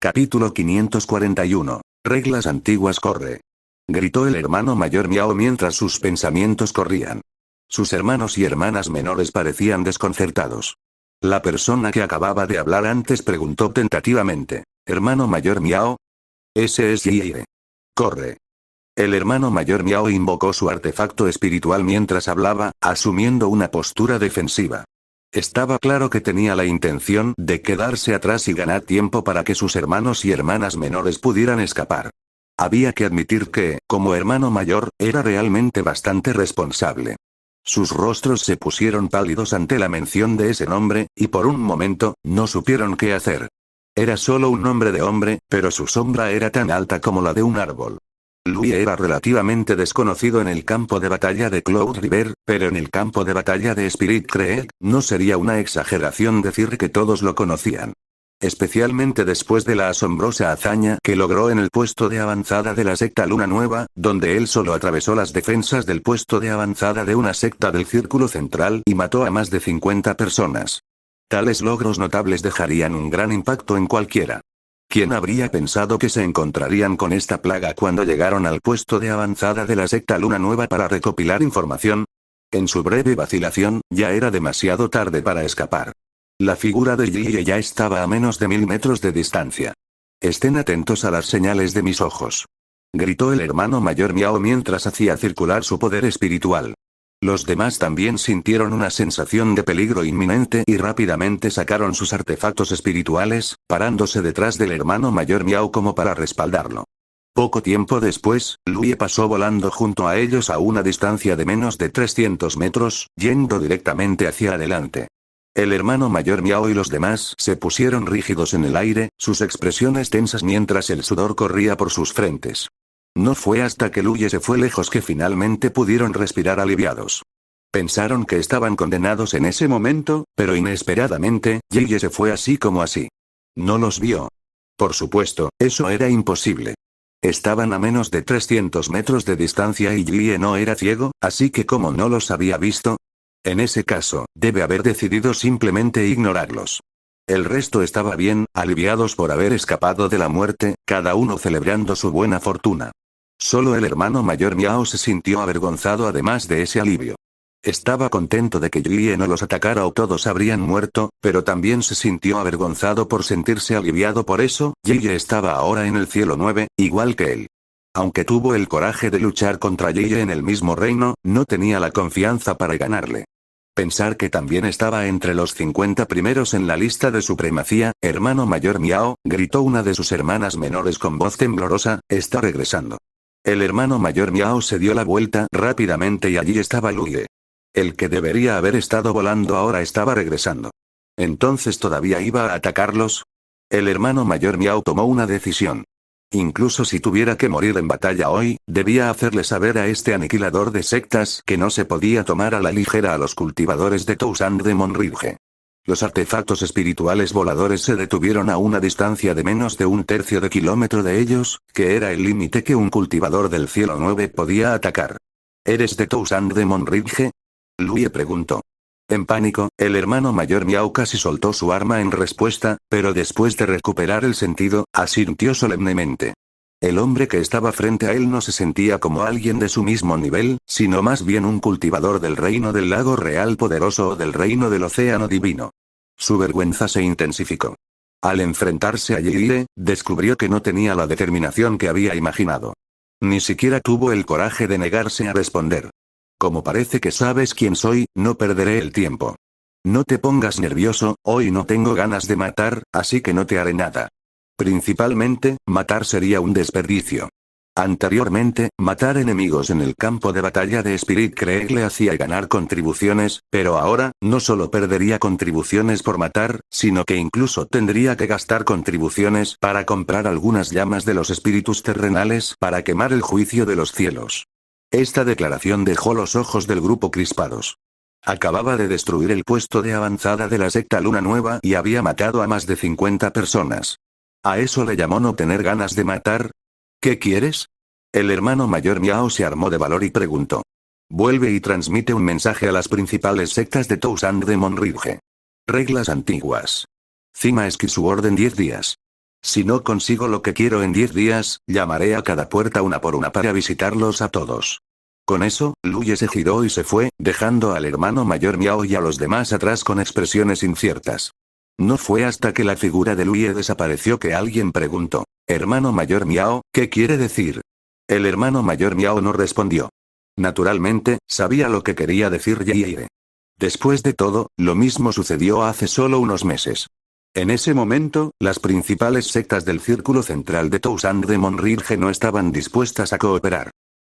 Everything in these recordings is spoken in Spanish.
Capítulo 541. Reglas antiguas corre. Gritó el hermano mayor Miao mientras sus pensamientos corrían. Sus hermanos y hermanas menores parecían desconcertados. La persona que acababa de hablar antes preguntó tentativamente: ¿Hermano mayor Miao? Ese es Yie. Corre. El hermano mayor Miao invocó su artefacto espiritual mientras hablaba, asumiendo una postura defensiva. Estaba claro que tenía la intención de quedarse atrás y ganar tiempo para que sus hermanos y hermanas menores pudieran escapar. Había que admitir que, como hermano mayor, era realmente bastante responsable. Sus rostros se pusieron pálidos ante la mención de ese nombre, y por un momento, no supieron qué hacer. Era solo un nombre de hombre, pero su sombra era tan alta como la de un árbol. Lui era relativamente desconocido en el campo de batalla de Cloud River, pero en el campo de batalla de Spirit Creek, no sería una exageración decir que todos lo conocían. Especialmente después de la asombrosa hazaña que logró en el puesto de avanzada de la secta Luna Nueva, donde él solo atravesó las defensas del puesto de avanzada de una secta del Círculo Central y mató a más de 50 personas. Tales logros notables dejarían un gran impacto en cualquiera. ¿Quién habría pensado que se encontrarían con esta plaga cuando llegaron al puesto de avanzada de la secta Luna Nueva para recopilar información? En su breve vacilación, ya era demasiado tarde para escapar. La figura de Yie ya estaba a menos de 1000 metros de distancia. Estén atentos a las señales de mis ojos. Gritó el hermano mayor Miao mientras hacía circular su poder espiritual. Los demás también sintieron una sensación de peligro inminente y rápidamente sacaron sus artefactos espirituales, parándose detrás del hermano mayor Miao como para respaldarlo. Poco tiempo después, Lui pasó volando junto a ellos a una distancia de menos de 300 metros, yendo directamente hacia adelante. El hermano mayor Miao y los demás se pusieron rígidos en el aire, sus expresiones tensas mientras el sudor corría por sus frentes. No fue hasta que Lui se fue lejos que finalmente pudieron respirar aliviados. Pensaron que estaban condenados en ese momento, pero inesperadamente, Yie se fue así como así. No los vio. Por supuesto, eso era imposible. Estaban a menos de 300 metros de distancia y Yie no era ciego, así que como no los había visto. En ese caso, debe haber decidido simplemente ignorarlos. El resto estaba bien, aliviados por haber escapado de la muerte, cada uno celebrando su buena fortuna. Solo el hermano mayor Miao se sintió avergonzado además de ese alivio. Estaba contento de que Yie no los atacara o todos habrían muerto, pero también se sintió avergonzado por sentirse aliviado por eso. Yie estaba ahora en el cielo 9, igual que él. Aunque tuvo el coraje de luchar contra Yie en el mismo reino, no tenía la confianza para ganarle. Pensar que también estaba entre los 50 primeros en la lista de supremacía, hermano mayor Miao, gritó una de sus hermanas menores con voz temblorosa, está regresando. El hermano mayor Miao se dio la vuelta rápidamente y allí estaba Lui. El que debería haber estado volando ahora estaba regresando. ¿Entonces todavía iba a atacarlos? El hermano mayor Miao tomó una decisión. Incluso si tuviera que morir en batalla hoy, debía hacerle saber a este aniquilador de sectas que no se podía tomar a la ligera a los cultivadores de Toussaint de Monridge. Los artefactos espirituales voladores se detuvieron a una distancia de menos de un tercio de kilómetro de ellos, que era el límite que un cultivador del cielo 9 podía atacar. ¿Eres de Toussaint de Monridge? Lui preguntó. En pánico, el hermano mayor Miao casi soltó su arma en respuesta, pero después de recuperar el sentido, asintió solemnemente. El hombre que estaba frente a él no se sentía como alguien de su mismo nivel, sino más bien un cultivador del reino del lago real poderoso o del reino del océano divino. Su vergüenza se intensificó. Al enfrentarse a Yie, descubrió que no tenía la determinación que había imaginado. Ni siquiera tuvo el coraje de negarse a responder. Como parece que sabes quién soy, no perderé el tiempo. No te pongas nervioso, hoy no tengo ganas de matar, así que no te haré nada. Principalmente, matar sería un desperdicio. Anteriormente, matar enemigos en el campo de batalla de Spirit Creek le hacía ganar contribuciones, pero ahora, no solo perdería contribuciones por matar, sino que incluso tendría que gastar contribuciones para comprar algunas llamas de los espíritus terrenales para quemar el juicio de los cielos. Esta declaración dejó los ojos del grupo crispados. Acababa de destruir el puesto de avanzada de la secta Luna Nueva y había matado a más de 50 personas. ¿A eso le llamó no tener ganas de matar? ¿Qué quieres? El hermano mayor Miao se armó de valor y preguntó. Vuelve y transmite un mensaje a las principales sectas de Toussaint de Monridge. Reglas antiguas. Cima Esqui su orden 10 días. Si no consigo lo que quiero en 10 días, llamaré a cada puerta una por una para visitarlos a todos. Con eso, Luye se giró y se fue, dejando al hermano mayor Miao y a los demás atrás con expresiones inciertas. No fue hasta que la figura de Luye desapareció que alguien preguntó: «Hermano mayor Miao, ¿qué quiere decir?». El hermano mayor Miao no respondió. Naturalmente, sabía lo que quería decir Ye. Después de todo, lo mismo sucedió hace solo unos meses. En ese momento, las principales sectas del círculo central de Toussaint de Monridge no estaban dispuestas a cooperar.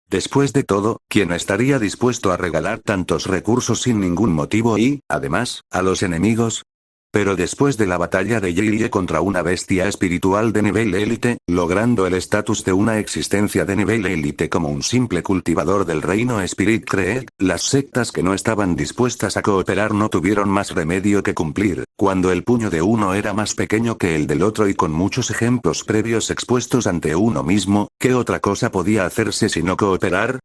Después de todo, ¿quién estaría dispuesto a regalar tantos recursos sin ningún motivo y, además, a los enemigos? Pero después de la batalla de Ye contra una bestia espiritual de nivel élite, logrando el estatus de una existencia de nivel élite como un simple cultivador del reino Spirit Creek, las sectas que no estaban dispuestas a cooperar no tuvieron más remedio que cumplir, cuando el puño de uno era más pequeño que el del otro y con muchos ejemplos previos expuestos ante uno mismo, ¿qué otra cosa podía hacerse sino cooperar?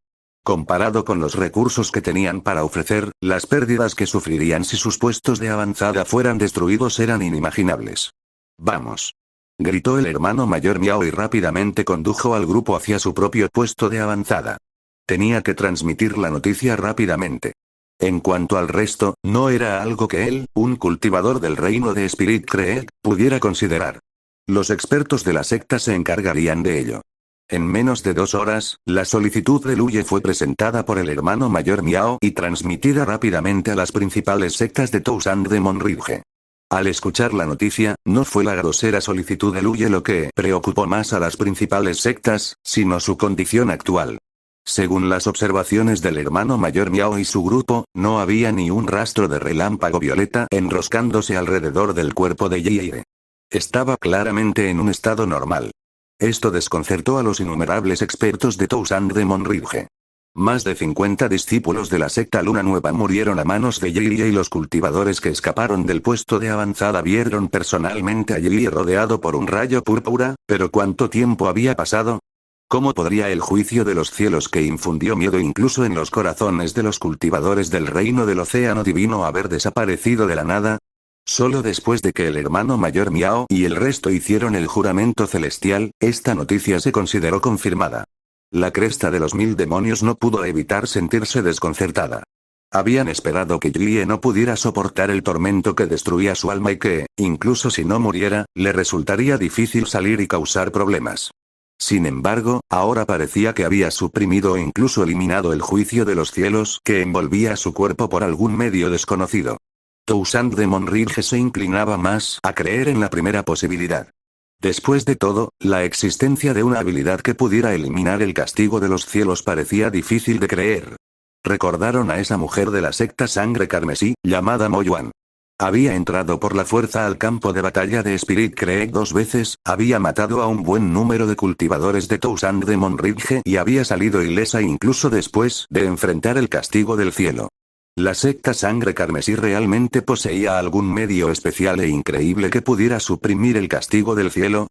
Comparado con los recursos que tenían para ofrecer, las pérdidas que sufrirían si sus puestos de avanzada fueran destruidos eran inimaginables. «Vamos», gritó el hermano mayor Miao y rápidamente condujo al grupo hacia su propio puesto de avanzada. Tenía que transmitir la noticia rápidamente. En cuanto al resto, no era algo que él, un cultivador del reino de Spirit Creek, pudiera considerar. Los expertos de la secta se encargarían de ello. En menos de 2 horas, la solicitud de Luye fue presentada por el hermano mayor Miao y transmitida rápidamente a las principales sectas de Toussaint de Monridge. Al escuchar la noticia, no fue la grosera solicitud de Luye lo que preocupó más a las principales sectas, sino su condición actual. Según las observaciones del hermano mayor Miao y su grupo, no había ni un rastro de relámpago violeta enroscándose alrededor del cuerpo de Ye. Estaba claramente en un estado normal. Esto desconcertó a los innumerables expertos de Toussaint de Monridge. Más de 50 discípulos de la secta Luna Nueva murieron a manos de Ye y los cultivadores que escaparon del puesto de avanzada vieron personalmente a Ye rodeado por un rayo púrpura, pero ¿cuánto tiempo había pasado? ¿Cómo podría el juicio de los cielos que infundió miedo incluso en los corazones de los cultivadores del reino del océano divino haber desaparecido de la nada? Solo después de que el hermano mayor Miao y el resto hicieron el juramento celestial, esta noticia se consideró confirmada. La cresta de los 1000 demonios no pudo evitar sentirse desconcertada. Habían esperado que Ye no pudiera soportar el tormento que destruía su alma y que, incluso si no muriera, le resultaría difícil salir y causar problemas. Sin embargo, ahora parecía que había suprimido o incluso eliminado el juicio de los cielos que envolvía su cuerpo por algún medio desconocido. Toussaint de Monridge se inclinaba más a creer en la primera posibilidad. Después de todo, la existencia de una habilidad que pudiera eliminar el castigo de los cielos parecía difícil de creer. Recordaron a esa mujer de la secta Sangre Carmesí, llamada Mo Yuan. Había entrado por la fuerza al campo de batalla de Spirit Creek 2 veces, había matado a un buen número de cultivadores de Toussaint de Monridge y había salido ilesa incluso después de enfrentar el castigo del cielo. ¿La secta Sangre Carmesí realmente poseía algún medio especial e increíble que pudiera suprimir el castigo del cielo?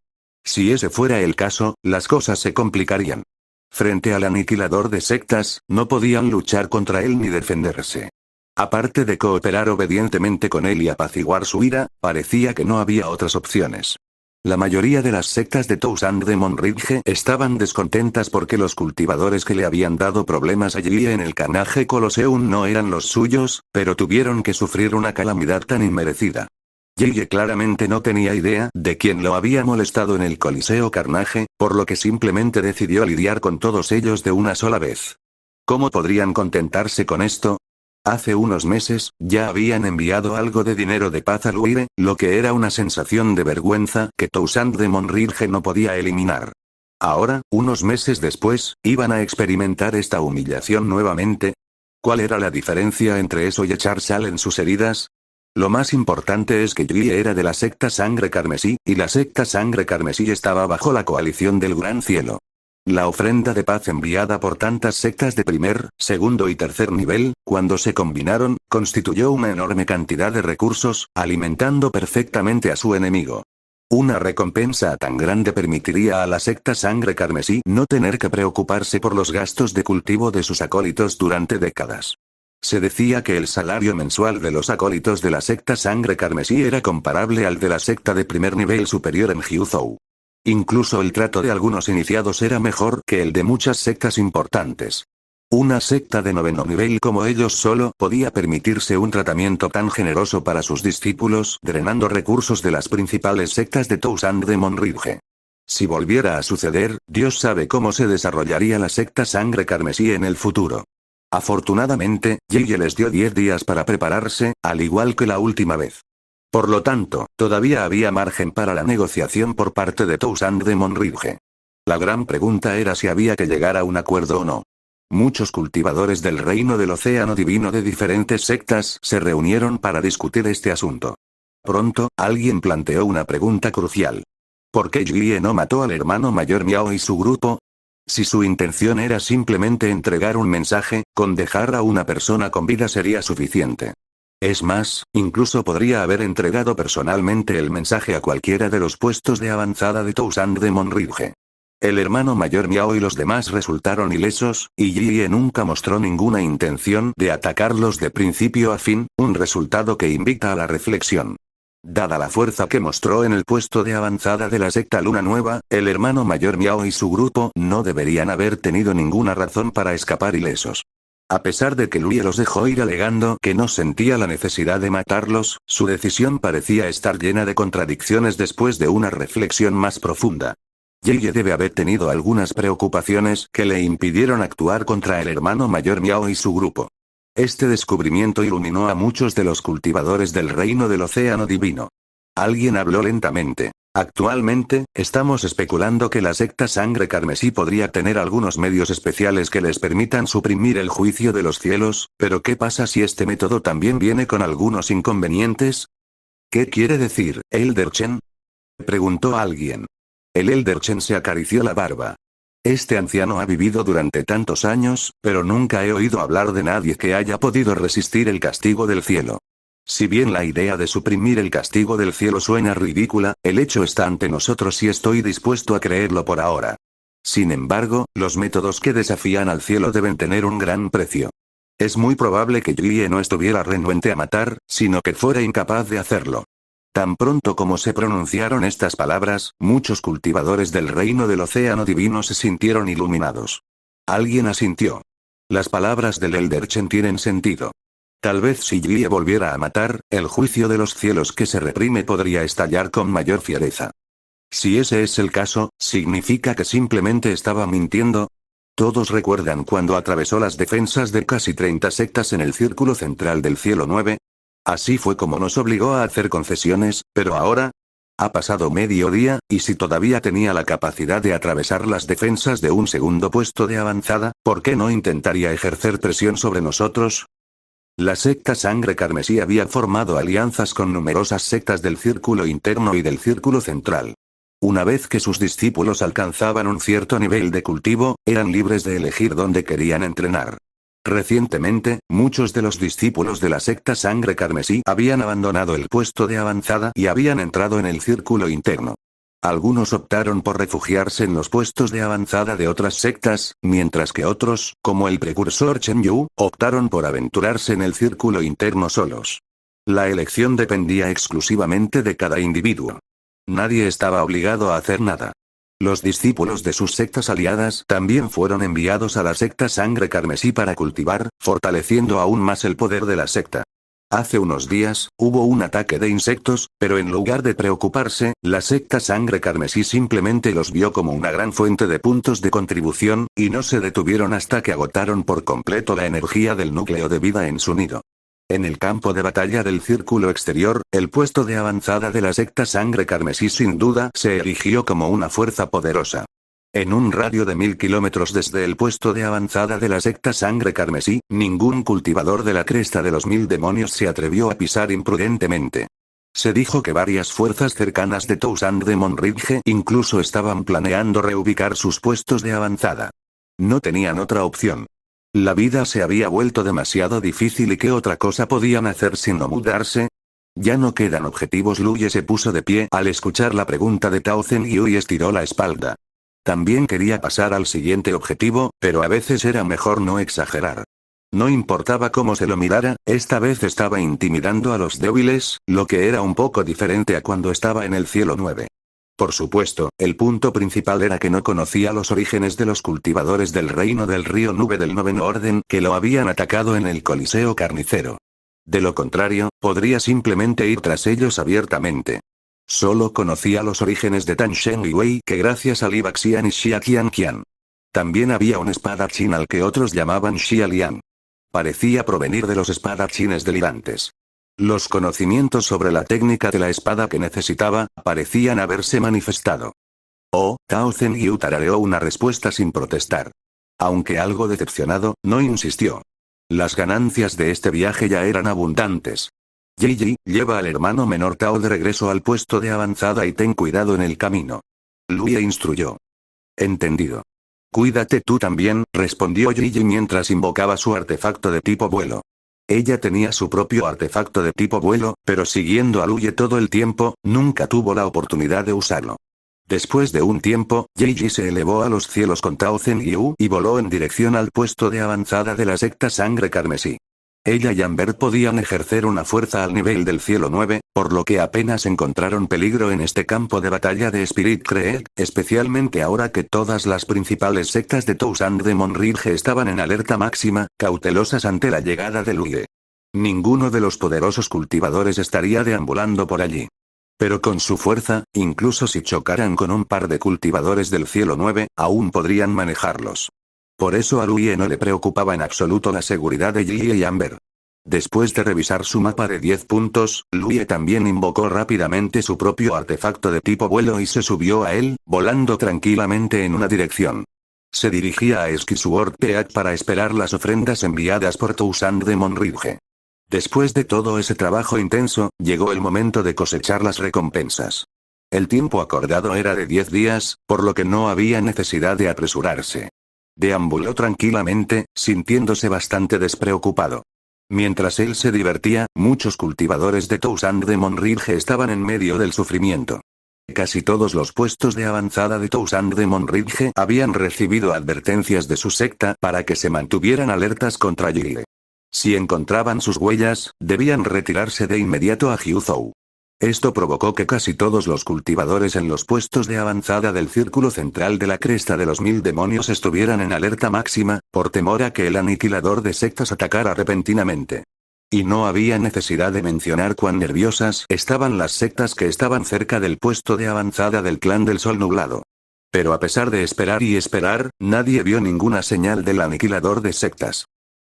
Si ese fuera el caso, las cosas se complicarían. Frente al aniquilador de sectas, no podían luchar contra él ni defenderse. Aparte de cooperar obedientemente con él y apaciguar su ira, parecía que no había otras opciones. La mayoría de las sectas de Toussaint de Monridge estaban descontentas porque los cultivadores que le habían dado problemas allí en el Carnage Colosseum no eran los suyos, pero tuvieron que sufrir una calamidad tan inmerecida. Ye claramente no tenía idea de quién lo había molestado en el Coliseo Carnage, por lo que simplemente decidió lidiar con todos ellos de una sola vez. ¿Cómo podrían contentarse con esto? Hace unos meses, ya habían enviado algo de dinero de paz a Luire, lo que era una sensación de vergüenza que Toussaint de Monridge no podía eliminar. Ahora, unos meses después, iban a experimentar esta humillación nuevamente. ¿Cuál era la diferencia entre eso y echar sal en sus heridas? Lo más importante es que Ye era de la secta Sangre Carmesí, y la secta Sangre Carmesí estaba bajo la coalición del Gran Cielo. La ofrenda de paz enviada por tantas sectas de primer, segundo y tercer nivel, cuando se combinaron, constituyó una enorme cantidad de recursos, alimentando perfectamente a su enemigo. Una recompensa tan grande permitiría a la secta Sangre Carmesí no tener que preocuparse por los gastos de cultivo de sus acólitos durante décadas. Se decía que el salario mensual de los acólitos de la secta Sangre Carmesí era comparable al de la secta de primer nivel superior en Gyuzhou. Incluso el trato de algunos iniciados era mejor que el de muchas sectas importantes. Una secta de noveno nivel como ellos solo podía permitirse un tratamiento tan generoso para sus discípulos, drenando recursos de las principales sectas de Toussaint de Monridge. Si volviera a suceder, Dios sabe cómo se desarrollaría la secta Sangre Carmesí en el futuro. Afortunadamente, Yeye les dio 10 días para prepararse, al igual que la última vez. Por lo tanto, todavía había margen para la negociación por parte de Toussaint de Monridge. La gran pregunta era si había que llegar a un acuerdo o no. Muchos cultivadores del reino del océano divino de diferentes sectas se reunieron para discutir este asunto. Pronto, alguien planteó una pregunta crucial. ¿Por qué Yeye no mató al hermano mayor Miao y su grupo? Si su intención era simplemente entregar un mensaje, con dejar a una persona con vida sería suficiente. Es más, incluso podría haber entregado personalmente el mensaje a cualquiera de los puestos de avanzada de Toussaint de Monridge. El hermano mayor Miao y los demás resultaron ilesos, y Yeye nunca mostró ninguna intención de atacarlos de principio a fin, un resultado que invita a la reflexión. Dada la fuerza que mostró en el puesto de avanzada de la secta Luna Nueva, el hermano mayor Miao y su grupo no deberían haber tenido ninguna razón para escapar ilesos. A pesar de que Luye los dejó ir alegando que no sentía la necesidad de matarlos, su decisión parecía estar llena de contradicciones después de una reflexión más profunda. Yeye debe haber tenido algunas preocupaciones que le impidieron actuar contra el hermano mayor Miao y su grupo. Este descubrimiento iluminó a muchos de los cultivadores del reino del océano divino. Alguien habló lentamente. Actualmente, estamos especulando que la secta Sangre Carmesí podría tener algunos medios especiales que les permitan suprimir el juicio de los cielos, pero ¿qué pasa si este método también viene con algunos inconvenientes? ¿Qué quiere decir, Elder Chen? Preguntó alguien. El Elder Chen se acarició la barba. Este anciano ha vivido durante tantos años, pero nunca he oído hablar de nadie que haya podido resistir el castigo del cielo. Si bien la idea de suprimir el castigo del cielo suena ridícula, el hecho está ante nosotros y estoy dispuesto a creerlo por ahora. Sin embargo, los métodos que desafían al cielo deben tener un gran precio. Es muy probable que Yeye no estuviera renuente a matar, sino que fuera incapaz de hacerlo. Tan pronto como se pronunciaron estas palabras, muchos cultivadores del reino del océano divino se sintieron iluminados. Alguien asintió. Las palabras del Elder Chen tienen sentido. Tal vez si Yeye volviera a matar, el juicio de los cielos que se reprime podría estallar con mayor fiereza. Si ese es el caso, ¿significa que simplemente estaba mintiendo? Todos recuerdan cuando atravesó las defensas de casi 30 sectas en el círculo central del cielo 9. Así fue como nos obligó a hacer concesiones, pero ahora... Ha pasado medio día, y si todavía tenía la capacidad de atravesar las defensas de un segundo puesto de avanzada, ¿por qué no intentaría ejercer presión sobre nosotros? La secta Sangre Carmesí había formado alianzas con numerosas sectas del círculo interno y del círculo central. Una vez que sus discípulos alcanzaban un cierto nivel de cultivo, eran libres de elegir dónde querían entrenar. Recientemente, muchos de los discípulos de la secta Sangre Carmesí habían abandonado el puesto de avanzada y habían entrado en el círculo interno. Algunos optaron por refugiarse en los puestos de avanzada de otras sectas, mientras que otros, como el precursor Chen Yu, optaron por aventurarse en el círculo interno solos. La elección dependía exclusivamente de cada individuo. Nadie estaba obligado a hacer nada. Los discípulos de sus sectas aliadas también fueron enviados a la secta Sangre Carmesí para cultivar, fortaleciendo aún más el poder de la secta. Hace unos días, hubo un ataque de insectos, pero en lugar de preocuparse, la secta Sangre Carmesí simplemente los vio como una gran fuente de puntos de contribución, y no se detuvieron hasta que agotaron por completo la energía del núcleo de vida en su nido. En el campo de batalla del círculo exterior, el puesto de avanzada de la secta Sangre Carmesí sin duda se erigió como una fuerza poderosa. En un radio de 1000 kilómetros desde el puesto de avanzada de la secta Sangre Carmesí, ningún cultivador de la cresta de los 1000 demonios se atrevió a pisar imprudentemente. Se dijo que varias fuerzas cercanas de Toussaint de Monridge incluso estaban planeando reubicar sus puestos de avanzada. No tenían otra opción. La vida se había vuelto demasiado difícil y ¿qué otra cosa podían hacer sino mudarse? Ya no quedan objetivos. Luye se puso de pie al escuchar la pregunta de Tao Zhenyu y estiró la espalda. También quería pasar al siguiente objetivo, pero a veces era mejor no exagerar. No importaba cómo se lo mirara, esta vez estaba intimidando a los débiles, lo que era un poco diferente a cuando estaba en el cielo 9. Por supuesto, el punto principal era que no conocía los orígenes de los cultivadores del reino del río Nube del Noveno Orden que lo habían atacado en el Coliseo Carnicero. De lo contrario, podría simplemente ir tras ellos abiertamente. Solo conocía los orígenes de Tan Shen y Wei que gracias a Li Baxian y Xia Qian. También había un espadachín al que otros llamaban Xia Liang. Parecía provenir de los espadachines delirantes. Los conocimientos sobre la técnica de la espada que necesitaba, parecían haberse manifestado. Oh, Tao Zhenyu tarareó una respuesta sin protestar. Aunque algo decepcionado, no insistió. Las ganancias de este viaje ya eran abundantes. Yi, lleva al hermano menor Tao de regreso al puesto de avanzada y ten cuidado en el camino. Luye instruyó. Entendido. Cuídate tú también, respondió Yi mientras invocaba su artefacto de tipo vuelo. Ella tenía su propio artefacto de tipo vuelo, pero siguiendo a Luye todo el tiempo, nunca tuvo la oportunidad de usarlo. Después de un tiempo, Yi se elevó a los cielos con Tao Zhenyu y voló en dirección al puesto de avanzada de la secta Sangre Carmesí. Ella y Amber podían ejercer una fuerza al nivel del cielo 9, por lo que apenas encontraron peligro en este campo de batalla de Spirit Creek, especialmente ahora que todas las principales sectas de Toussaint de Monridge estaban en alerta máxima, cautelosas ante la llegada de Luye. Ninguno de los poderosos cultivadores estaría deambulando por allí. Pero con su fuerza, incluso si chocaran con un par de cultivadores del cielo 9, aún podrían manejarlos. Por eso a Luye no le preocupaba en absoluto la seguridad de Yi y Amber. Después de revisar su mapa de 10 puntos, Luye también invocó rápidamente su propio artefacto de tipo vuelo y se subió a él, volando tranquilamente en una dirección. Se dirigía a Skyward Peak para esperar las ofrendas enviadas por Toussaint de Monridge. Después de todo ese trabajo intenso, llegó el momento de cosechar las recompensas. El tiempo acordado era de 10 días, por lo que no había necesidad de apresurarse. Deambuló tranquilamente, sintiéndose bastante despreocupado. Mientras él se divertía, muchos cultivadores de Toussaint de Monridge estaban en medio del sufrimiento. Casi todos los puestos de avanzada de Toussaint de Monridge habían recibido advertencias de su secta para que se mantuvieran alertas contra Yi. Si encontraban sus huellas, debían retirarse de inmediato a Jiuzhou. Esto provocó que casi todos los cultivadores en los puestos de avanzada del círculo central de la cresta de los 1000 demonios estuvieran en alerta máxima, por temor a que el aniquilador de sectas atacara repentinamente. Y no había necesidad de mencionar cuán nerviosas estaban las sectas que estaban cerca del puesto de avanzada del clan del Sol Nublado. Pero a pesar de esperar y esperar, nadie vio ninguna señal del aniquilador de sectas.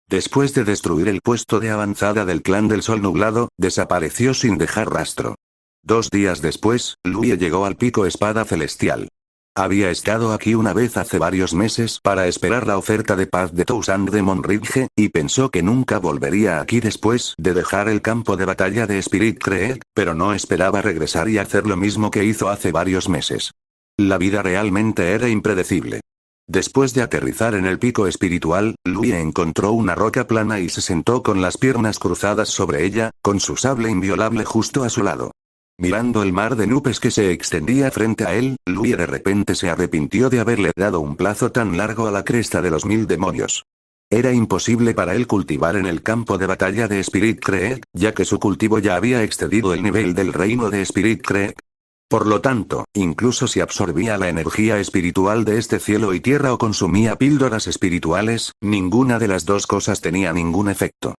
Después de destruir el puesto de avanzada del clan del Sol Nublado, desapareció sin dejar rastro. 2 días después, Luye llegó al pico Espada Celestial. Había estado aquí una vez hace varios meses para esperar la oferta de paz de Toussaint de Monridge, y pensó que nunca volvería aquí después de dejar el campo de batalla de Spirit Creek, pero no esperaba regresar y hacer lo mismo que hizo hace varios meses. La vida realmente era impredecible. Después de aterrizar en el pico espiritual, Luye encontró una roca plana y se sentó con las piernas cruzadas sobre ella, con su sable inviolable justo a su lado. Mirando el mar de nubes que se extendía frente a él, Luye de repente se arrepintió de haberle dado un plazo tan largo a la cresta de los 1000 demonios. Era imposible para él cultivar en el campo de batalla de Spirit Creek, ya que su cultivo ya había excedido el nivel del reino de Spirit Creek. Por lo tanto, incluso si absorbía la energía espiritual de este cielo y tierra o consumía píldoras espirituales, ninguna de las dos cosas tenía ningún efecto.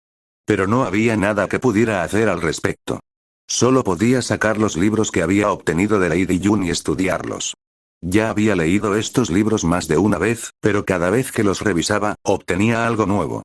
Pero no había nada que pudiera hacer al respecto. Solo podía sacar los libros que había obtenido de Lady Yun y estudiarlos. Ya había leído estos libros más de una vez, pero cada vez que los revisaba, obtenía algo nuevo.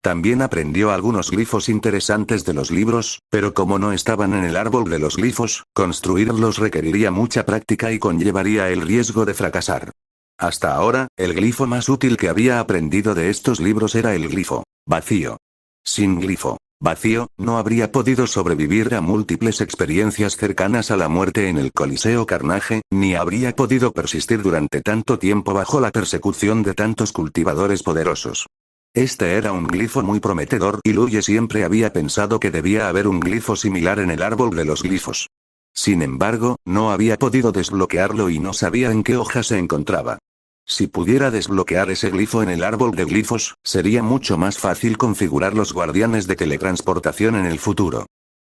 También aprendió algunos glifos interesantes de los libros, pero como no estaban en el árbol de los glifos, construirlos requeriría mucha práctica y conllevaría el riesgo de fracasar. Hasta ahora, el glifo más útil que había aprendido de estos libros era el glifo vacío. Sin glifo vacío, no habría podido sobrevivir a múltiples experiencias cercanas a la muerte en el Coliseo Carnage, ni habría podido persistir durante tanto tiempo bajo la persecución de tantos cultivadores poderosos. Este era un glifo muy prometedor y Luye siempre había pensado que debía haber un glifo similar en el árbol de los glifos. Sin embargo, no había podido desbloquearlo y no sabía en qué hoja se encontraba. Si pudiera desbloquear ese glifo en el árbol de glifos, sería mucho más fácil configurar los guardianes de teletransportación en el futuro.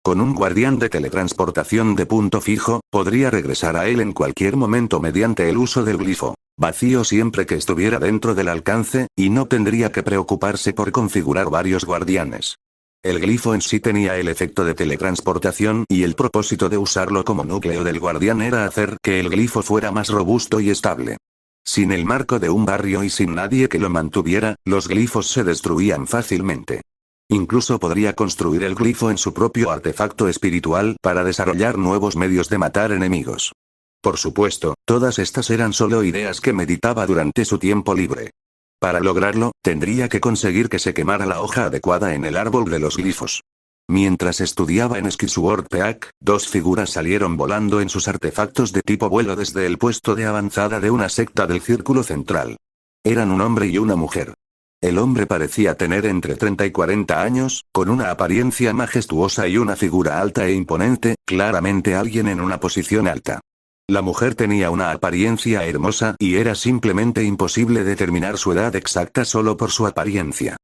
Con un guardián de teletransportación de punto fijo, podría regresar a él en cualquier momento mediante el uso del glifo vacío siempre que estuviera dentro del alcance, y no tendría que preocuparse por configurar varios guardianes. El glifo en sí tenía el efecto de teletransportación y el propósito de usarlo como núcleo del guardián era hacer que el glifo fuera más robusto y estable. Sin el marco de un barrio y sin nadie que lo mantuviera, los glifos se destruían fácilmente. Incluso podría construir el glifo en su propio artefacto espiritual para desarrollar nuevos medios de matar enemigos. Por supuesto, todas estas eran solo ideas que meditaba durante su tiempo libre. Para lograrlo, tendría que conseguir que se quemara la hoja adecuada en el árbol de los glifos. Mientras estudiaba en Skyward Peak, dos figuras salieron volando en sus artefactos de tipo vuelo desde el puesto de avanzada de una secta del círculo central. Eran un hombre y una mujer. El hombre parecía tener entre 30 y 40 años, con una apariencia majestuosa y una figura alta e imponente, claramente alguien en una posición alta. La mujer tenía una apariencia hermosa y era simplemente imposible determinar su edad exacta solo por su apariencia.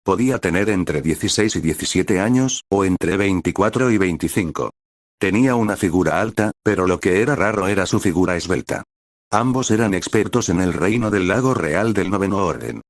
Podía tener entre 16 y 17 años, o entre 24 y 25. Tenía una figura alta, pero lo que era raro era su figura esbelta. Ambos eran expertos en el reino del lago real del noveno orden.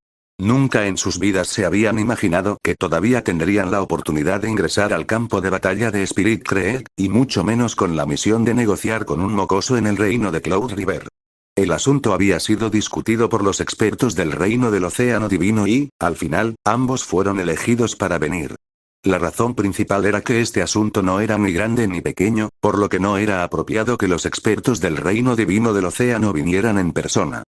Nunca en sus vidas se habían imaginado que todavía tendrían la oportunidad de ingresar al campo de batalla de Spirit Creek, y mucho menos con la misión de negociar con un mocoso en el reino de Cloud River. El asunto había sido discutido por los expertos del reino del océano divino y, al final, ambos fueron elegidos para venir. La razón principal era que este asunto no era ni grande ni pequeño, por lo que no era apropiado que los expertos del reino divino del océano vinieran en persona.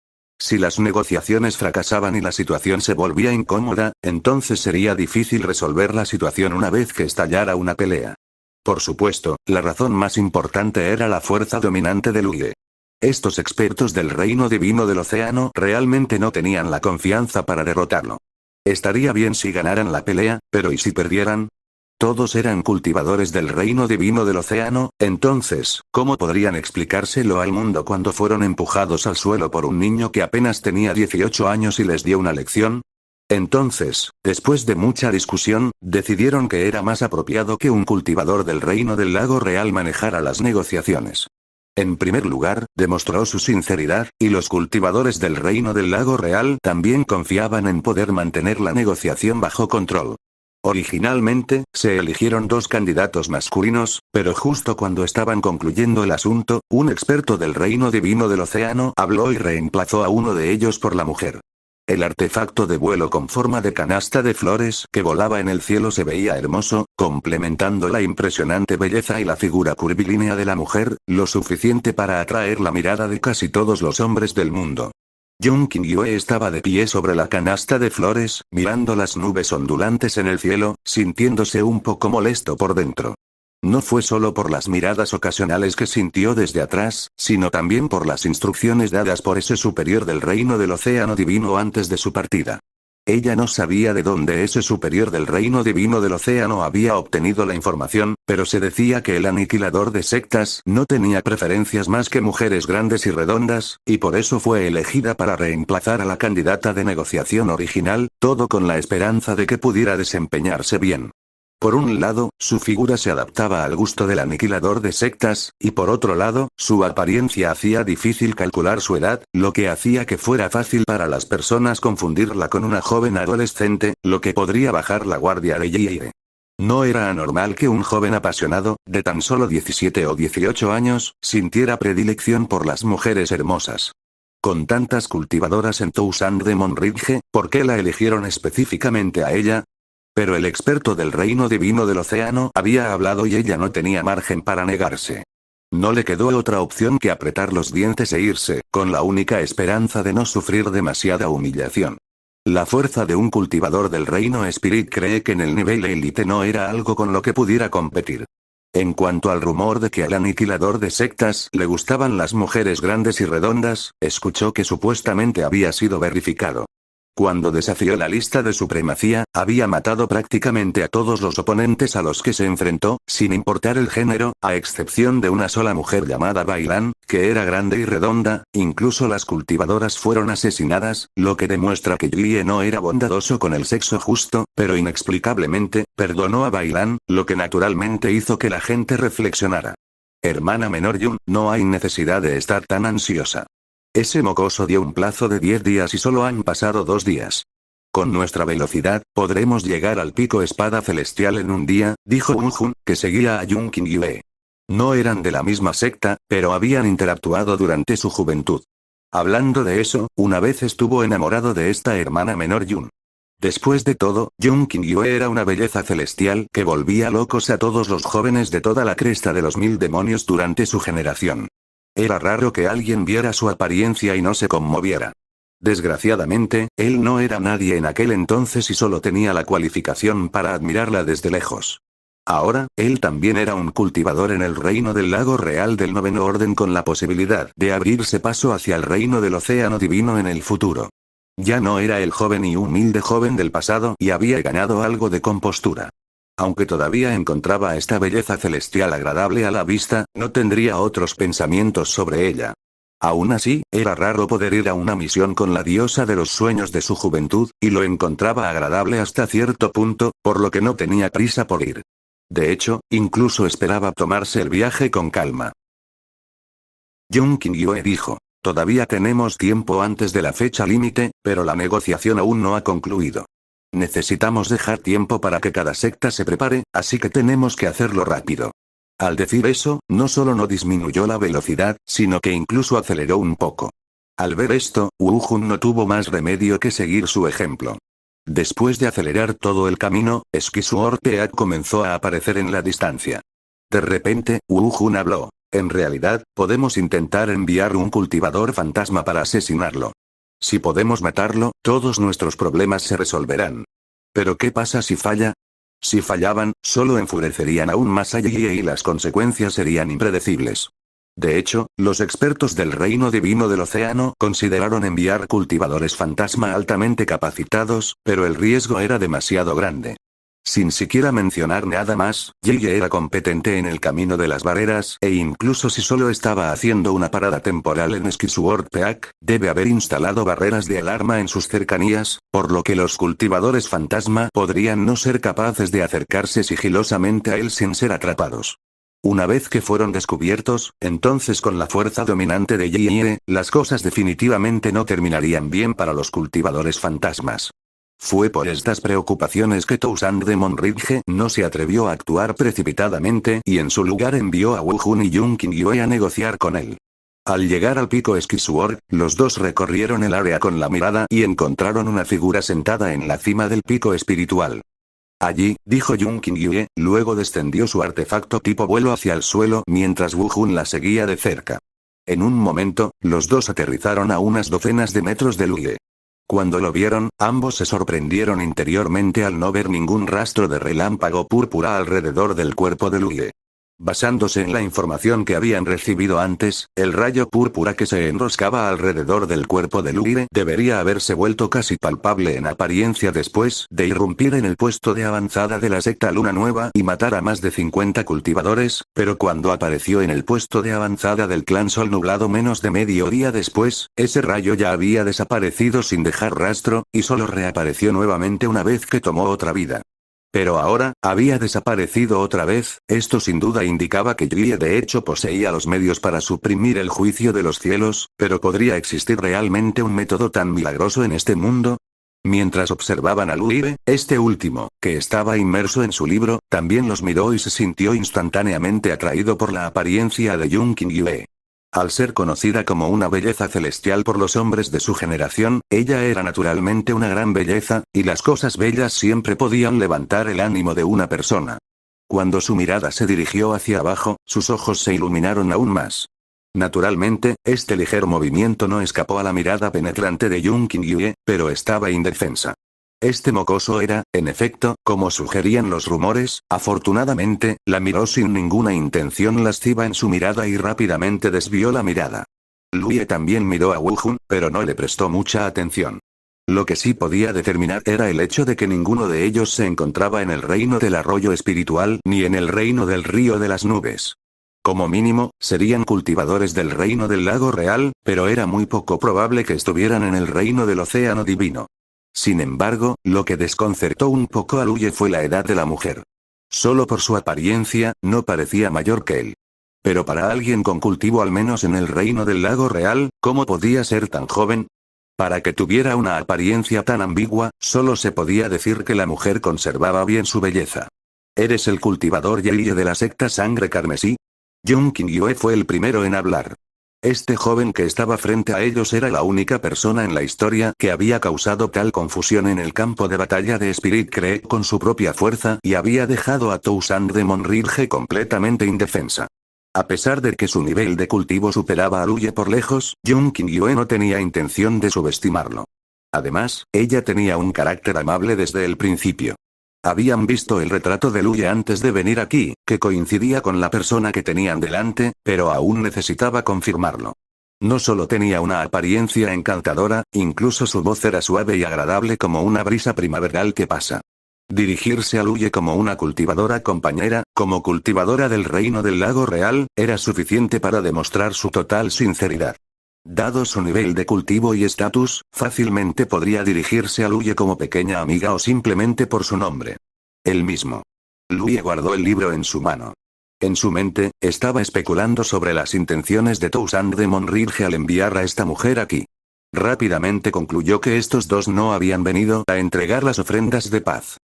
Si las negociaciones fracasaban y la situación se volvía incómoda, entonces sería difícil resolver la situación una vez que estallara una pelea. Por supuesto, la razón más importante era la fuerza dominante de Luye. Estos expertos del reino divino del océano realmente no tenían la confianza para derrotarlo. Estaría bien si ganaran la pelea, pero ¿y si perdieran? Todos eran cultivadores del reino divino del océano, entonces, ¿cómo podrían explicárselo al mundo cuando fueron empujados al suelo por un niño que apenas tenía 18 años y les dio una lección? Entonces, después de mucha discusión, decidieron que era más apropiado que un cultivador del reino del lago real manejara las negociaciones. En primer lugar, demostró su sinceridad, y los cultivadores del reino del lago real también confiaban en poder mantener la negociación bajo control. Originalmente, se eligieron dos candidatos masculinos, pero justo cuando estaban concluyendo el asunto, un experto del reino divino del océano habló y reemplazó a uno de ellos por la mujer. El artefacto de vuelo con forma de canasta de flores que volaba en el cielo se veía hermoso, complementando la impresionante belleza y la figura curvilínea de la mujer, lo suficiente para atraer la mirada de casi todos los hombres del mundo. Jung Qin-yue estaba de pie sobre la canasta de flores, mirando las nubes ondulantes en el cielo, sintiéndose un poco molesto por dentro. No fue solo por las miradas ocasionales que sintió desde atrás, sino también por las instrucciones dadas por ese superior del reino del océano divino antes de su partida. Ella no sabía de dónde ese superior del reino divino del océano había obtenido la información, pero se decía que el aniquilador de sectas no tenía preferencias más que mujeres grandes y redondas, y por eso fue elegida para reemplazar a la candidata de negociación original, todo con la esperanza de que pudiera desempeñarse bien. Por un lado, su figura se adaptaba al gusto del aniquilador de sectas, y por otro lado, su apariencia hacía difícil calcular su edad, lo que hacía que fuera fácil para las personas confundirla con una joven adolescente, lo que podría bajar la guardia de Yeire. No era anormal que un joven apasionado, de tan solo 17 o 18 años, sintiera predilección por las mujeres hermosas. Con tantas cultivadoras en Toussaint de Monridge, ¿por qué la eligieron específicamente a ella? Pero el experto del reino divino del océano había hablado y ella no tenía margen para negarse. No le quedó otra opción que apretar los dientes e irse, con la única esperanza de no sufrir demasiada humillación. La fuerza de un cultivador del reino Spirit cree que en el nivel élite no era algo con lo que pudiera competir. En cuanto al rumor de que al aniquilador de sectas le gustaban las mujeres grandes y redondas, escuchó que supuestamente había sido verificado. Cuando desafió la lista de supremacía, había matado prácticamente a todos los oponentes a los que se enfrentó, sin importar el género, a excepción de una sola mujer llamada Bailan, que era grande y redonda. Incluso las cultivadoras fueron asesinadas, lo que demuestra que Yue no era bondadoso con el sexo justo, pero inexplicablemente, perdonó a Bailan, lo que naturalmente hizo que la gente reflexionara. Hermana menor Yun, no hay necesidad de estar tan ansiosa. Ese mocoso dio un plazo de 10 días y solo han pasado 2 días. Con nuestra velocidad, podremos llegar al pico espada celestial en un día, dijo Woo-Jun, que seguía a Jung King-Yue. No eran de la misma secta, pero habían interactuado durante su juventud. Hablando de eso, una vez estuvo enamorado de esta hermana menor Yun. Después de todo, Jung King-Yue era una belleza celestial que volvía locos a todos los jóvenes de toda la cresta de los 1000 demonios durante su generación. Era raro que alguien viera su apariencia y no se conmoviera. Desgraciadamente, él no era nadie en aquel entonces y solo tenía la cualificación para admirarla desde lejos. Ahora, él también era un cultivador en el reino del lago real del noveno orden con la posibilidad de abrirse paso hacia el reino del océano divino en el futuro. Ya no era el joven y humilde joven del pasado y había ganado algo de compostura. Aunque todavía encontraba a esta belleza celestial agradable a la vista, no tendría otros pensamientos sobre ella. Aún así, era raro poder ir a una misión con la diosa de los sueños de su juventud, y lo encontraba agradable hasta cierto punto, por lo que no tenía prisa por ir. De hecho, incluso esperaba tomarse el viaje con calma. Jung King-Yue dijo, todavía tenemos tiempo antes de la fecha límite, pero la negociación aún no ha concluido. Necesitamos dejar tiempo para que cada secta se prepare, así que tenemos que hacerlo rápido. Al decir eso, no solo no disminuyó la velocidad, sino que incluso aceleró un poco. Al ver esto, Woo-Jun no tuvo más remedio que seguir su ejemplo. Después de acelerar todo el camino, Skisword Peak comenzó a aparecer en la distancia. De repente, Woo-Jun habló. En realidad, podemos intentar enviar un cultivador fantasma para asesinarlo. Si podemos matarlo, todos nuestros problemas se resolverán. ¿Pero qué pasa si falla? Si fallaban, solo enfurecerían aún más a Yie y las consecuencias serían impredecibles. De hecho, los expertos del reino divino del océano consideraron enviar cultivadores fantasma altamente capacitados, pero el riesgo era demasiado grande. Sin siquiera mencionar nada más, Yeye era competente en el camino de las barreras, e incluso si solo estaba haciendo una parada temporal en Skisword Peak, debe haber instalado barreras de alarma en sus cercanías, por lo que los cultivadores fantasma podrían no ser capaces de acercarse sigilosamente a él sin ser atrapados. Una vez que fueron descubiertos, entonces con la fuerza dominante de Yeye, las cosas definitivamente no terminarían bien para los cultivadores fantasmas. Fue por estas preocupaciones que Toussaint de Monridge no se atrevió a actuar precipitadamente y en su lugar envió a Woo-Jun y Jung King-Yue a negociar con él. Al llegar al pico Skisword, los dos recorrieron el área con la mirada y encontraron una figura sentada en la cima del pico espiritual. Allí, dijo Jung King-Yue, luego descendió su artefacto tipo vuelo hacia el suelo mientras Woo-Jun la seguía de cerca. En un momento, los dos aterrizaron a unas docenas de metros de Yue. Cuando lo vieron, ambos se sorprendieron interiormente al no ver ningún rastro de relámpago púrpura alrededor del cuerpo de Yue. Basándose en la información que habían recibido antes, el rayo púrpura que se enroscaba alrededor del cuerpo de Yue debería haberse vuelto casi palpable en apariencia después de irrumpir en el puesto de avanzada de la secta Luna Nueva y matar a más de 50 cultivadores, pero cuando apareció en el puesto de avanzada del clan Sol Nublado menos de medio día después, ese rayo ya había desaparecido sin dejar rastro, y solo reapareció nuevamente una vez que tomó otra vida. Pero ahora, había desaparecido otra vez. Esto sin duda indicaba que Yue de hecho poseía los medios para suprimir el juicio de los cielos, pero ¿podría existir realmente un método tan milagroso en este mundo? Mientras observaban a Yue, este último, que estaba inmerso en su libro, también los miró y se sintió instantáneamente atraído por la apariencia de Jung King-Yue. Al ser conocida como una belleza celestial por los hombres de su generación, ella era naturalmente una gran belleza, y las cosas bellas siempre podían levantar el ánimo de una persona. Cuando su mirada se dirigió hacia abajo, sus ojos se iluminaron aún más. Naturalmente, este ligero movimiento no escapó a la mirada penetrante de Jung King-Yue, pero estaba indefensa. Este mocoso era, en efecto, como sugerían los rumores. Afortunadamente, la miró sin ninguna intención lasciva en su mirada y rápidamente desvió la mirada. Yue también miró a Woo-Jun, pero no le prestó mucha atención. Lo que sí podía determinar era el hecho de que ninguno de ellos se encontraba en el reino del arroyo espiritual ni en el reino del río de las nubes. Como mínimo, serían cultivadores del reino del lago real, pero era muy poco probable que estuvieran en el reino del océano divino. Sin embargo, lo que desconcertó un poco a Luye fue la edad de la mujer. Solo por su apariencia, no parecía mayor que él. Pero para alguien con cultivo al menos en el reino del lago real, ¿cómo podía ser tan joven? Para que tuviera una apariencia tan ambigua, solo se podía decir que la mujer conservaba bien su belleza. ¿Eres el cultivador Yeye de la secta Sangre Carmesí? Jung Qingyue fue el primero en hablar. Este joven que estaba frente a ellos era la única persona en la historia que había causado tal confusión en el campo de batalla de Spirit Creek con su propia fuerza y había dejado a Toussaint de Monrilge completamente indefensa. A pesar de que su nivel de cultivo superaba a Luye por lejos, Jung Qingyue no tenía intención de subestimarlo. Además, ella tenía un carácter amable desde el principio. Habían visto el retrato de Luye antes de venir aquí, que coincidía con la persona que tenían delante, pero aún necesitaba confirmarlo. No solo tenía una apariencia encantadora, incluso su voz era suave y agradable como una brisa primaveral que pasa. Dirigirse a Luye como una cultivadora compañera, como cultivadora del reino del lago real, era suficiente para demostrar su total sinceridad. Dado su nivel de cultivo y estatus, fácilmente podría dirigirse a Luye como pequeña amiga o simplemente por su nombre. El mismo. Luye guardó el libro en su mano. En su mente, estaba especulando sobre las intenciones de Toussaint de Monrilge al enviar a esta mujer aquí. Rápidamente concluyó que estos dos no habían venido a entregar las ofrendas de paz.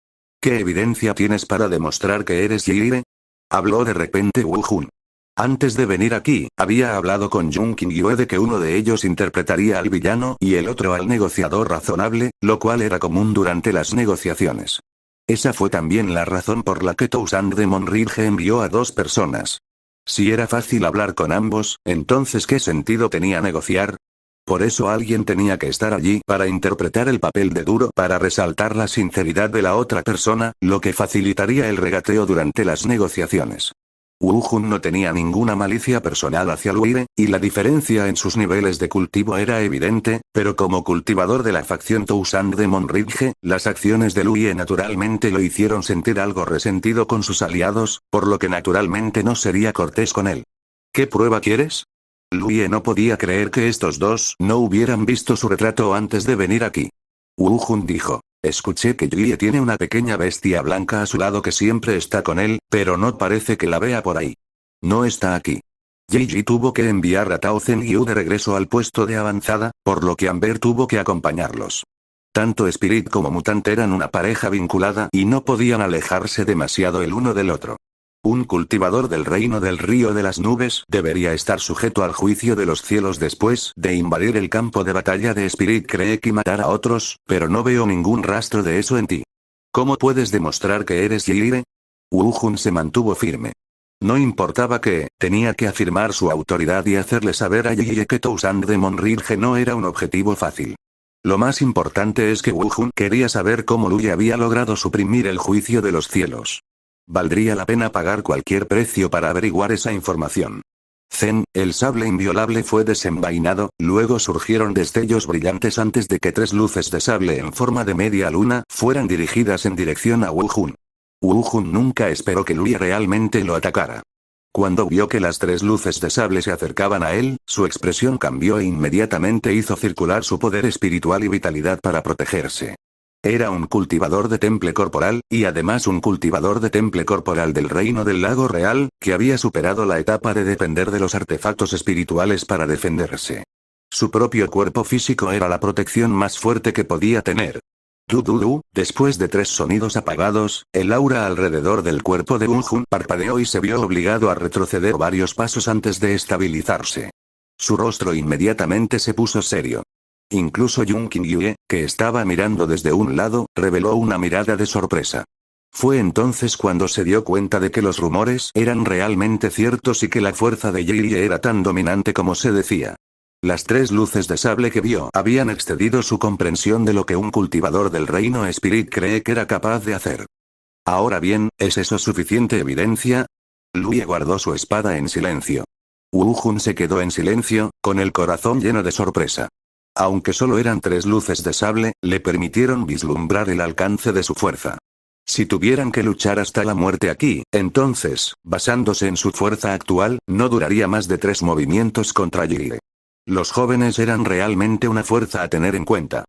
¿Qué evidencia tienes para demostrar que eres Yire? Habló de repente Wu Jun. Antes de venir aquí, había hablado con Jung Qingyue de que uno de ellos interpretaría al villano y el otro al negociador razonable, lo cual era común durante las negociaciones. Esa fue también la razón por la que Toussaint de Monrilge envió a dos personas. Si era fácil hablar con ambos, entonces ¿qué sentido tenía negociar? Por eso alguien tenía que estar allí para interpretar el papel de duro para resaltar la sinceridad de la otra persona, lo que facilitaría el regateo durante las negociaciones. Wu Jun no tenía ninguna malicia personal hacia Luire, y la diferencia en sus niveles de cultivo era evidente, pero como cultivador de la facción Toussaint de Monrilge, las acciones de Luie naturalmente lo hicieron sentir algo resentido con sus aliados, por lo que naturalmente no sería cortés con él. ¿Qué prueba quieres? Luie no podía creer que estos dos no hubieran visto su retrato antes de venir aquí. Wu Jun dijo. Escuché que Yue tiene una pequeña bestia blanca a su lado que siempre está con él, pero no parece que la vea por ahí. No está aquí. Yi tuvo que enviar a Tao Zhenyu de regreso al puesto de avanzada, por lo que Amber tuvo que acompañarlos. Tanto Spirit como Mutant eran una pareja vinculada y no podían alejarse demasiado el uno del otro. Un cultivador del reino del río de las nubes debería estar sujeto al juicio de los cielos después de invadir el campo de batalla de Spirit Creek y matar a otros, pero no veo ningún rastro de eso en ti. ¿Cómo puedes demostrar que eres Yire? Wu Jun se mantuvo firme. No importaba que, tenía que afirmar su autoridad y hacerle saber a Yeye que Toussaint de Monrilge no era un objetivo fácil. Lo más importante es que Wu Jun quería saber cómo Luye había logrado suprimir el juicio de los cielos. Valdría la pena pagar cualquier precio para averiguar esa información. Zen, el sable inviolable fue desenvainado, luego surgieron destellos brillantes antes de que tres luces de sable en forma de media luna fueran dirigidas en dirección a Wu Jun. Wu Jun nunca esperó que Luye realmente lo atacara. Cuando vio que las tres luces de sable se acercaban a él, su expresión cambió e inmediatamente hizo circular su poder espiritual y vitalidad para protegerse. Era un cultivador de temple corporal, y además un cultivador de temple corporal del reino del lago real, que había superado la etapa de depender de los artefactos espirituales para defenderse. Su propio cuerpo físico era la protección más fuerte que podía tener. Después de tres sonidos apagados, el aura alrededor del cuerpo de Wu Jun parpadeó y se vio obligado a retroceder varios pasos antes de estabilizarse. Su rostro inmediatamente se puso serio. Incluso Jung Qingyue, que estaba mirando desde un lado, reveló una mirada de sorpresa. Fue entonces cuando se dio cuenta de que los rumores eran realmente ciertos y que la fuerza de Yeye era tan dominante como se decía. Las tres luces de sable que vio habían excedido su comprensión de lo que un cultivador del reino Spirit cree que era capaz de hacer. Ahora bien, ¿es eso suficiente evidencia? Luye guardó su espada en silencio. Wu Jun se quedó en silencio, con el corazón lleno de sorpresa. Aunque solo eran 3 luces de sable, le permitieron vislumbrar el alcance de su fuerza. Si tuvieran que luchar hasta la muerte aquí, entonces, basándose en su fuerza actual, no duraría más de 3 movimientos contra Yige. Los jóvenes eran realmente una fuerza a tener en cuenta.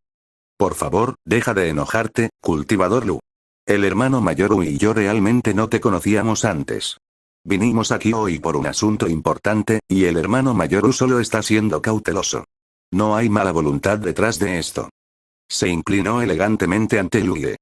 Por favor, deja de enojarte, cultivador Lu. El hermano mayor Wu y yo realmente no te conocíamos antes. Vinimos aquí hoy por un asunto importante, y el hermano mayor Wu solo está siendo cauteloso. No hay mala voluntad detrás de esto. Se inclinó elegantemente ante Luye.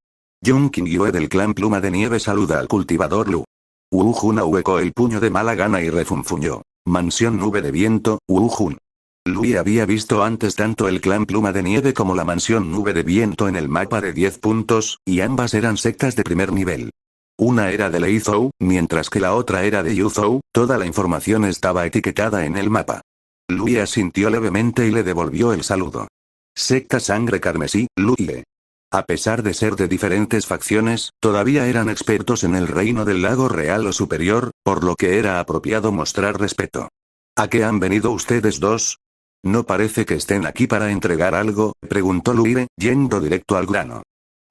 Jun Qingyue del clan Pluma de Nieve saluda al cultivador Lu. Wu Jun ahuecó el puño de mala gana y refunfuñó. Mansión Nube de Viento, Wu Jun. Luye había visto antes tanto el clan Pluma de Nieve como la mansión Nube de Viento en el mapa de 10 puntos, y ambas eran sectas de primer nivel. Una era de Lei Zhou, mientras que la otra era de Yu Zhou. Toda la información estaba etiquetada en el mapa. Luye asintió levemente y le devolvió el saludo. Secta Sangre Carmesí, Luye. A pesar de ser de diferentes facciones, todavía eran expertos en el reino del lago real o superior, por lo que era apropiado mostrar respeto. ¿A qué han venido ustedes dos? ¿No parece que estén aquí para entregar algo?, preguntó Luye, yendo directo al grano.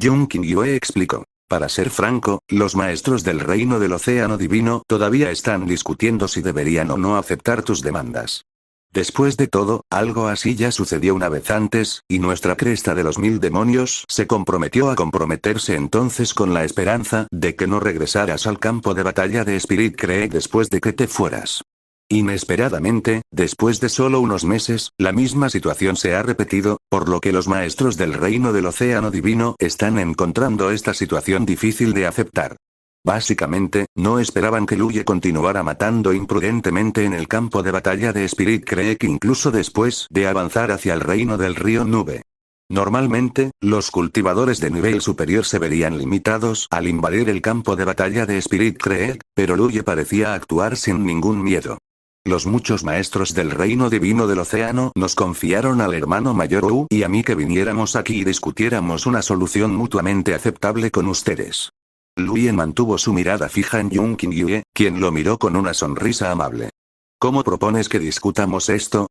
Jun Qingyue explicó. Para ser franco, los maestros del reino del océano divino todavía están discutiendo si deberían o no aceptar tus demandas. Después de todo, algo así ya sucedió una vez antes, y nuestra cresta de los 1000 demonios se comprometió a comprometerse entonces con la esperanza de que no regresaras al campo de batalla de Spirit Creek después de que te fueras. Inesperadamente, después de solo unos meses, la misma situación se ha repetido, por lo que los maestros del reino del océano divino están encontrando esta situación difícil de aceptar. Básicamente, no esperaban que Luye continuara matando imprudentemente en el campo de batalla de Spirit Creek incluso después de avanzar hacia el reino del río Nube. Normalmente, los cultivadores de nivel superior se verían limitados al invadir el campo de batalla de Spirit Creek, pero Luye parecía actuar sin ningún miedo. Los muchos maestros del reino divino del océano nos confiaron al hermano mayor Wu y a mí que viniéramos aquí y discutiéramos una solución mutuamente aceptable con ustedes. Luye mantuvo su mirada fija en Jun Qingyue, quien lo miró con una sonrisa amable. ¿Cómo propones que discutamos esto?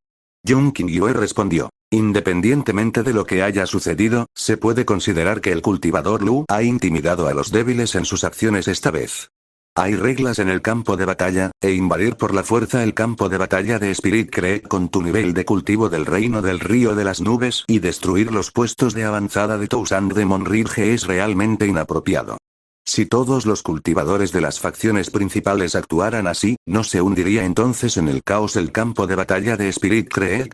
Jun Qingyue respondió. Independientemente de lo que haya sucedido, se puede considerar que el cultivador Lu ha intimidado a los débiles en sus acciones esta vez. Hay reglas en el campo de batalla, e invadir por la fuerza el campo de batalla de Spirit Creek con tu nivel de cultivo del reino del río de las nubes y destruir los puestos de avanzada de Toussaint de Monrirge es realmente inapropiado. Si todos los cultivadores de las facciones principales actuaran así, ¿no se hundiría entonces en el caos el campo de batalla de Spirit Creek?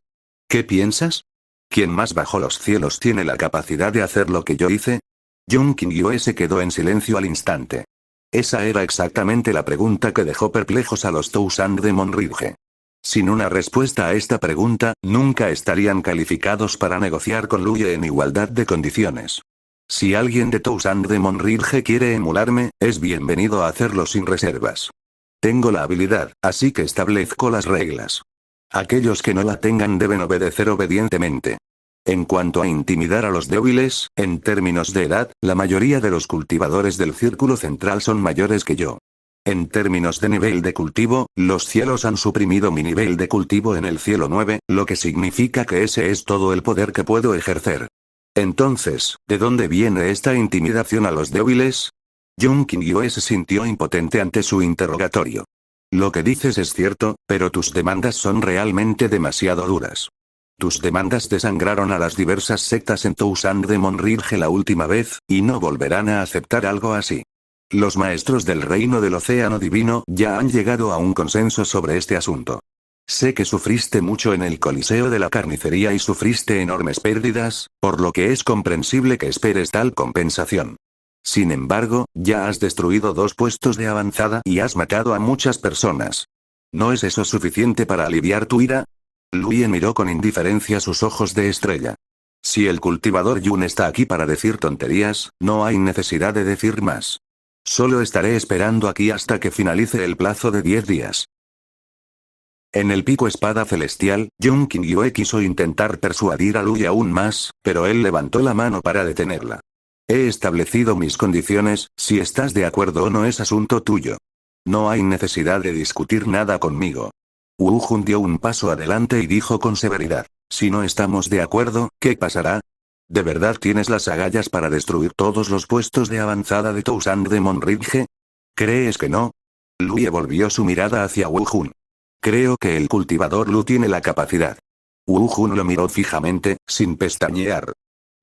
¿Qué piensas? ¿Quién más bajo los cielos tiene la capacidad de hacer lo que yo hice? Jun Qingyue se quedó en silencio al instante. Esa era exactamente la pregunta que dejó perplejos a los Toussaint de Monrirge. Sin una respuesta a esta pregunta, nunca estarían calificados para negociar con Luye en igualdad de condiciones. Si alguien de Toussaint de Monrirge quiere emularme, es bienvenido a hacerlo sin reservas. Tengo la habilidad, así que establezco las reglas. Aquellos que no la tengan deben obedecer obedientemente. En cuanto a intimidar a los débiles, en términos de edad, la mayoría de los cultivadores del círculo central son mayores que yo. En términos de nivel de cultivo, los cielos han suprimido mi nivel de cultivo en el cielo 9, lo que significa que ese es todo el poder que puedo ejercer. Entonces, ¿de dónde viene esta intimidación a los débiles? Jun Qingyue se sintió impotente ante su interrogatorio. Lo que dices es cierto, pero tus demandas son realmente demasiado duras. Tus demandas desangraron a las diversas sectas en Toussaint de Monrirge la última vez, y no volverán a aceptar algo así. Los maestros del reino del océano divino ya han llegado a un consenso sobre este asunto. Sé que sufriste mucho en el Coliseo de la Carnicería y sufriste enormes pérdidas, por lo que es comprensible que esperes tal compensación. Sin embargo, ya has destruido 2 puestos de avanzada y has matado a muchas personas. ¿No es eso suficiente para aliviar tu ira? Luye miró con indiferencia sus ojos de estrella. Si el cultivador Jun está aquí para decir tonterías, no hay necesidad de decir más. Solo estaré esperando aquí hasta que finalice el plazo de 10 días. En el pico espada celestial, Jun Qingyue quiso intentar persuadir a Luye aún más, pero él levantó la mano para detenerla. He establecido mis condiciones, si estás de acuerdo o no es asunto tuyo. No hay necesidad de discutir nada conmigo. Wu Jun dio un paso adelante y dijo con severidad. Si no estamos de acuerdo, ¿qué pasará? ¿De verdad tienes las agallas para destruir todos los puestos de avanzada de Toussaint de Monridge? ¿Crees que no? Luye volvió su mirada hacia Wu Jun. Creo que el cultivador Lu tiene la capacidad. Wu Jun lo miró fijamente, sin pestañear.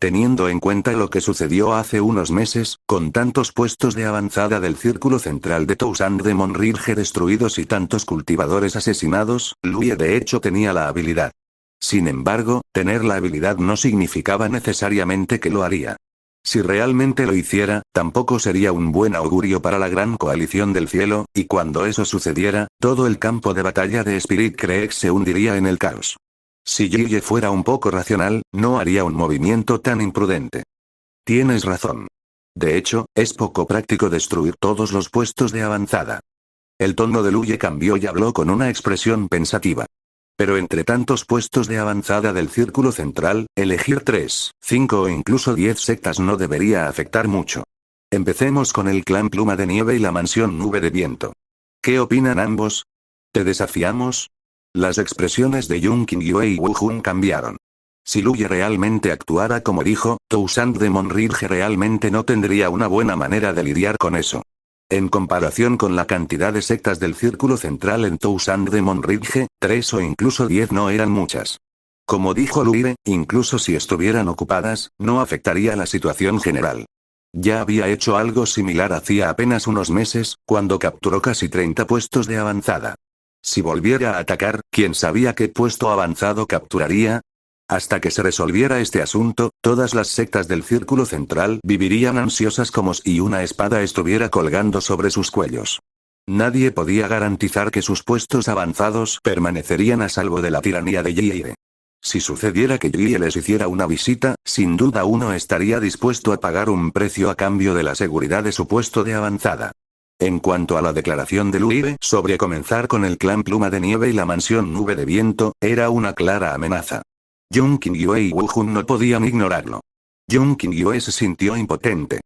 Teniendo en cuenta lo que sucedió hace unos meses, con tantos puestos de avanzada del círculo central de Toussaint de Monridge destruidos y tantos cultivadores asesinados, Luye de hecho tenía la habilidad. Sin embargo, tener la habilidad no significaba necesariamente que lo haría. Si realmente lo hiciera, tampoco sería un buen augurio para la gran coalición del cielo, y cuando eso sucediera, todo el campo de batalla de Spirit Creek se hundiría en el caos. Si Yi fuera un poco racional, no haría un movimiento tan imprudente. Tienes razón. De hecho, es poco práctico destruir todos los puestos de avanzada. El tono de Luye cambió y habló con una expresión pensativa. Pero entre tantos puestos de avanzada del círculo central, elegir 3, 5 o incluso 10 sectas no debería afectar mucho. Empecemos con el clan Pluma de Nieve y la mansión Nube de Viento. ¿Qué opinan ambos? ¿Te desafiamos? Las expresiones de Jung Qingyue y Wu Jun cambiaron. Si Luye realmente actuara como dijo, Toussaint de Monridge realmente no tendría una buena manera de lidiar con eso. En comparación con la cantidad de sectas del círculo central en Toussaint de Monridge, 3 o incluso 10 no eran muchas. Como dijo Luye, incluso si estuvieran ocupadas, no afectaría la situación general. Ya había hecho algo similar hacía apenas unos meses, cuando capturó casi 30 puestos de avanzada. Si volviera a atacar, ¿quién sabía qué puesto avanzado capturaría? Hasta que se resolviera este asunto, todas las sectas del círculo central vivirían ansiosas como si una espada estuviera colgando sobre sus cuellos. Nadie podía garantizar que sus puestos avanzados permanecerían a salvo de la tiranía de Yi. Si sucediera que Yi les hiciera una visita, sin duda uno estaría dispuesto a pagar un precio a cambio de la seguridad de su puesto de avanzada. En cuanto a la declaración de Luye sobre comenzar con el clan Pluma de Nieve y la mansión Nube de Viento, era una clara amenaza. Jung Qingyue y Wu Jun no podían ignorarlo. Jung Qingyue se sintió impotente.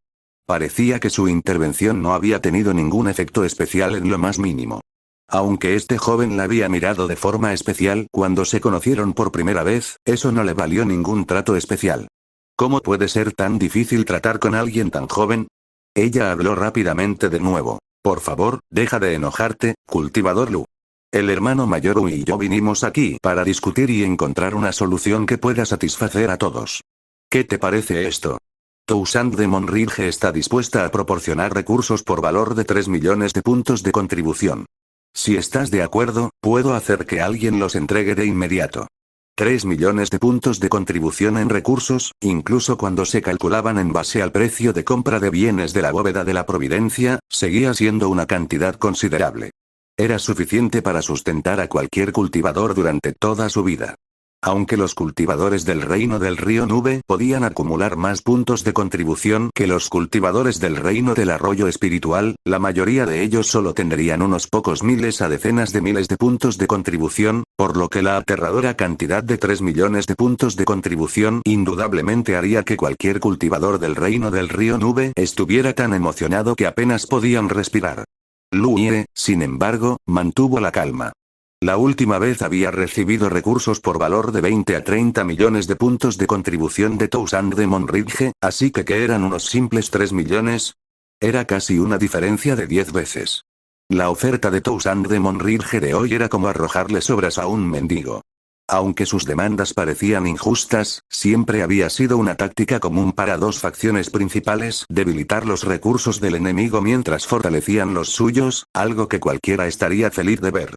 Parecía que su intervención no había tenido ningún efecto especial en lo más mínimo. Aunque este joven la había mirado de forma especial cuando se conocieron por primera vez, eso no le valió ningún trato especial. ¿Cómo puede ser tan difícil tratar con alguien tan joven? Ella habló rápidamente de nuevo. Por favor, deja de enojarte, cultivador Lu. El hermano mayor Wu y yo vinimos aquí para discutir y encontrar una solución que pueda satisfacer a todos. ¿Qué te parece esto? Toussaint de Monridge está dispuesta a proporcionar recursos por valor de 3 millones de puntos de contribución. Si estás de acuerdo, puedo hacer que alguien los entregue de inmediato. 3 millones de puntos de contribución en recursos, incluso cuando se calculaban en base al precio de compra de bienes de la bóveda de la Providencia, seguía siendo una cantidad considerable. Era suficiente para sustentar a cualquier cultivador durante toda su vida. Aunque los cultivadores del reino del río Nube podían acumular más puntos de contribución que los cultivadores del reino del arroyo espiritual, la mayoría de ellos solo tendrían unos pocos miles a decenas de miles de puntos de contribución, por lo que la aterradora cantidad de 3 millones de puntos de contribución indudablemente haría que cualquier cultivador del reino del río Nube estuviera tan emocionado que apenas podían respirar. Luye, sin embargo, mantuvo la calma. La última vez había recibido recursos por valor de 20 a 30 millones de puntos de contribución de Toussaint de Monridge, así que ¿qué eran unos simples 3 millones? Era casi una diferencia de 10 veces. La oferta de Toussaint de Monridge de hoy era como arrojarle sobras a un mendigo. Aunque sus demandas parecían injustas, siempre había sido una táctica común para dos facciones principales: debilitar los recursos del enemigo mientras fortalecían los suyos, algo que cualquiera estaría feliz de ver.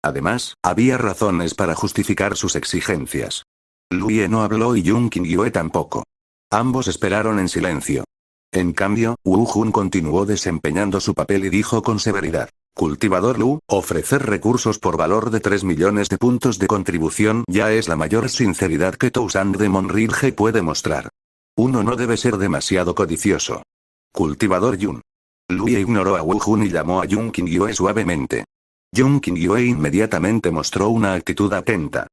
Además, había razones para justificar sus exigencias. Luye no habló y Jung Qingyue tampoco. Ambos esperaron en silencio. En cambio, Wu Jun continuó desempeñando su papel y dijo con severidad: Cultivador Lu, ofrecer recursos por valor de 3 millones de puntos de contribución ya es la mayor sinceridad que Toussaint de Monridge puede mostrar. Uno no debe ser demasiado codicioso. Cultivador Yun. Luye ignoró a Wu Jun y llamó a Jung Qingyue suavemente. Jung Qingyue inmediatamente mostró una actitud atenta.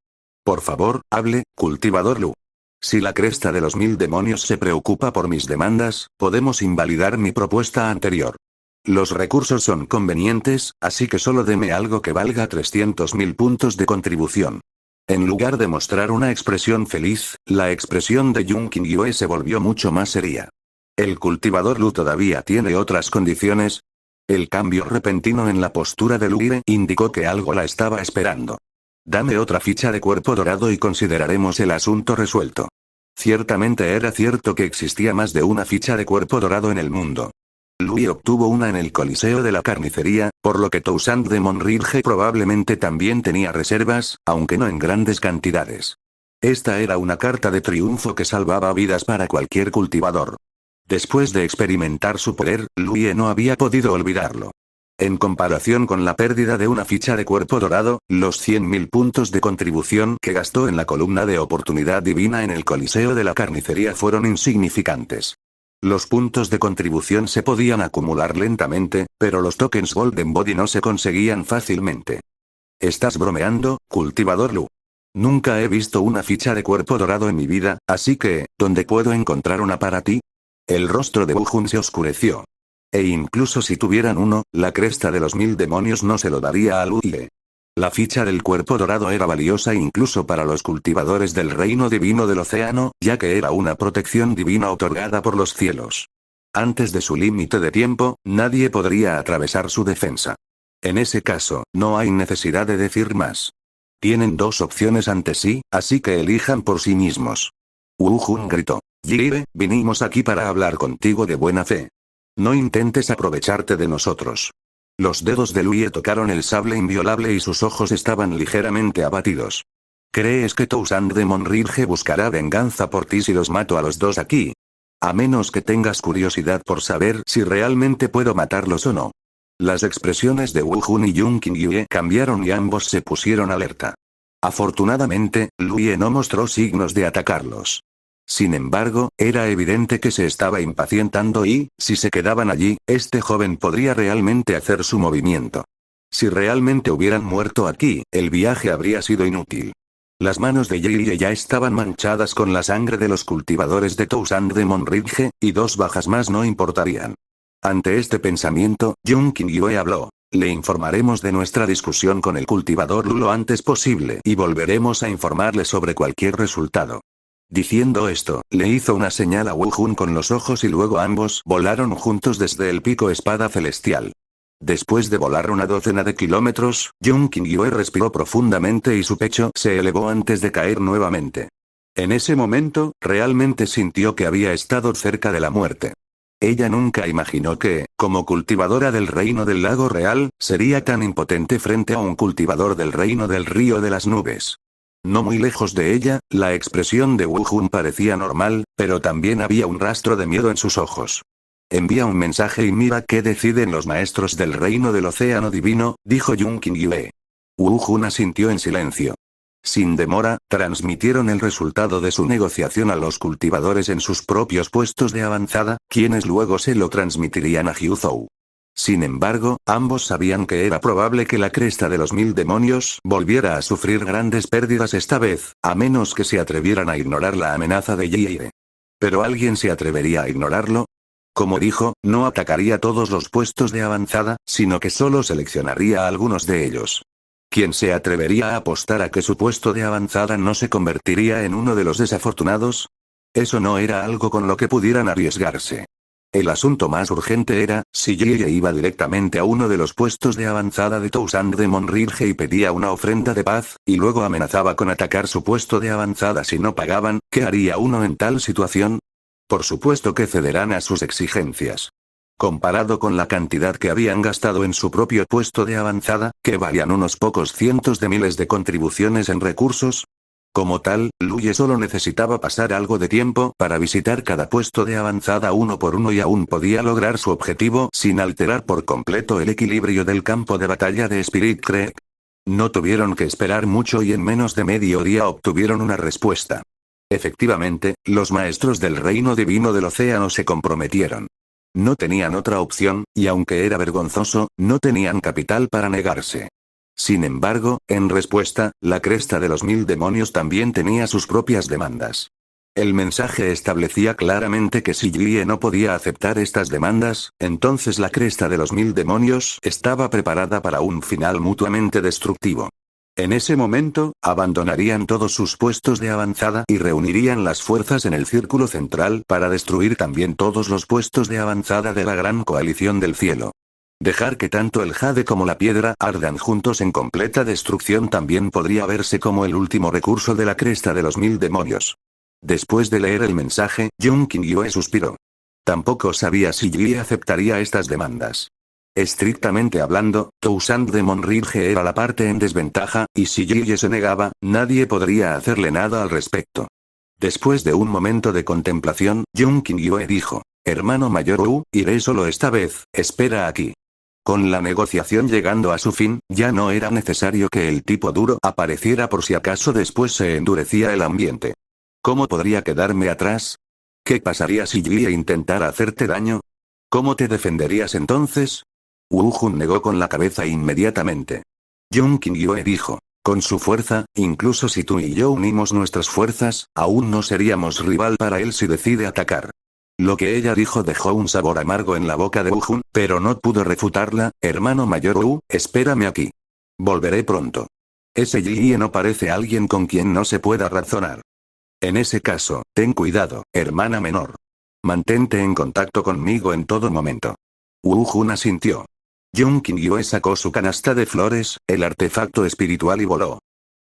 Por favor, hable, cultivador Lu. Si la cresta de los 1000 demonios se preocupa por mis demandas, podemos invalidar mi propuesta anterior. Los recursos son convenientes, así que solo deme algo que valga 300.000 puntos de contribución. En lugar de mostrar una expresión feliz, la expresión de Jun Qingyue se volvió mucho más seria. ¿El cultivador Lu todavía tiene otras condiciones? El cambio repentino en la postura de Luire indicó que algo la estaba esperando. Dame otra ficha de cuerpo dorado y consideraremos el asunto resuelto. Ciertamente era cierto que existía más de una ficha de cuerpo dorado en el mundo. Lui obtuvo una en el Coliseo de la Carnicería, por lo que Toussaint de Monrirge probablemente también tenía reservas, aunque no en grandes cantidades. Esta era una carta de triunfo que salvaba vidas para cualquier cultivador. Después de experimentar su poder, Lui no había podido olvidarlo. En comparación con la pérdida de una ficha de cuerpo dorado, los 100.000 puntos de contribución que gastó en la columna de oportunidad divina en el Coliseo de la Carnicería fueron insignificantes. Los puntos de contribución se podían acumular lentamente, pero los tokens Golden Body no se conseguían fácilmente. ¿Estás bromeando, cultivador Lu? Nunca he visto una ficha de cuerpo dorado en mi vida, así que, ¿dónde puedo encontrar una para ti? El rostro de Wu Jun se oscureció. E incluso si tuvieran uno, la cresta de los 1000 demonios no se lo daría a Lu Ye. La ficha del cuerpo dorado era valiosa incluso para los cultivadores del reino divino del océano, ya que era una protección divina otorgada por los cielos. Antes de su límite de tiempo, nadie podría atravesar su defensa. En ese caso, no hay necesidad de decir más. Tienen dos opciones ante sí, así que elijan por sí mismos. Wu Jun gritó. Jire, vinimos aquí para hablar contigo de buena fe. No intentes aprovecharte de nosotros. Los dedos de Lui tocaron el sable inviolable y sus ojos estaban ligeramente abatidos. ¿Crees que Toussaint de Monrirge buscará venganza por ti si los mato a los dos aquí? A menos que tengas curiosidad por saber si realmente puedo matarlos o no. Las expresiones de Wu Jun y Jun Qingyue cambiaron y ambos se pusieron alerta. Afortunadamente, Lui no mostró signos de atacarlos. Sin embargo, era evidente que se estaba impacientando y, si se quedaban allí, este joven podría realmente hacer su movimiento. Si realmente hubieran muerto aquí, el viaje habría sido inútil. Las manos de Jie ya estaban manchadas con la sangre de los cultivadores de Toussaint de Monrirge, y 2 bajas más no importarían. Ante este pensamiento, Jun Qingyue habló. Le informaremos de nuestra discusión con el cultivador Lu lo antes posible y volveremos a informarle sobre cualquier resultado. Diciendo esto, le hizo una señal a Wu Jun con los ojos y luego ambos volaron juntos desde el pico espada celestial. Después de volar una docena de kilómetros, Jun Qingyue respiró profundamente y su pecho se elevó antes de caer nuevamente. En ese momento, realmente sintió que había estado cerca de la muerte. Ella nunca imaginó que, como cultivadora del reino del lago real, sería tan impotente frente a un cultivador del reino del río de las nubes. No muy lejos de ella, la expresión de Wu Jun parecía normal, pero también había un rastro de miedo en sus ojos. Envía un mensaje y mira qué deciden los maestros del reino del océano divino, dijo Jun Qingyue. Wu Jun asintió en silencio. Sin demora, transmitieron el resultado de su negociación a los cultivadores en sus propios puestos de avanzada, quienes luego se lo transmitirían a Hyu Zhou. Sin embargo, ambos sabían que era probable que la cresta de los 1000 demonios volviera a sufrir grandes pérdidas esta vez, a menos que se atrevieran a ignorar la amenaza de Jie. ¿Pero alguien se atrevería a ignorarlo? Como dijo, no atacaría todos los puestos de avanzada, sino que solo seleccionaría a algunos de ellos. ¿Quién se atrevería a apostar a que su puesto de avanzada no se convertiría en uno de los desafortunados? Eso no era algo con lo que pudieran arriesgarse. El asunto más urgente era, si Jie iba directamente a uno de los puestos de avanzada de Toussaint de Monrirge y pedía una ofrenda de paz, y luego amenazaba con atacar su puesto de avanzada si no pagaban, ¿qué haría uno en tal situación? Por supuesto que cederán a sus exigencias. Comparado con la cantidad que habían gastado en su propio puesto de avanzada, que valían unos pocos cientos de miles de contribuciones en recursos. Como tal, Lui solo necesitaba pasar algo de tiempo para visitar cada puesto de avanzada uno por uno y aún podía lograr su objetivo sin alterar por completo el equilibrio del campo de batalla de Spirit Creek. No tuvieron que esperar mucho y en menos de medio día obtuvieron una respuesta. Efectivamente, los maestros del reino divino del océano se comprometieron. No tenían otra opción, y aunque era vergonzoso, no tenían capital para negarse. Sin embargo, en respuesta, la cresta de los 1000 demonios también tenía sus propias demandas. El mensaje establecía claramente que si Jie no podía aceptar estas demandas, entonces la cresta de los 1000 demonios estaba preparada para un final mutuamente destructivo. En ese momento, abandonarían todos sus puestos de avanzada y reunirían las fuerzas en el círculo central para destruir también todos los puestos de avanzada de la gran coalición del cielo. Dejar que tanto el jade como la piedra ardan juntos en completa destrucción también podría verse como el último recurso de la cresta de los 1000 demonios. Después de leer el mensaje, Jung Qingyue suspiró. Tampoco sabía si Yi aceptaría estas demandas. Estrictamente hablando, Toussaint de Monridge era la parte en desventaja, y si Yi se negaba, nadie podría hacerle nada al respecto. Después de un momento de contemplación, Jung Qingyue dijo: Hermano mayor Wu, iré solo esta vez, espera aquí. Con la negociación llegando a su fin, ya no era necesario que el tipo duro apareciera por si acaso después se endurecía el ambiente. ¿Cómo podría quedarme atrás? ¿Qué pasaría si Yi intentara hacerte daño? ¿Cómo te defenderías entonces? Wu Jun negó con la cabeza inmediatamente. Jung Qingyue dijo: con su fuerza, incluso si tú y yo unimos nuestras fuerzas, aún no seríamos rival para él si decide atacar. Lo que ella dijo dejó un sabor amargo en la boca de Wu Jun, pero no pudo refutarla. Hermano mayor Wu, espérame aquí. Volveré pronto. Ese Yi no parece alguien con quien no se pueda razonar. En ese caso, ten cuidado, hermana menor. Mantente en contacto conmigo en todo momento. Wu Jun asintió. Jung Qingyue sacó su canasta de flores, el artefacto espiritual y voló.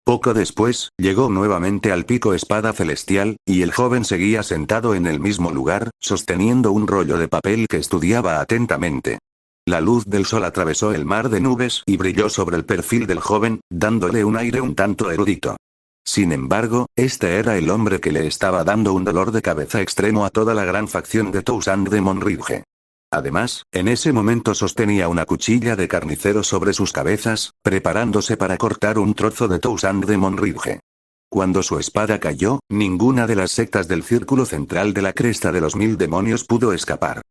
Poco después, llegó nuevamente al pico espada celestial, y el joven seguía sentado en el mismo lugar, sosteniendo un rollo de papel que estudiaba atentamente. La luz del sol atravesó el mar de nubes y brilló sobre el perfil del joven, dándole un aire un tanto erudito. Sin embargo, este era el hombre que le estaba dando un dolor de cabeza extremo a toda la gran facción de Toussaint de Monridge. Además, en ese momento sostenía una cuchilla de carnicero sobre sus cabezas, preparándose para cortar un trozo de Toussaint de Monridge. Cuando su espada cayó, ninguna de las sectas del círculo central de la cresta de los 1000 demonios pudo escapar.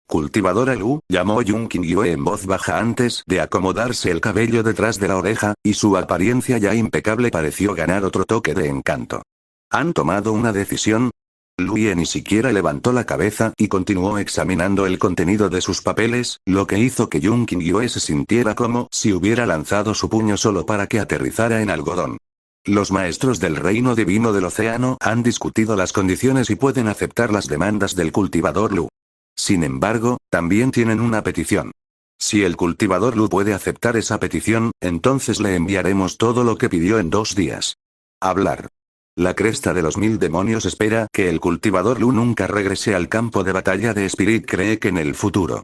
Cultivadora Lu, llamó Jung Qingyue en voz baja antes de acomodarse el cabello detrás de la oreja, y su apariencia ya impecable pareció ganar otro toque de encanto. ¿Han tomado una decisión? Luye ni siquiera levantó la cabeza y continuó examinando el contenido de sus papeles, lo que hizo que Jung Qingyue se sintiera como si hubiera lanzado su puño solo para que aterrizara en algodón. Los maestros del reino divino del océano han discutido las condiciones y pueden aceptar las demandas del cultivador Lu. Sin embargo, también tienen una petición. Si el cultivador Lu puede aceptar esa petición, entonces le enviaremos todo lo que pidió en 2 días. Hablar. La cresta de los 1000 demonios espera que el cultivador Lu nunca regrese al campo de batalla de Spirit Creek en el futuro.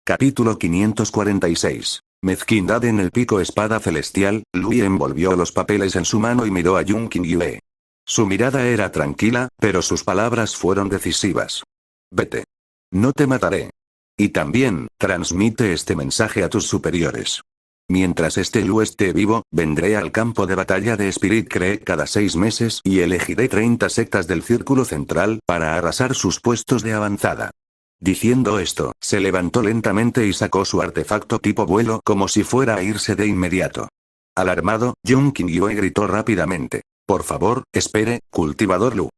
Capítulo 546. Mezquindad en el pico espada celestial. Lui envolvió los papeles en su mano y miró a Jung Qingyue. Su mirada era tranquila, pero sus palabras fueron decisivas. Vete. No te mataré. Y también, transmite este mensaje a tus superiores. Mientras este Lu esté vivo, vendré al campo de batalla de Spirit Creek cada 6 meses y elegiré 30 sectas del círculo central para arrasar sus puestos de avanzada. Diciendo esto, se levantó lentamente y sacó su artefacto tipo vuelo como si fuera a irse de inmediato. Alarmado, Jung Qingyue gritó rápidamente: por favor, espere, cultivador Lu.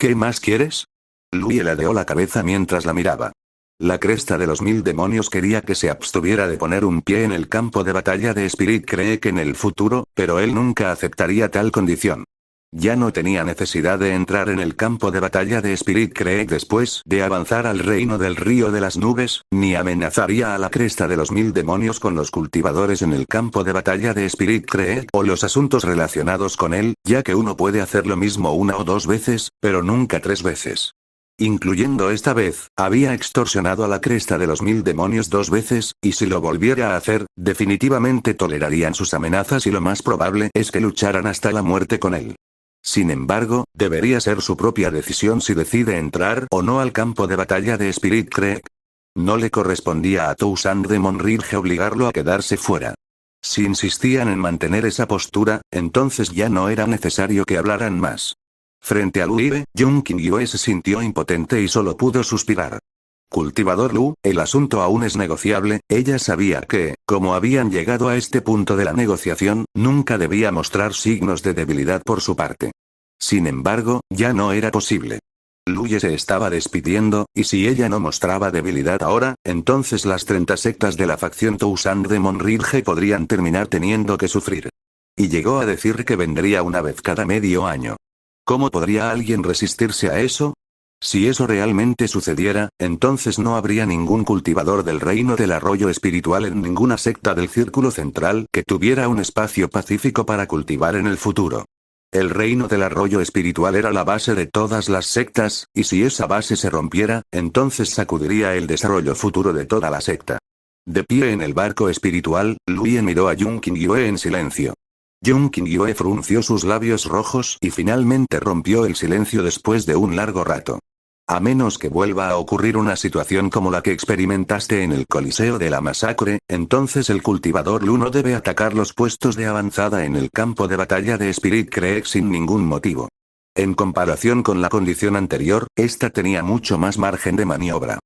¿Qué más quieres? Lui ladeó la cabeza mientras la miraba. La cresta de los 1000 demonios quería que se abstuviera de poner un pie en el campo de batalla de Spirit Creek en el futuro, pero él nunca aceptaría tal condición. Ya no tenía necesidad de entrar en el campo de batalla de Spirit Creek después de avanzar al reino del río de las nubes, ni amenazaría a la cresta de los 1000 demonios con los cultivadores en el campo de batalla de Spirit Creek o los asuntos relacionados con él, ya que uno puede hacer lo mismo 1 o 2 veces, pero nunca 3 veces. Incluyendo esta vez, había extorsionado a la cresta de los 1000 demonios 2 veces, y si lo volviera a hacer, definitivamente tolerarían sus amenazas y lo más probable es que lucharan hasta la muerte con él. Sin embargo, debería ser su propia decisión si decide entrar o no al campo de batalla de Spirit Creek. No le correspondía a Toussaint de Monridge obligarlo a quedarse fuera. Si insistían en mantener esa postura, entonces ya no era necesario que hablaran más. Frente a Lui, Jung Qingyue se sintió impotente y solo pudo suspirar. Cultivador Lu, el asunto aún es negociable. Ella sabía que, como habían llegado a este punto de la negociación, nunca debía mostrar signos de debilidad por su parte. Sin embargo, ya no era posible. Lui se estaba despidiendo, y si ella no mostraba debilidad ahora, entonces las 30 sectas de la facción Toussaint de Monridge podrían terminar teniendo que sufrir. Y llegó a decir que vendría una vez cada medio año. ¿Cómo podría alguien resistirse a eso? Si eso realmente sucediera, entonces no habría ningún cultivador del reino del arroyo espiritual en ninguna secta del círculo central que tuviera un espacio pacífico para cultivar en el futuro. El reino del arroyo espiritual era la base de todas las sectas, y si esa base se rompiera, entonces sacudiría el desarrollo futuro de toda la secta. De pie en el barco espiritual, Luye miró a Jung Qingyue en silencio. Jung Qingyue frunció sus labios rojos y finalmente rompió el silencio después de un largo rato. A menos que vuelva a ocurrir una situación como la que experimentaste en el Coliseo de la Masacre, entonces el cultivador Lu no debe atacar los puestos de avanzada en el campo de batalla de Spirit Creek sin ningún motivo. En comparación con la condición anterior, esta tenía mucho más margen de maniobra.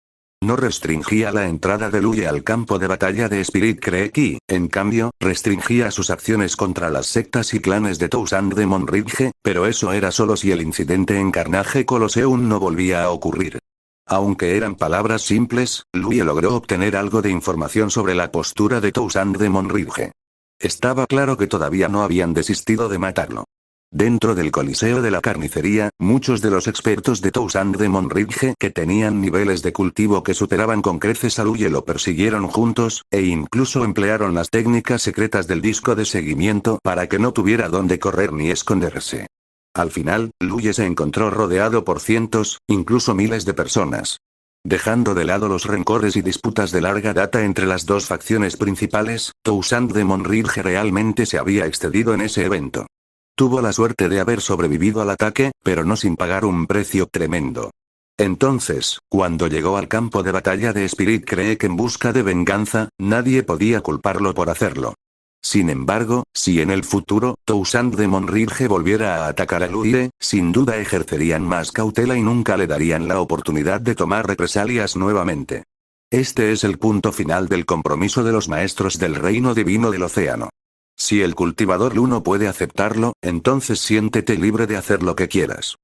No restringía la entrada de Luye al campo de batalla de Spirit Creek y, en cambio, restringía sus acciones contra las sectas y clanes de Toussaint de Monridge, pero eso era solo si el incidente en Carnage Colosseum no volvía a ocurrir. Aunque eran palabras simples, Luye logró obtener algo de información sobre la postura de Toussaint de Monridge. Estaba claro que todavía no habían desistido de matarlo. Dentro del Coliseo de la Carnicería, muchos de los expertos de Toussaint de Monridge que tenían niveles de cultivo que superaban con creces a Luye lo persiguieron juntos, e incluso emplearon las técnicas secretas del disco de seguimiento para que no tuviera dónde correr ni esconderse. Al final, Luye se encontró rodeado por cientos, incluso miles de personas. Dejando de lado los rencores y disputas de larga data entre las dos facciones principales, Toussaint de Monridge realmente se había excedido en ese evento. Tuvo la suerte de haber sobrevivido al ataque, pero no sin pagar un precio tremendo. Entonces, cuando llegó al campo de batalla de Spirit Creek en busca de venganza, nadie podía culparlo por hacerlo. Sin embargo, si en el futuro, Toussaint de Monridge volviera a atacar a Luye, sin duda ejercerían más cautela y nunca le darían la oportunidad de tomar represalias nuevamente. Este es el punto final del compromiso de los maestros del reino divino del océano. Si el cultivador Lu no puede aceptarlo, entonces siéntete libre de hacer lo que quieras.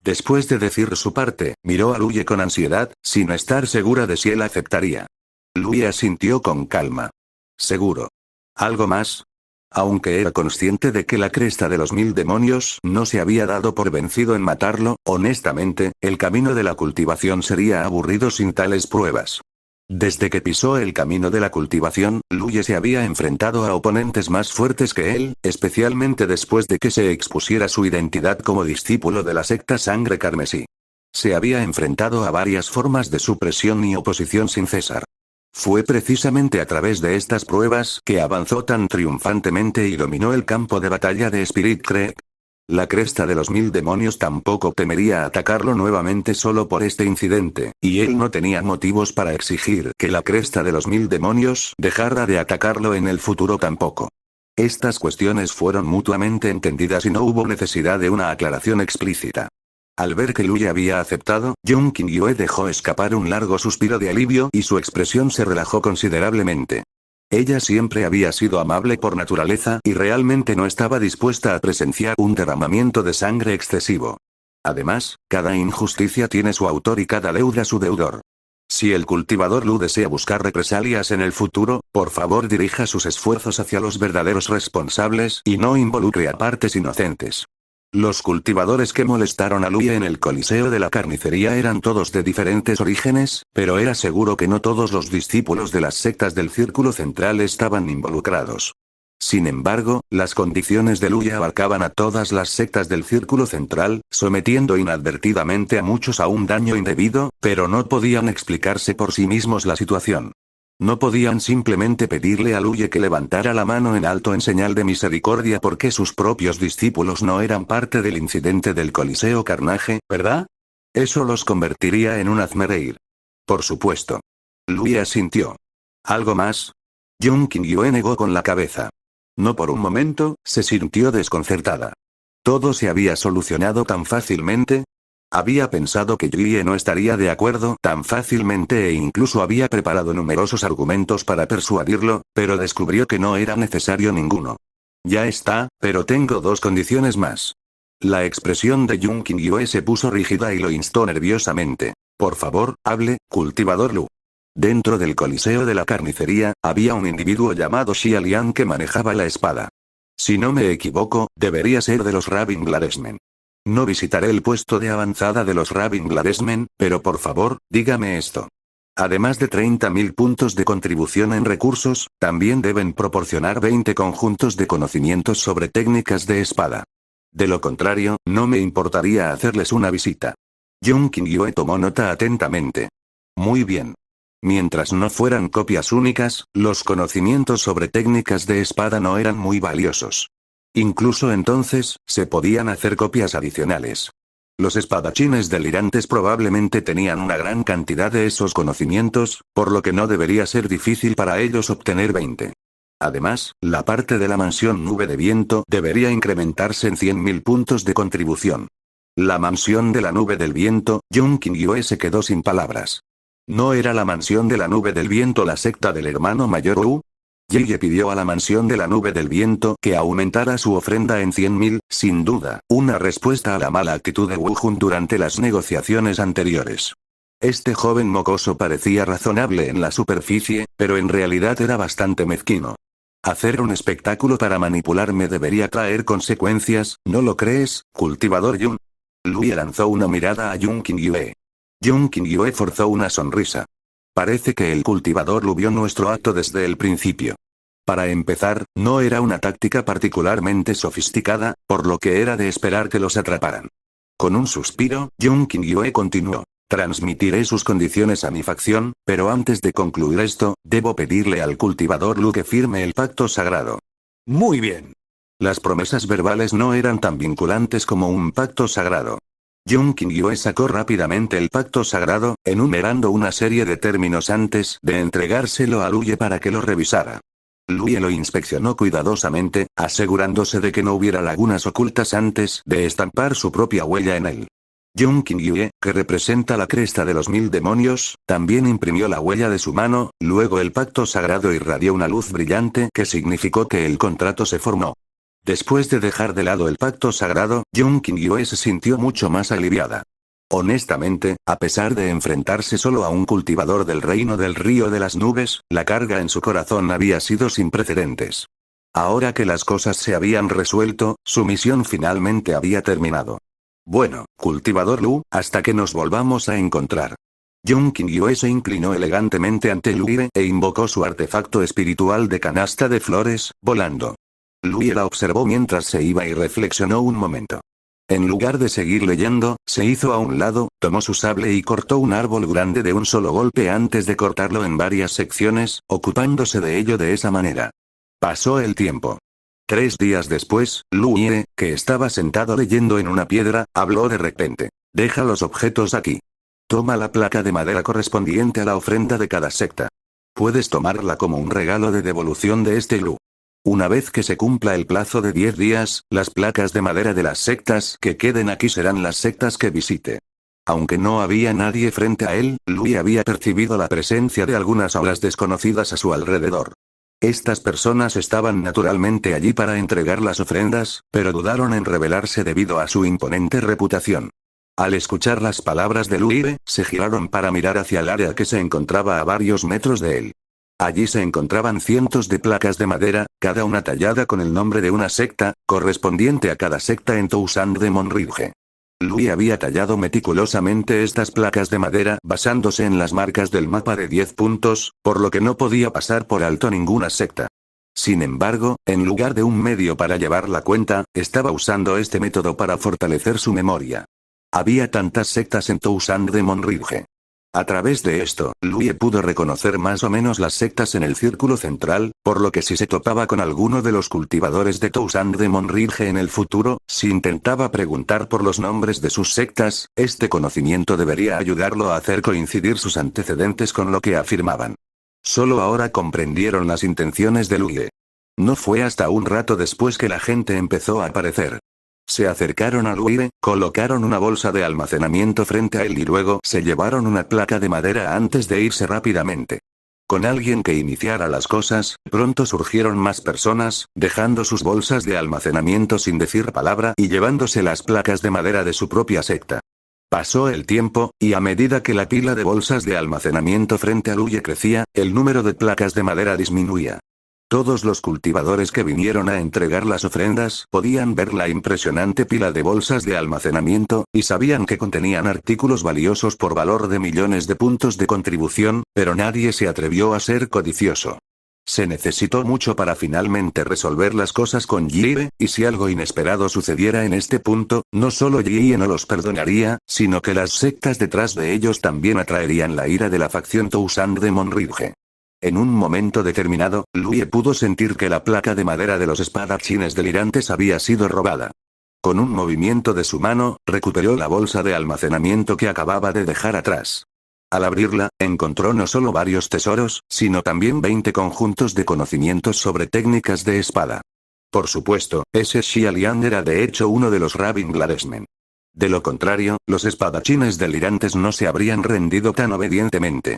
Después de decir su parte, miró a Luye con ansiedad, sin estar segura de si él aceptaría. Luye asintió con calma. ¿Seguro? ¿Algo más? Aunque era consciente de que la cresta de los 1000 demonios no se había dado por vencido en matarlo, honestamente, el camino de la cultivación sería aburrido sin tales pruebas. Desde que pisó el camino de la cultivación, Luye se había enfrentado a oponentes más fuertes que él, especialmente después de que se expusiera su identidad como discípulo de la secta Sangre Carmesí. Se había enfrentado a varias formas de supresión y oposición sin cesar. Fue precisamente a través de estas pruebas que avanzó tan triunfantemente y dominó el campo de batalla de Spirit Creek. La cresta de los 1000 demonios tampoco temería atacarlo nuevamente solo por este incidente, y él no tenía motivos para exigir que la cresta de los 1000 demonios dejara de atacarlo en el futuro tampoco. Estas cuestiones fueron mutuamente entendidas y no hubo necesidad de una aclaración explícita. Al ver que Luye había aceptado, Jung Qingyue dejó escapar un largo suspiro de alivio y su expresión se relajó considerablemente. Ella siempre había sido amable por naturaleza y realmente no estaba dispuesta a presenciar un derramamiento de sangre excesivo. Además, cada injusticia tiene su autor y cada deuda su deudor. Si el cultivador Lu desea buscar represalias en el futuro, por favor dirija sus esfuerzos hacia los verdaderos responsables y no involucre a partes inocentes. Los cultivadores que molestaron a Luye en el Coliseo de la Carnicería eran todos de diferentes orígenes, pero era seguro que no todos los discípulos de las sectas del Círculo Central estaban involucrados. Sin embargo, las condiciones de Luye abarcaban a todas las sectas del Círculo Central, sometiendo inadvertidamente a muchos a un daño indebido, pero no podían explicarse por sí mismos la situación. No podían simplemente pedirle a Luye que levantara la mano en alto en señal de misericordia porque sus propios discípulos no eran parte del incidente del Coliseo Carnage, ¿verdad? Eso los convertiría en un hazmereír. Por supuesto. Luye asintió. ¿Algo más? Jung Qingyue negó con la cabeza. No por un momento, se sintió desconcertada. ¿Todo se había solucionado tan fácilmente? Había pensado que Yuye no estaría de acuerdo tan fácilmente e incluso había preparado numerosos argumentos para persuadirlo, pero descubrió que no era necesario ninguno. Ya está, pero tengo dos condiciones más. La expresión de Jung Qingyue se puso rígida y lo instó nerviosamente. Por favor, hable, cultivador Lu. Dentro del Coliseo de la Carnicería, había un individuo llamado Xia Liang que manejaba la espada. Si no me equivoco, debería ser de los Ravenglaresmen. No visitaré el puesto de avanzada de los Ravenglaresmen, pero por favor, dígame esto. Además de 30.000 puntos de contribución en recursos, también deben proporcionar 20 conjuntos de conocimientos sobre técnicas de espada. De lo contrario, no me importaría hacerles una visita. Jung Qingyue tomó nota atentamente. Muy bien. Mientras no fueran copias únicas, los conocimientos sobre técnicas de espada no eran muy valiosos. Incluso entonces, se podían hacer copias adicionales. Los espadachines delirantes probablemente tenían una gran cantidad de esos conocimientos, por lo que no debería ser difícil para ellos obtener 20. Además, la parte de la mansión Nube de Viento debería incrementarse en 100.000 puntos de contribución. La mansión de la Nube del Viento, Jung Qingyue se quedó sin palabras. ¿No era la mansión de la Nube del Viento la secta del hermano mayor Wu? Yeye pidió a la mansión de la Nube del Viento que aumentara su ofrenda en 100.000, sin duda, una respuesta a la mala actitud de Wu Jun durante las negociaciones anteriores. Este joven mocoso parecía razonable en la superficie, pero en realidad era bastante mezquino. Hacer un espectáculo para manipularme debería traer consecuencias, ¿no lo crees, cultivador Yun? Lui lanzó una mirada a Jung Qingyue. Jung Qingyue forzó una sonrisa. Parece que el cultivador Lu vio nuestro acto desde el principio. Para empezar, no era una táctica particularmente sofisticada, por lo que era de esperar que los atraparan. Con un suspiro, Jung Qingyue continuó. Transmitiré sus condiciones a mi facción, pero antes de concluir esto, debo pedirle al cultivador Lu que firme el pacto sagrado. Muy bien. Las promesas verbales no eran tan vinculantes como un pacto sagrado. Jung Qingyue sacó rápidamente el pacto sagrado, enumerando una serie de términos antes de entregárselo a Luye para que lo revisara. Luye lo inspeccionó cuidadosamente, asegurándose de que no hubiera lagunas ocultas antes de estampar su propia huella en él. Jung Qingyue, que representa la cresta de los 1000 demonios, también imprimió la huella de su mano, luego el pacto sagrado irradió una luz brillante que significó que el contrato se formó. Después de dejar de lado el pacto sagrado, Jung Qingyue se sintió mucho más aliviada. Honestamente, a pesar de enfrentarse solo a un cultivador del reino del río de las nubes, la carga en su corazón había sido sin precedentes. Ahora que las cosas se habían resuelto, su misión finalmente había terminado. Bueno, cultivador Lu, hasta que nos volvamos a encontrar. Jung Qingyue se inclinó elegantemente ante Luye e invocó su artefacto espiritual de canasta de flores, volando. Luye la observó mientras se iba y reflexionó un momento. En lugar de seguir leyendo, se hizo a un lado, tomó su sable y cortó un árbol grande de un solo golpe antes de cortarlo en varias secciones, ocupándose de ello de esa manera. Pasó el tiempo. 3 días después, Luye, que estaba sentado leyendo en una piedra, habló de repente. Deja los objetos aquí. Toma la placa de madera correspondiente a la ofrenda de cada secta. Puedes tomarla como un regalo de devolución de este Lu. Una vez que se cumpla el plazo de 10 días, las placas de madera de las sectas que queden aquí serán las sectas que visite. Aunque no había nadie frente a él, Luye había percibido la presencia de algunas auras desconocidas a su alrededor. Estas personas estaban naturalmente allí para entregar las ofrendas, pero dudaron en revelarse debido a su imponente reputación. Al escuchar las palabras de Luye, se giraron para mirar hacia el área que se encontraba a varios metros de él. Allí se encontraban cientos de placas de madera, cada una tallada con el nombre de una secta, correspondiente a cada secta en Toussaint de Monridge. Luye había tallado meticulosamente estas placas de madera basándose en las marcas del mapa de 10 puntos, por lo que no podía pasar por alto ninguna secta. Sin embargo, en lugar de un medio para llevar la cuenta, estaba usando este método para fortalecer su memoria. Había tantas sectas en Toussaint de Monridge. A través de esto, Luye pudo reconocer más o menos las sectas en el círculo central, por lo que si se topaba con alguno de los cultivadores de Toussaint de Monridge en el futuro, si intentaba preguntar por los nombres de sus sectas, este conocimiento debería ayudarlo a hacer coincidir sus antecedentes con lo que afirmaban. Solo ahora comprendieron las intenciones de Luye. No fue hasta un rato después que la gente empezó a aparecer. Se acercaron a Luye, colocaron una bolsa de almacenamiento frente a él y luego se llevaron una placa de madera antes de irse rápidamente. Con alguien que iniciara las cosas, pronto surgieron más personas, dejando sus bolsas de almacenamiento sin decir palabra y llevándose las placas de madera de su propia secta. Pasó el tiempo, y a medida que la pila de bolsas de almacenamiento frente a Luye crecía, el número de placas de madera disminuía. Todos los cultivadores que vinieron a entregar las ofrendas podían ver la impresionante pila de bolsas de almacenamiento, y sabían que contenían artículos valiosos por valor de millones de puntos de contribución, pero nadie se atrevió a ser codicioso. Se necesitó mucho para finalmente resolver las cosas con Yie, y si algo inesperado sucediera en este punto, no solo Yie no los perdonaría, sino que las sectas detrás de ellos también atraerían la ira de la facción Toussaint de Monridge. En un momento determinado, Louie pudo sentir que la placa de madera de los espadachines delirantes había sido robada. Con un movimiento de su mano, recuperó la bolsa de almacenamiento que acababa de dejar atrás. Al abrirla, encontró no solo varios tesoros, sino también 20 conjuntos de conocimientos sobre técnicas de espada. Por supuesto, ese Xialian era de hecho uno de los Ravenglaresmen. De lo contrario, los espadachines delirantes no se habrían rendido tan obedientemente.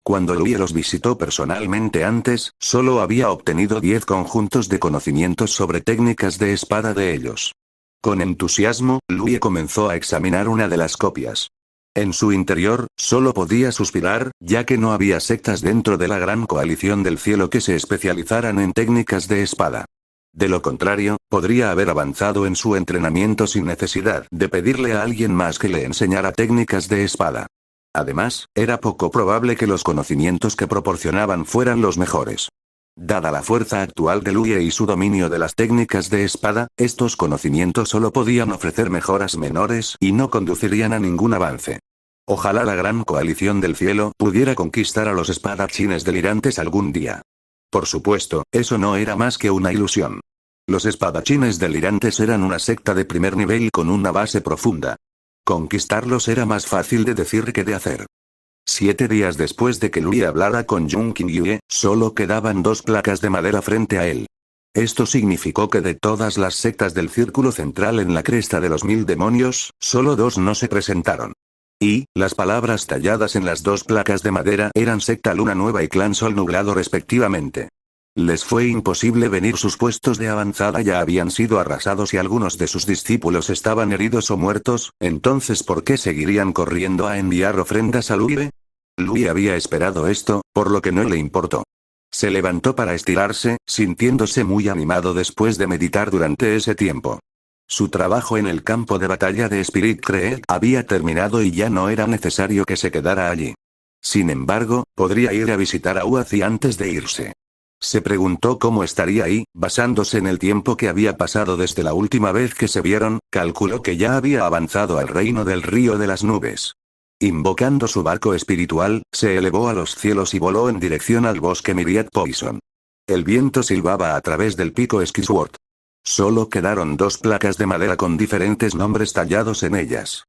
Cuando Louie los visitó personalmente antes, solo había obtenido 10 conjuntos de conocimientos sobre técnicas de espada de ellos. Con entusiasmo, Louie comenzó a examinar una de las copias. En su interior, solo podía suspirar, ya que no había sectas dentro de la gran coalición del cielo que se especializaran en técnicas de espada. De lo contrario, podría haber avanzado en su entrenamiento sin necesidad de pedirle a alguien más que le enseñara técnicas de espada. Además, era poco probable que los conocimientos que proporcionaban fueran los mejores. Dada la fuerza actual de Louie y su dominio de las técnicas de espada, estos conocimientos solo podían ofrecer mejoras menores y no conducirían a ningún avance. Ojalá la gran coalición del cielo pudiera conquistar a los espadachines delirantes algún día. Por supuesto, eso no era más que una ilusión. Los espadachines delirantes eran una secta de primer nivel con una base profunda. Conquistarlos era más fácil de decir que de hacer. 7 días después de que Louie hablara con Jun Qingyue, solo quedaban 2 placas de madera frente a él. Esto significó que de todas las sectas del círculo central en la cresta de los 1000 demonios, solo 2 no se presentaron. Y, las palabras talladas en las 2 placas de madera eran secta Luna Nueva y Clan Sol Nublado respectivamente. Les fue imposible venir, sus puestos de avanzada ya habían sido arrasados y algunos de sus discípulos estaban heridos o muertos, entonces ¿por qué seguirían corriendo a enviar ofrendas a Louie? Louie había esperado esto, por lo que no le importó. Se levantó para estirarse, sintiéndose muy animado después de meditar durante ese tiempo. Su trabajo en el campo de batalla de Spirit Creek había terminado y ya no era necesario que se quedara allí. Sin embargo, podría ir a visitar a Uazi antes de irse. Se preguntó cómo estaría ahí, basándose en el tiempo que había pasado desde la última vez que se vieron, calculó que ya había avanzado al reino del río de las nubes. Invocando su barco espiritual, se elevó a los cielos y voló en dirección al bosque Myriad Poison. El viento silbaba a través del pico Skyward. Solo quedaron 2 placas de madera con diferentes nombres tallados en ellas.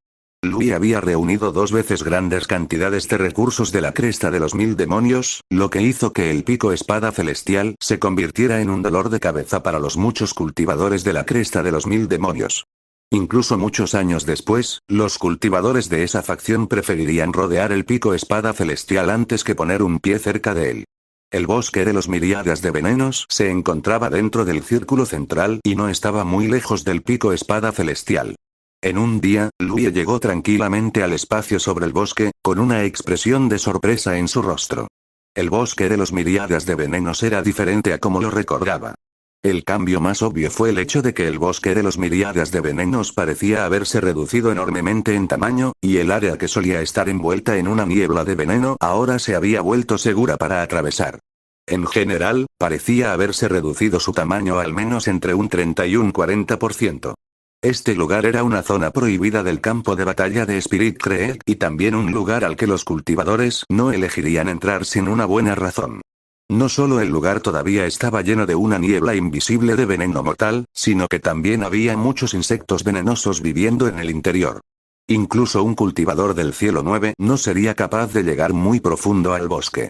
Louie había reunido 2 veces grandes cantidades de recursos de la cresta de los 1000 demonios, lo que hizo que el pico espada celestial se convirtiera en un dolor de cabeza para los muchos cultivadores de la cresta de los 1000 demonios. Incluso muchos años después, los cultivadores de esa facción preferirían rodear el pico espada celestial antes que poner un pie cerca de él. El bosque de los miríadas de venenos se encontraba dentro del círculo central y no estaba muy lejos del pico espada celestial. En un día, Louie llegó tranquilamente al espacio sobre el bosque, con una expresión de sorpresa en su rostro. El bosque de los miríadas de venenos era diferente a como lo recordaba. El cambio más obvio fue el hecho de que el bosque de los miríadas de venenos parecía haberse reducido enormemente en tamaño, y el área que solía estar envuelta en una niebla de veneno ahora se había vuelto segura para atravesar. En general, parecía haberse reducido su tamaño al menos entre un 30 y un 40%. Este lugar era una zona prohibida del campo de batalla de Spirit Creek y también un lugar al que los cultivadores no elegirían entrar sin una buena razón. No solo el lugar todavía estaba lleno de una niebla invisible de veneno mortal, sino que también había muchos insectos venenosos viviendo en el interior. Incluso un cultivador del cielo 9 no sería capaz de llegar muy profundo al bosque.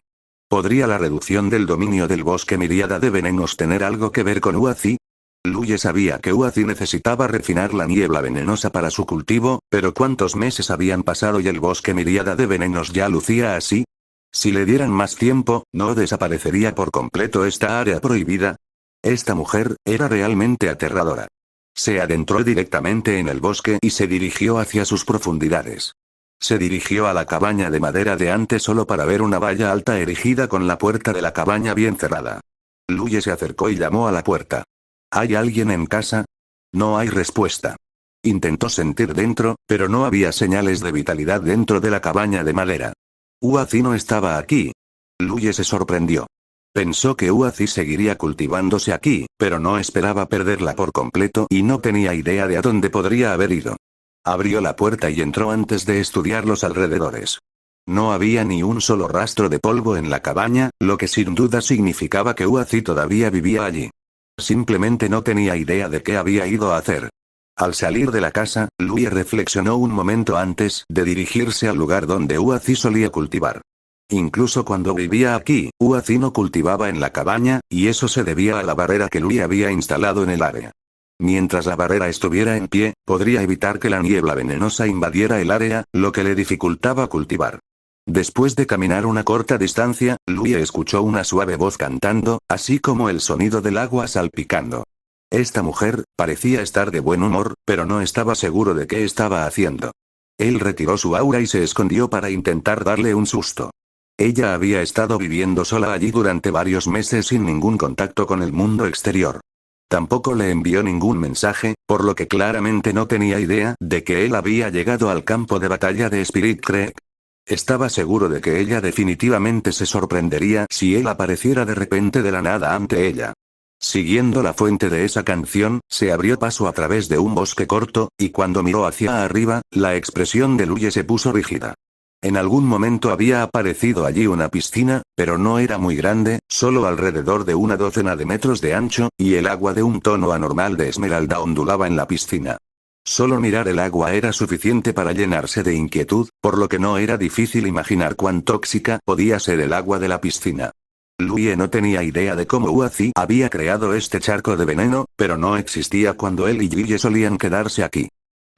¿Podría la reducción del dominio del bosque miríada de venenos tener algo que ver con Uazi? Louie sabía que Uazi necesitaba refinar la niebla venenosa para su cultivo, pero ¿cuántos meses habían pasado y el bosque miríada de venenos ya lucía así? Si le dieran más tiempo, ¿no desaparecería por completo esta área prohibida? Esta mujer era realmente aterradora. Se adentró directamente en el bosque y se dirigió hacia sus profundidades. Se dirigió a la cabaña de madera de antes solo para ver una valla alta erigida con la puerta de la cabaña bien cerrada. Luye se acercó y llamó a la puerta. ¿Hay alguien en casa? No hay respuesta. Intentó sentir dentro, pero no había señales de vitalidad dentro de la cabaña de madera. Uazi no estaba aquí. Luye se sorprendió. Pensó que Uazi seguiría cultivándose aquí, pero no esperaba perderla por completo y no tenía idea de a dónde podría haber ido. Abrió la puerta y entró antes de estudiar los alrededores. No había ni un solo rastro de polvo en la cabaña, lo que sin duda significaba que Uazi todavía vivía allí. Simplemente no tenía idea de qué había ido a hacer. Al salir de la casa, Luye reflexionó un momento antes de dirigirse al lugar donde Uazi solía cultivar. Incluso cuando vivía aquí, Uazi no cultivaba en la cabaña, y eso se debía a la barrera que Luye había instalado en el área. Mientras la barrera estuviera en pie, podría evitar que la niebla venenosa invadiera el área, lo que le dificultaba cultivar. Después de caminar una corta distancia, Luye escuchó una suave voz cantando, así como el sonido del agua salpicando. Esta mujer parecía estar de buen humor, pero no estaba seguro de qué estaba haciendo. Él retiró su aura y se escondió para intentar darle un susto. Ella había estado viviendo sola allí durante varios meses sin ningún contacto con el mundo exterior. Tampoco le envió ningún mensaje, por lo que claramente no tenía idea de que él había llegado al campo de batalla de Spirit Creek. Estaba seguro de que ella definitivamente se sorprendería si él apareciera de repente de la nada ante ella. Siguiendo la fuente de esa canción, se abrió paso a través de un bosque corto, y cuando miró hacia arriba, la expresión de Luye se puso rígida. En algún momento había aparecido allí una piscina, pero no era muy grande, solo alrededor de una docena de metros de ancho, y el agua de un tono anormal de esmeralda ondulaba en la piscina. Solo mirar el agua era suficiente para llenarse de inquietud, por lo que no era difícil imaginar cuán tóxica podía ser el agua de la piscina. Luye no tenía idea de cómo Uazi había creado este charco de veneno, pero no existía cuando él y Yuye solían quedarse aquí.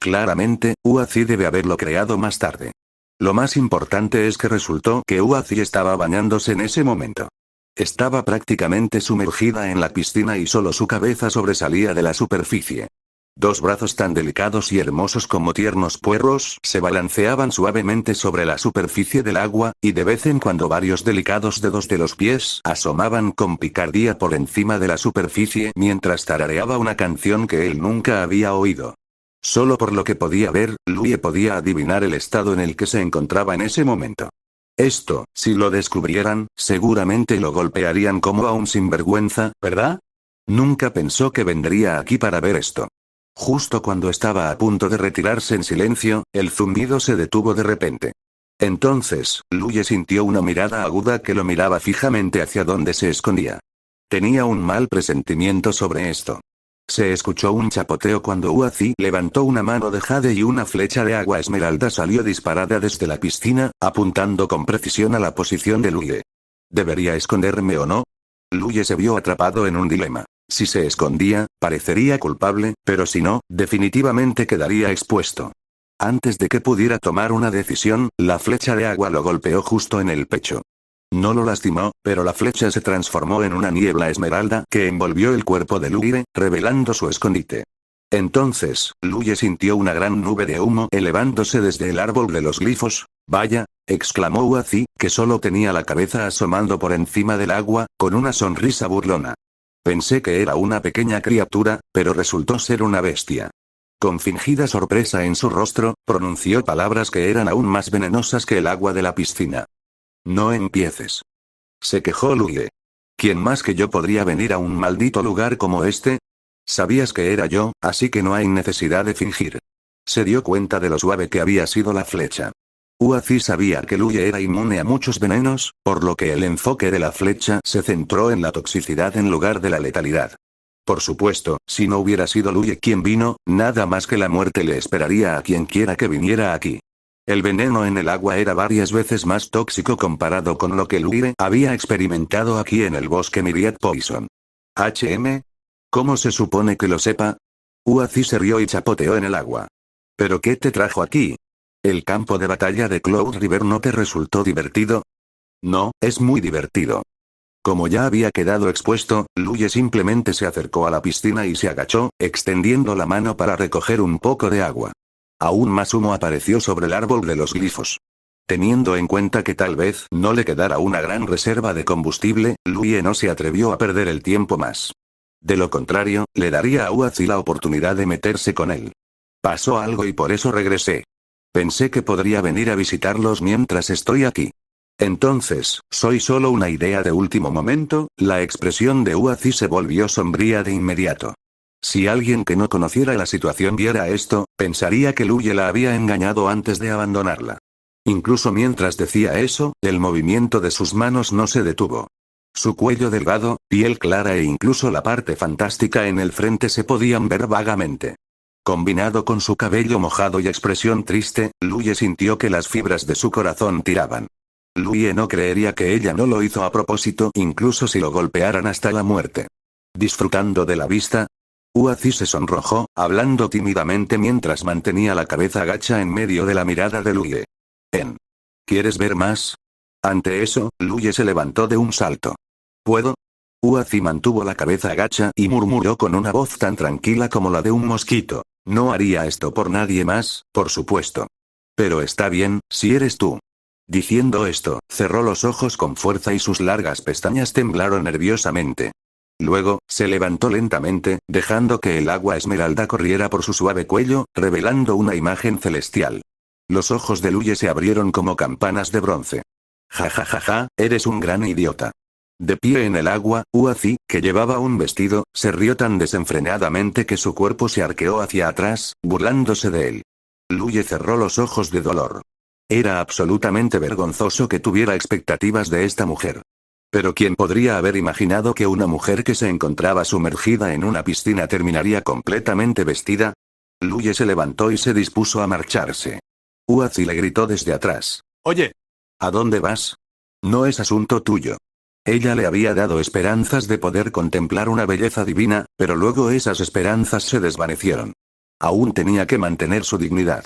Claramente, Uazi debe haberlo creado más tarde. Lo más importante es que resultó que Uazi estaba bañándose en ese momento. Estaba prácticamente sumergida en la piscina y solo su cabeza sobresalía de la superficie. Dos brazos tan delicados y hermosos como tiernos puerros se balanceaban suavemente sobre la superficie del agua, y de vez en cuando varios delicados dedos de los pies asomaban con picardía por encima de la superficie mientras tarareaba una canción que él nunca había oído. Solo por lo que podía ver, Luye podía adivinar el estado en el que se encontraba en ese momento. Esto, si lo descubrieran, seguramente lo golpearían como a un sinvergüenza, ¿verdad? Nunca pensó que vendría aquí para ver esto. Justo cuando estaba a punto de retirarse en silencio, el zumbido se detuvo de repente. Entonces, Luye sintió una mirada aguda que lo miraba fijamente hacia donde se escondía. Tenía un mal presentimiento sobre esto. Se escuchó un chapoteo cuando Uazi levantó una mano de jade y una flecha de agua esmeralda salió disparada desde la piscina, apuntando con precisión a la posición de Luye. ¿Debería esconderme o no? Luye se vio atrapado en un dilema. Si se escondía, parecería culpable, pero si no, definitivamente quedaría expuesto. Antes de que pudiera tomar una decisión, la flecha de agua lo golpeó justo en el pecho. No lo lastimó, pero la flecha se transformó en una niebla esmeralda que envolvió el cuerpo de Luye, revelando su escondite. Entonces, Luye sintió una gran nube de humo elevándose desde el árbol de los glifos. «Vaya», exclamó Uazi, que solo tenía la cabeza asomando por encima del agua, con una sonrisa burlona. Pensé que era una pequeña criatura, pero resultó ser una bestia. Con fingida sorpresa en su rostro, pronunció palabras que eran aún más venenosas que el agua de la piscina. «No empieces», se quejó Luye. «¿Quién más que yo podría venir a un maldito lugar como este? Sabías que era yo, así que no hay necesidad de fingir». Se dio cuenta de lo suave que había sido la flecha. Uazi sabía que Luye era inmune a muchos venenos, por lo que el enfoque de la flecha se centró en la toxicidad en lugar de la letalidad. Por supuesto, si no hubiera sido Luye quien vino, nada más que la muerte le esperaría a quien quiera que viniera aquí. El veneno en el agua era varias veces más tóxico comparado con lo que Luye había experimentado aquí en el bosque Myriad Poison. ¿Cómo se supone que lo sepa? Uazi se rió y chapoteó en el agua. ¿Pero qué te trajo aquí? ¿El campo de batalla de Cloud River no te resultó divertido? No, es muy divertido. Como ya había quedado expuesto, Luye simplemente se acercó a la piscina y se agachó, extendiendo la mano para recoger un poco de agua. Aún más humo apareció sobre el árbol de los glifos. Teniendo en cuenta que tal vez no le quedara una gran reserva de combustible, Luye no se atrevió a perder el tiempo más. De lo contrario, le daría a Uazi la oportunidad de meterse con él. Pasó algo y por eso regresé. Pensé que podría venir a visitarlos mientras estoy aquí. Entonces, ¿soy solo una idea de último momento? La expresión de Uazi se volvió sombría de inmediato. Si alguien que no conociera la situación viera esto, pensaría que Luye la había engañado antes de abandonarla. Incluso mientras decía eso, el movimiento de sus manos no se detuvo. Su cuello delgado, piel clara e incluso la parte fantástica en el frente se podían ver vagamente. Combinado con su cabello mojado y expresión triste, Luye sintió que las fibras de su corazón tiraban. Luye no creería que ella no lo hizo a propósito, incluso si lo golpearan hasta la muerte. Disfrutando de la vista, Uazi se sonrojó, hablando tímidamente mientras mantenía la cabeza gacha en medio de la mirada de Luye. ¿Quieres ver más? Ante eso, Luye se levantó de un salto. ¿Puedo? Uazi mantuvo la cabeza gacha y murmuró con una voz tan tranquila como la de un mosquito. No haría esto por nadie más, por supuesto. Pero está bien, si eres tú. Diciendo esto, cerró los ojos con fuerza y sus largas pestañas temblaron nerviosamente. Luego, se levantó lentamente, dejando que el agua esmeralda corriera por su suave cuello, revelando una imagen celestial. Los ojos de Luye se abrieron como campanas de bronce. Ja ja ja ja, eres un gran idiota. De pie en el agua, Uazi, que llevaba un vestido, se rió tan desenfrenadamente que su cuerpo se arqueó hacia atrás, burlándose de él. Luye cerró los ojos de dolor. Era absolutamente vergonzoso que tuviera expectativas de esta mujer. Pero ¿quién podría haber imaginado que una mujer que se encontraba sumergida en una piscina terminaría completamente vestida? Luye se levantó y se dispuso a marcharse. Uazi le gritó desde atrás. «Oye, ¿a dónde vas? No es asunto tuyo». Ella le había dado esperanzas de poder contemplar una belleza divina, pero luego esas esperanzas se desvanecieron. Aún tenía que mantener su dignidad.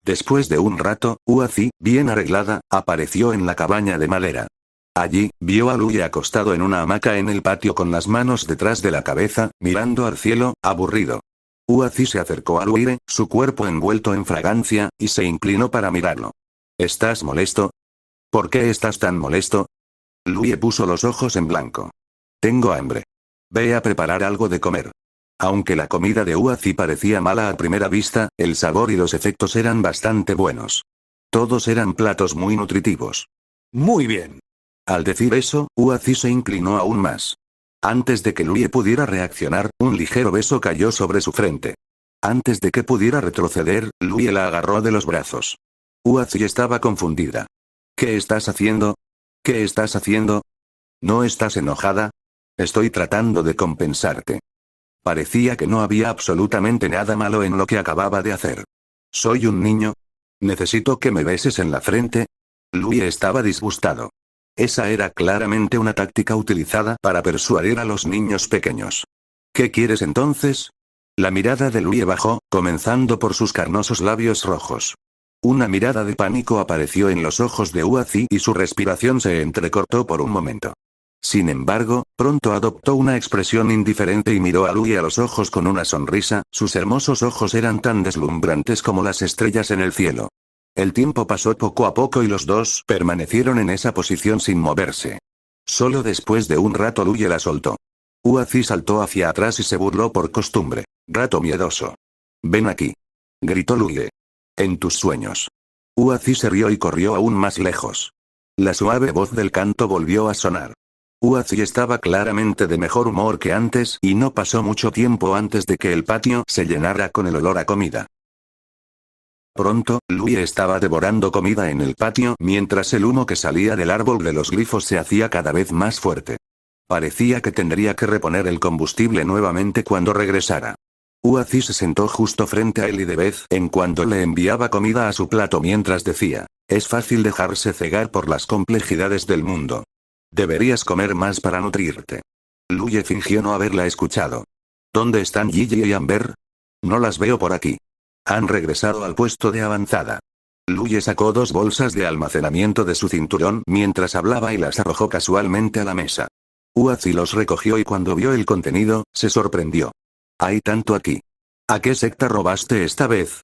Después de un rato, Uazi, bien arreglada, apareció en la cabaña de madera. Allí, vio a Luye acostado en una hamaca en el patio con las manos detrás de la cabeza, mirando al cielo, aburrido. Uazi se acercó a Luye, su cuerpo envuelto en fragancia, y se inclinó para mirarlo. ¿Estás molesto? ¿Por qué estás tan molesto? Luye puso los ojos en blanco. Tengo hambre. Ve a preparar algo de comer. Aunque la comida de Uazi parecía mala a primera vista, el sabor y los efectos eran bastante buenos. Todos eran platos muy nutritivos. Muy bien. Al decir eso, Uazi se inclinó aún más. Antes de que Luye pudiera reaccionar, un ligero beso cayó sobre su frente. Antes de que pudiera retroceder, Luye la agarró de los brazos. Uazi estaba confundida. ¿Qué estás haciendo? ¿Qué estás haciendo? ¿No estás enojada? Estoy tratando de compensarte. Parecía que no había absolutamente nada malo en lo que acababa de hacer. ¿Soy un niño? ¿Necesito que me beses en la frente? Luye estaba disgustado. Esa era claramente una táctica utilizada para persuadir a los niños pequeños. ¿Qué quieres entonces? La mirada de Luye bajó, comenzando por sus carnosos labios rojos. Una mirada de pánico apareció en los ojos de Uazi y su respiración se entrecortó por un momento. Sin embargo, pronto adoptó una expresión indiferente y miró a Luye a los ojos con una sonrisa, sus hermosos ojos eran tan deslumbrantes como las estrellas en el cielo. El tiempo pasó poco a poco y los dos permanecieron en esa posición sin moverse. Solo después de un rato Luye la soltó. Uazi saltó hacia atrás y se burló por costumbre. Rato miedoso. Ven aquí. Gritó Luye. En tus sueños. Uazi se rió y corrió aún más lejos. La suave voz del canto volvió a sonar. Uazi estaba claramente de mejor humor que antes y no pasó mucho tiempo antes de que el patio se llenara con el olor a comida. Pronto, Luye estaba devorando comida en el patio mientras el humo que salía del árbol de los glifos se hacía cada vez más fuerte. Parecía que tendría que reponer el combustible nuevamente cuando regresara. Uazi se sentó justo frente a él y de vez en cuando le enviaba comida a su plato mientras decía, es fácil dejarse cegar por las complejidades del mundo. Deberías comer más para nutrirte. Luye fingió no haberla escuchado. ¿Dónde están Gigi y Amber? No las veo por aquí. Han regresado al puesto de avanzada. Luye sacó 2 bolsas de almacenamiento de su cinturón mientras hablaba y las arrojó casualmente a la mesa. Uazi los recogió y cuando vio el contenido, se sorprendió. Hay tanto aquí. ¿A qué secta robaste esta vez?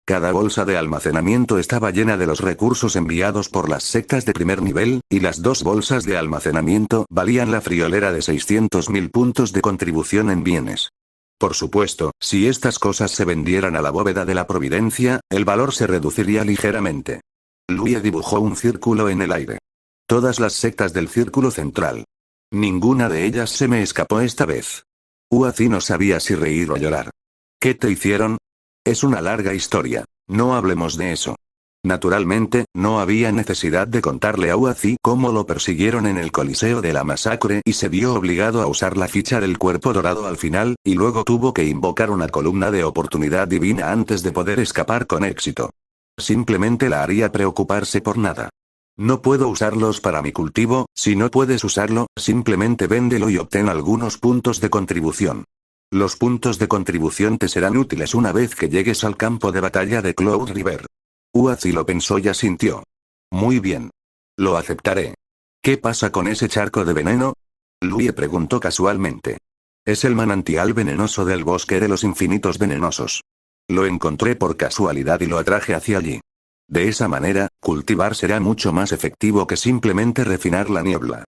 Cada bolsa de almacenamiento estaba llena de los recursos enviados por las sectas de primer nivel, y las 2 bolsas de almacenamiento valían la friolera de 600.000 puntos de contribución en bienes. Por supuesto, si estas cosas se vendieran a la bóveda de la Providencia, el valor se reduciría ligeramente. Louie dibujó un círculo en el aire. Todas las sectas del círculo central. Ninguna de ellas se me escapó esta vez. Uazi no sabía si reír o llorar. ¿Qué te hicieron? Es una larga historia. No hablemos de eso. Naturalmente, no había necesidad de contarle a Uazi cómo lo persiguieron en el Coliseo de la Masacre y se vio obligado a usar la ficha del cuerpo dorado al final, y luego tuvo que invocar una columna de oportunidad divina antes de poder escapar con éxito. Simplemente la haría preocuparse por nada. No puedo usarlos para mi cultivo. Si no puedes usarlo, simplemente véndelo y obtén algunos puntos de contribución. Los puntos de contribución te serán útiles una vez que llegues al campo de batalla de Cloud River. Uazi lo pensó y asintió. Muy bien. Lo aceptaré. ¿Qué pasa con ese charco de veneno? Louie preguntó casualmente. Es el manantial venenoso del bosque de los infinitos venenosos. Lo encontré por casualidad y lo atraje hacia allí. De esa manera, cultivar será mucho más efectivo que simplemente refinar la niebla.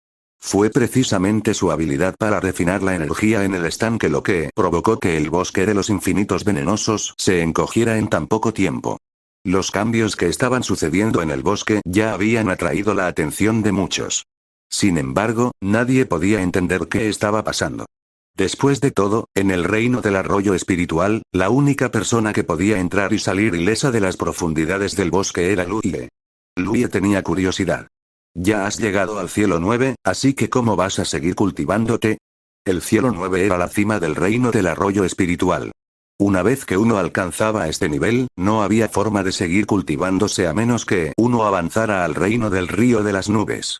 Fue precisamente su habilidad para refinar la energía en el estanque lo que provocó que el bosque de los infinitos venenosos se encogiera en tan poco tiempo. Los cambios que estaban sucediendo en el bosque ya habían atraído la atención de muchos. Sin embargo, nadie podía entender qué estaba pasando. Después de todo, en el reino del arroyo espiritual, la única persona que podía entrar y salir ilesa de las profundidades del bosque era Louie. Louie tenía curiosidad. Ya has llegado al cielo 9, así que ¿cómo vas a seguir cultivándote? El cielo 9 era la cima del reino del arroyo espiritual. Una vez que uno alcanzaba este nivel, no había forma de seguir cultivándose a menos que uno avanzara al reino del río de las nubes.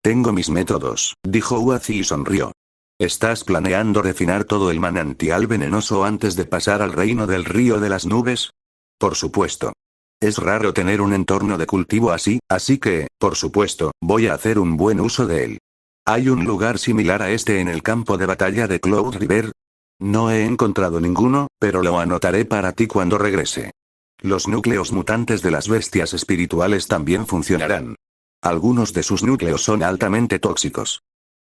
Tengo mis métodos, dijo Uazi y sonrió. ¿Estás planeando refinar todo el manantial venenoso antes de pasar al reino del río de las nubes? Por supuesto. Es raro tener un entorno de cultivo así que, por supuesto, voy a hacer un buen uso de él. ¿Hay un lugar similar a este en el campo de batalla de Cloud River? No he encontrado ninguno, pero lo anotaré para ti cuando regrese. Los núcleos mutantes de las bestias espirituales también funcionarán. Algunos de sus núcleos son altamente tóxicos.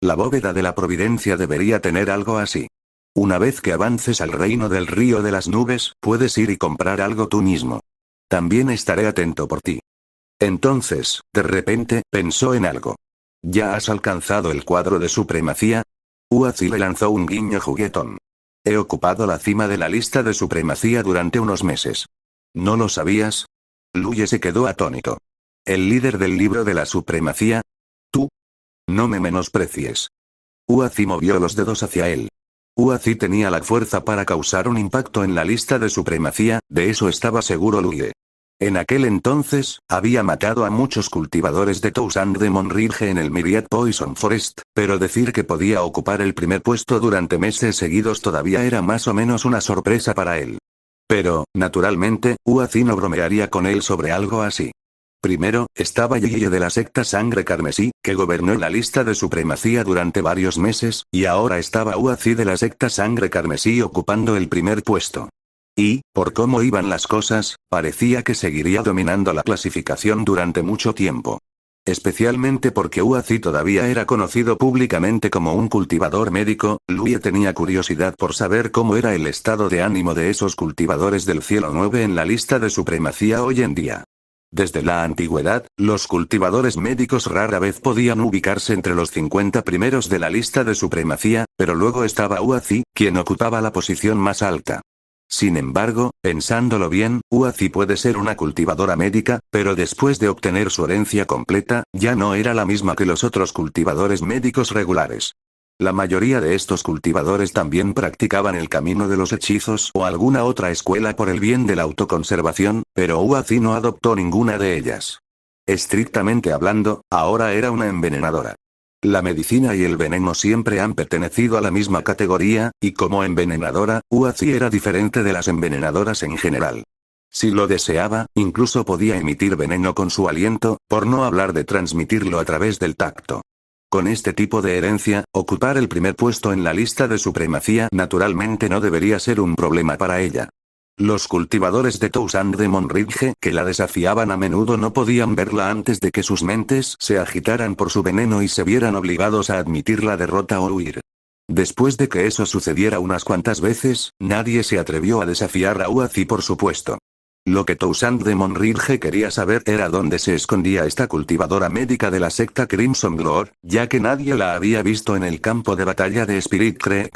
La bóveda de la Providencia debería tener algo así. Una vez que avances al reino del río de las nubes, puedes ir y comprar algo tú mismo. También estaré atento por ti. Entonces, de repente, pensó en algo. ¿Ya has alcanzado el cuadro de supremacía? Uazi le lanzó un guiño juguetón. He ocupado la cima de la lista de supremacía durante unos meses. ¿No lo sabías? Louie se quedó atónito. ¿El líder del libro de la supremacía? ¿Tú? No me menosprecies. Uazi movió los dedos hacia él. Uazi tenía la fuerza para causar un impacto en la lista de supremacía, de eso estaba seguro Louie. En aquel entonces, había matado a muchos cultivadores de Toussaint de Monridge en el Myriad Poison Forest, pero decir que podía ocupar el primer puesto durante meses seguidos todavía era más o menos una sorpresa para él. Pero, naturalmente, Uazi no bromearía con él sobre algo así. Primero, estaba Yeye de la secta Sangre Carmesí, que gobernó la lista de supremacía durante varios meses, y ahora estaba Uazi de la secta Sangre Carmesí ocupando el primer puesto. Y, por cómo iban las cosas, parecía que seguiría dominando la clasificación durante mucho tiempo. Especialmente porque Uazi todavía era conocido públicamente como un cultivador médico, Louie tenía curiosidad por saber cómo era el estado de ánimo de esos cultivadores del cielo 9 en la lista de supremacía hoy en día. Desde la antigüedad, los cultivadores médicos rara vez podían ubicarse entre los 50 primeros de la lista de supremacía, pero luego estaba Uazi, quien ocupaba la posición más alta. Sin embargo, pensándolo bien, Uazi puede ser una cultivadora médica, pero después de obtener su herencia completa, ya no era la misma que los otros cultivadores médicos regulares. La mayoría de estos cultivadores también practicaban el camino de los hechizos o alguna otra escuela por el bien de la autoconservación, pero Uazi no adoptó ninguna de ellas. Estrictamente hablando, ahora era una envenenadora. La medicina y el veneno siempre han pertenecido a la misma categoría, y como envenenadora, Uazi era diferente de las envenenadoras en general. Si lo deseaba, incluso podía emitir veneno con su aliento, por no hablar de transmitirlo a través del tacto. Con este tipo de herencia, ocupar el primer puesto en la lista de supremacía naturalmente no debería ser un problema para ella. Los cultivadores de Toussaint de Monridge que la desafiaban a menudo no podían verla antes de que sus mentes se agitaran por su veneno y se vieran obligados a admitir la derrota o huir. Después de que eso sucediera unas cuantas veces, nadie se atrevió a desafiar a Uazi por supuesto. Lo que Toussaint de Monridge quería saber era dónde se escondía esta cultivadora médica de la secta Crimson Glory, ya que nadie la había visto en el campo de batalla de Spirit Creek.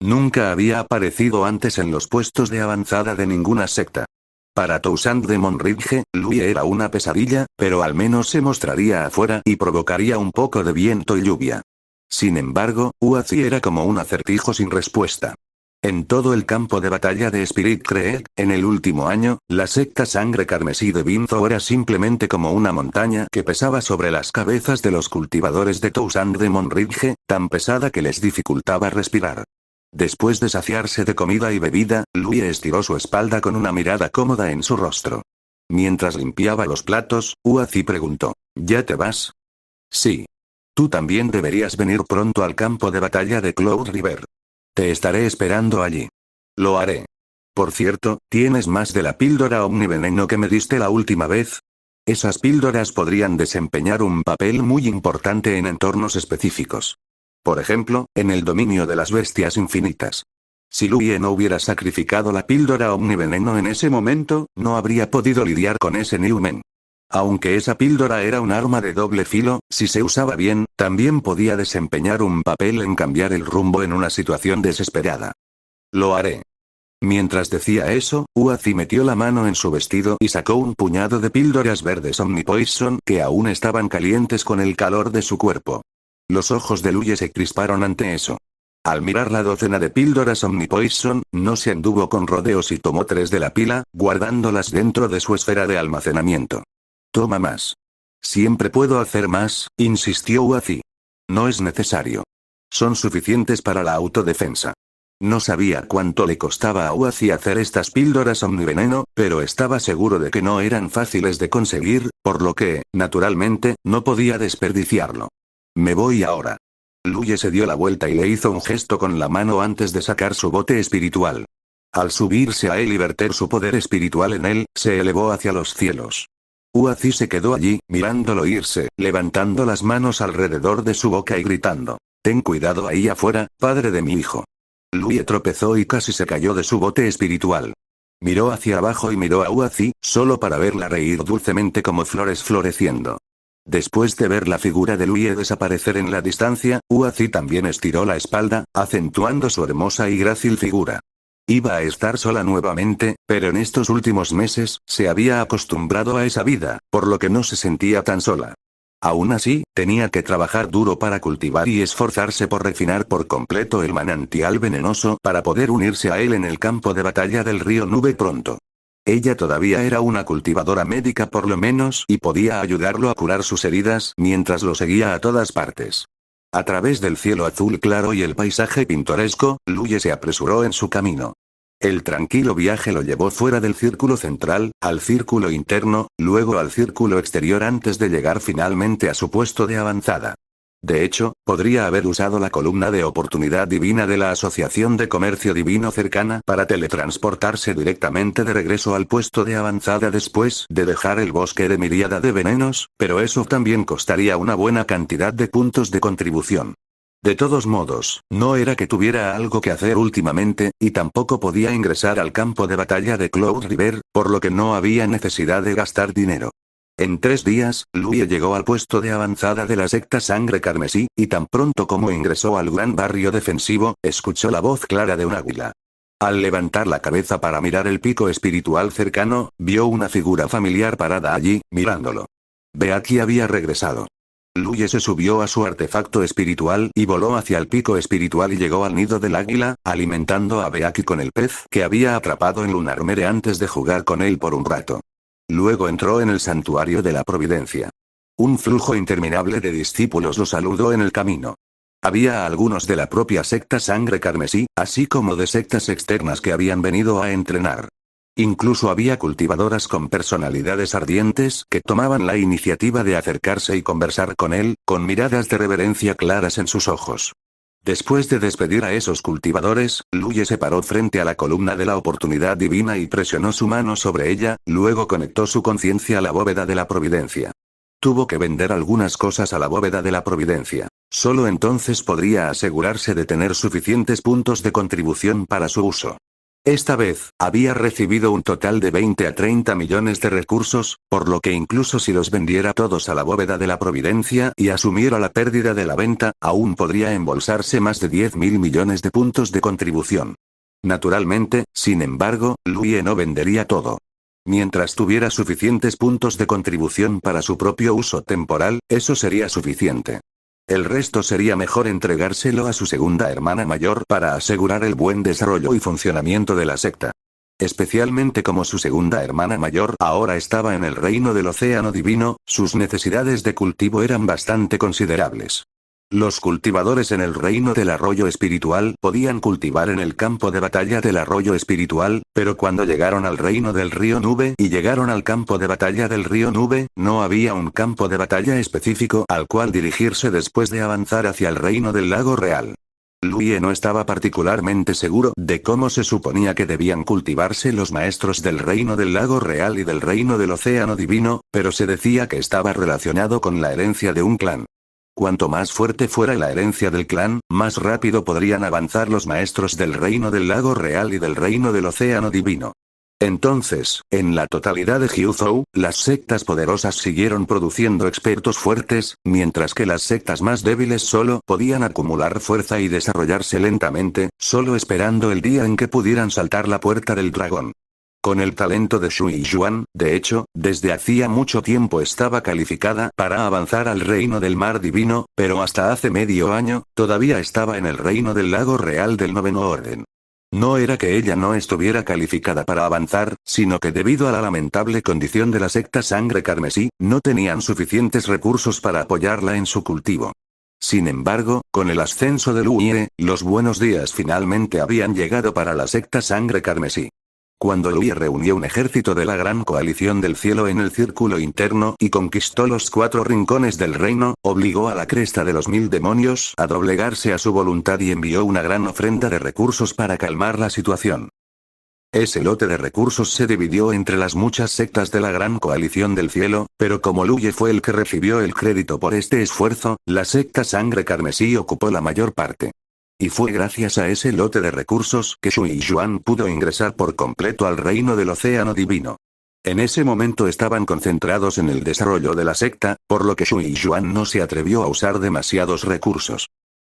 Nunca había aparecido antes en los puestos de avanzada de ninguna secta. Para Toussaint de Monridge, Louis era una pesadilla, pero al menos se mostraría afuera y provocaría un poco de viento y lluvia. Sin embargo, Uazi era como un acertijo sin respuesta. En todo el campo de batalla de Spirit Creek, en el último año, la secta Sangre Carmesí de Vinzo era simplemente como una montaña que pesaba sobre las cabezas de los cultivadores de Toussaint de Monridge, tan pesada que les dificultaba respirar. Después de saciarse de comida y bebida, Louis estiró su espalda con una mirada cómoda en su rostro. Mientras limpiaba los platos, Uazi preguntó, ¿ya te vas? Sí. Tú también deberías venir pronto al campo de batalla de Cloud River. Te estaré esperando allí. Lo haré. Por cierto, ¿tienes más de la píldora omniveneno que me diste la última vez? Esas píldoras podrían desempeñar un papel muy importante en entornos específicos. Por ejemplo, en el dominio de las bestias infinitas. Si Louis no hubiera sacrificado la píldora omniveneno en ese momento, no habría podido lidiar con ese Newman. Aunque esa píldora era un arma de doble filo, si se usaba bien, también podía desempeñar un papel en cambiar el rumbo en una situación desesperada. Lo haré. Mientras decía eso, Uazi metió la mano en su vestido y sacó un puñado de píldoras verdes Omnipoison que aún estaban calientes con el calor de su cuerpo. Los ojos de Louis se crisparon ante eso. Al mirar la docena de píldoras Omnipoison, no se anduvo con rodeos y tomó 3 de la pila, guardándolas dentro de su esfera de almacenamiento. Toma más. Siempre puedo hacer más, insistió Uazi. No es necesario. Son suficientes para la autodefensa. No sabía cuánto le costaba a Uazi hacer estas píldoras omniveneno, pero estaba seguro de que no eran fáciles de conseguir, por lo que, naturalmente, no podía desperdiciarlo. Me voy ahora. Louis se dio la vuelta y le hizo un gesto con la mano antes de sacar su bote espiritual. Al subirse a él y verter su poder espiritual en él, se elevó hacia los cielos. Uazi se quedó allí, mirándolo irse, levantando las manos alrededor de su boca y gritando. Ten cuidado ahí afuera, padre de mi hijo. Louis tropezó y casi se cayó de su bote espiritual. Miró hacia abajo y miró a Uazi, solo para verla reír dulcemente como flores floreciendo. Después de ver la figura de Louis desaparecer en la distancia, Uazi también estiró la espalda, acentuando su hermosa y grácil figura. Iba a estar sola nuevamente, pero en estos últimos meses, se había acostumbrado a esa vida, por lo que no se sentía tan sola. Aún así, tenía que trabajar duro para cultivar y esforzarse por refinar por completo el manantial venenoso para poder unirse a él en el campo de batalla del río Nube pronto. Ella todavía era una cultivadora médica por lo menos y podía ayudarlo a curar sus heridas mientras lo seguía a todas partes. A través del cielo azul claro y el paisaje pintoresco, Louis se apresuró en su camino. El tranquilo viaje lo llevó fuera del círculo central, al círculo interno, luego al círculo exterior antes de llegar finalmente a su puesto de avanzada. De hecho, podría haber usado la columna de oportunidad divina de la Asociación de Comercio Divino cercana para teletransportarse directamente de regreso al puesto de avanzada después de dejar el bosque de miríada de venenos, pero eso también costaría una buena cantidad de puntos de contribución. De todos modos, no era que tuviera algo que hacer últimamente, y tampoco podía ingresar al campo de batalla de Cloud River, por lo que no había necesidad de gastar dinero. En 3 días, Louis llegó al puesto de avanzada de la secta Sangre Carmesí, y tan pronto como ingresó al gran barrio defensivo, escuchó la voz clara de un águila. Al levantar la cabeza para mirar el pico espiritual cercano, vio una figura familiar parada allí, mirándolo. Beaki había regresado. Louis se subió a su artefacto espiritual y voló hacia el pico espiritual y llegó al nido del águila, alimentando a Beaki con el pez que había atrapado en Lunarmere antes de jugar con él por un rato. Luego entró en el santuario de la Providencia. Un flujo interminable de discípulos lo saludó en el camino. Había algunos de la propia secta Sangre Carmesí, así como de sectas externas que habían venido a entrenar. Incluso había cultivadoras con personalidades ardientes que tomaban la iniciativa de acercarse y conversar con él, con miradas de reverencia claras en sus ojos. Después de despedir a esos cultivadores, Luye se paró frente a la columna de la oportunidad divina y presionó su mano sobre ella, luego conectó su conciencia a la bóveda de la providencia. Tuvo que vender algunas cosas a la bóveda de la providencia. Solo entonces podría asegurarse de tener suficientes puntos de contribución para su uso. Esta vez, había recibido un total de 20 a 30 millones de recursos, por lo que incluso si los vendiera todos a la bóveda de la providencia y asumiera la pérdida de la venta, aún podría embolsarse más de 10.000 millones de puntos de contribución. Naturalmente, sin embargo, Luye no vendería todo. Mientras tuviera suficientes puntos de contribución para su propio uso temporal, eso sería suficiente. El resto sería mejor entregárselo a su segunda hermana mayor para asegurar el buen desarrollo y funcionamiento de la secta. Especialmente como su segunda hermana mayor ahora estaba en el reino del océano divino, sus necesidades de cultivo eran bastante considerables. Los cultivadores en el reino del arroyo espiritual podían cultivar en el campo de batalla del arroyo espiritual, pero cuando llegaron al reino del río Nube y llegaron al campo de batalla del río Nube, no había un campo de batalla específico al cual dirigirse después de avanzar hacia el reino del lago real. Luye no estaba particularmente seguro de cómo se suponía que debían cultivarse los maestros del reino del lago real y del reino del océano divino, pero se decía que estaba relacionado con la herencia de un clan. Cuanto más fuerte fuera la herencia del clan, más rápido podrían avanzar los maestros del reino del lago real y del reino del océano divino. Entonces, en la totalidad de Gyuzhou, las sectas poderosas siguieron produciendo expertos fuertes, mientras que las sectas más débiles solo podían acumular fuerza y desarrollarse lentamente, solo esperando el día en que pudieran saltar la puerta del dragón. Con el talento de Shui Yuan, de hecho, desde hacía mucho tiempo estaba calificada para avanzar al reino del mar divino, pero hasta hace medio año, todavía estaba en el reino del lago real del noveno orden. No era que ella no estuviera calificada para avanzar, sino que debido a la lamentable condición de la secta Sangre Carmesí, no tenían suficientes recursos para apoyarla en su cultivo. Sin embargo, con el ascenso de Luye, los buenos días finalmente habían llegado para la secta Sangre Carmesí. Cuando Luye reunió un ejército de la gran coalición del cielo en el círculo interno y conquistó los 4 rincones del reino, obligó a la cresta de los 1000 demonios a doblegarse a su voluntad y envió una gran ofrenda de recursos para calmar la situación. Ese lote de recursos se dividió entre las muchas sectas de la gran coalición del cielo, pero como Luye fue el que recibió el crédito por este esfuerzo, la secta Sangre Carmesí ocupó la mayor parte. Y fue gracias a ese lote de recursos que Shui Yuan pudo ingresar por completo al reino del océano divino. En ese momento estaban concentrados en el desarrollo de la secta, por lo que Shui Yuan no se atrevió a usar demasiados recursos.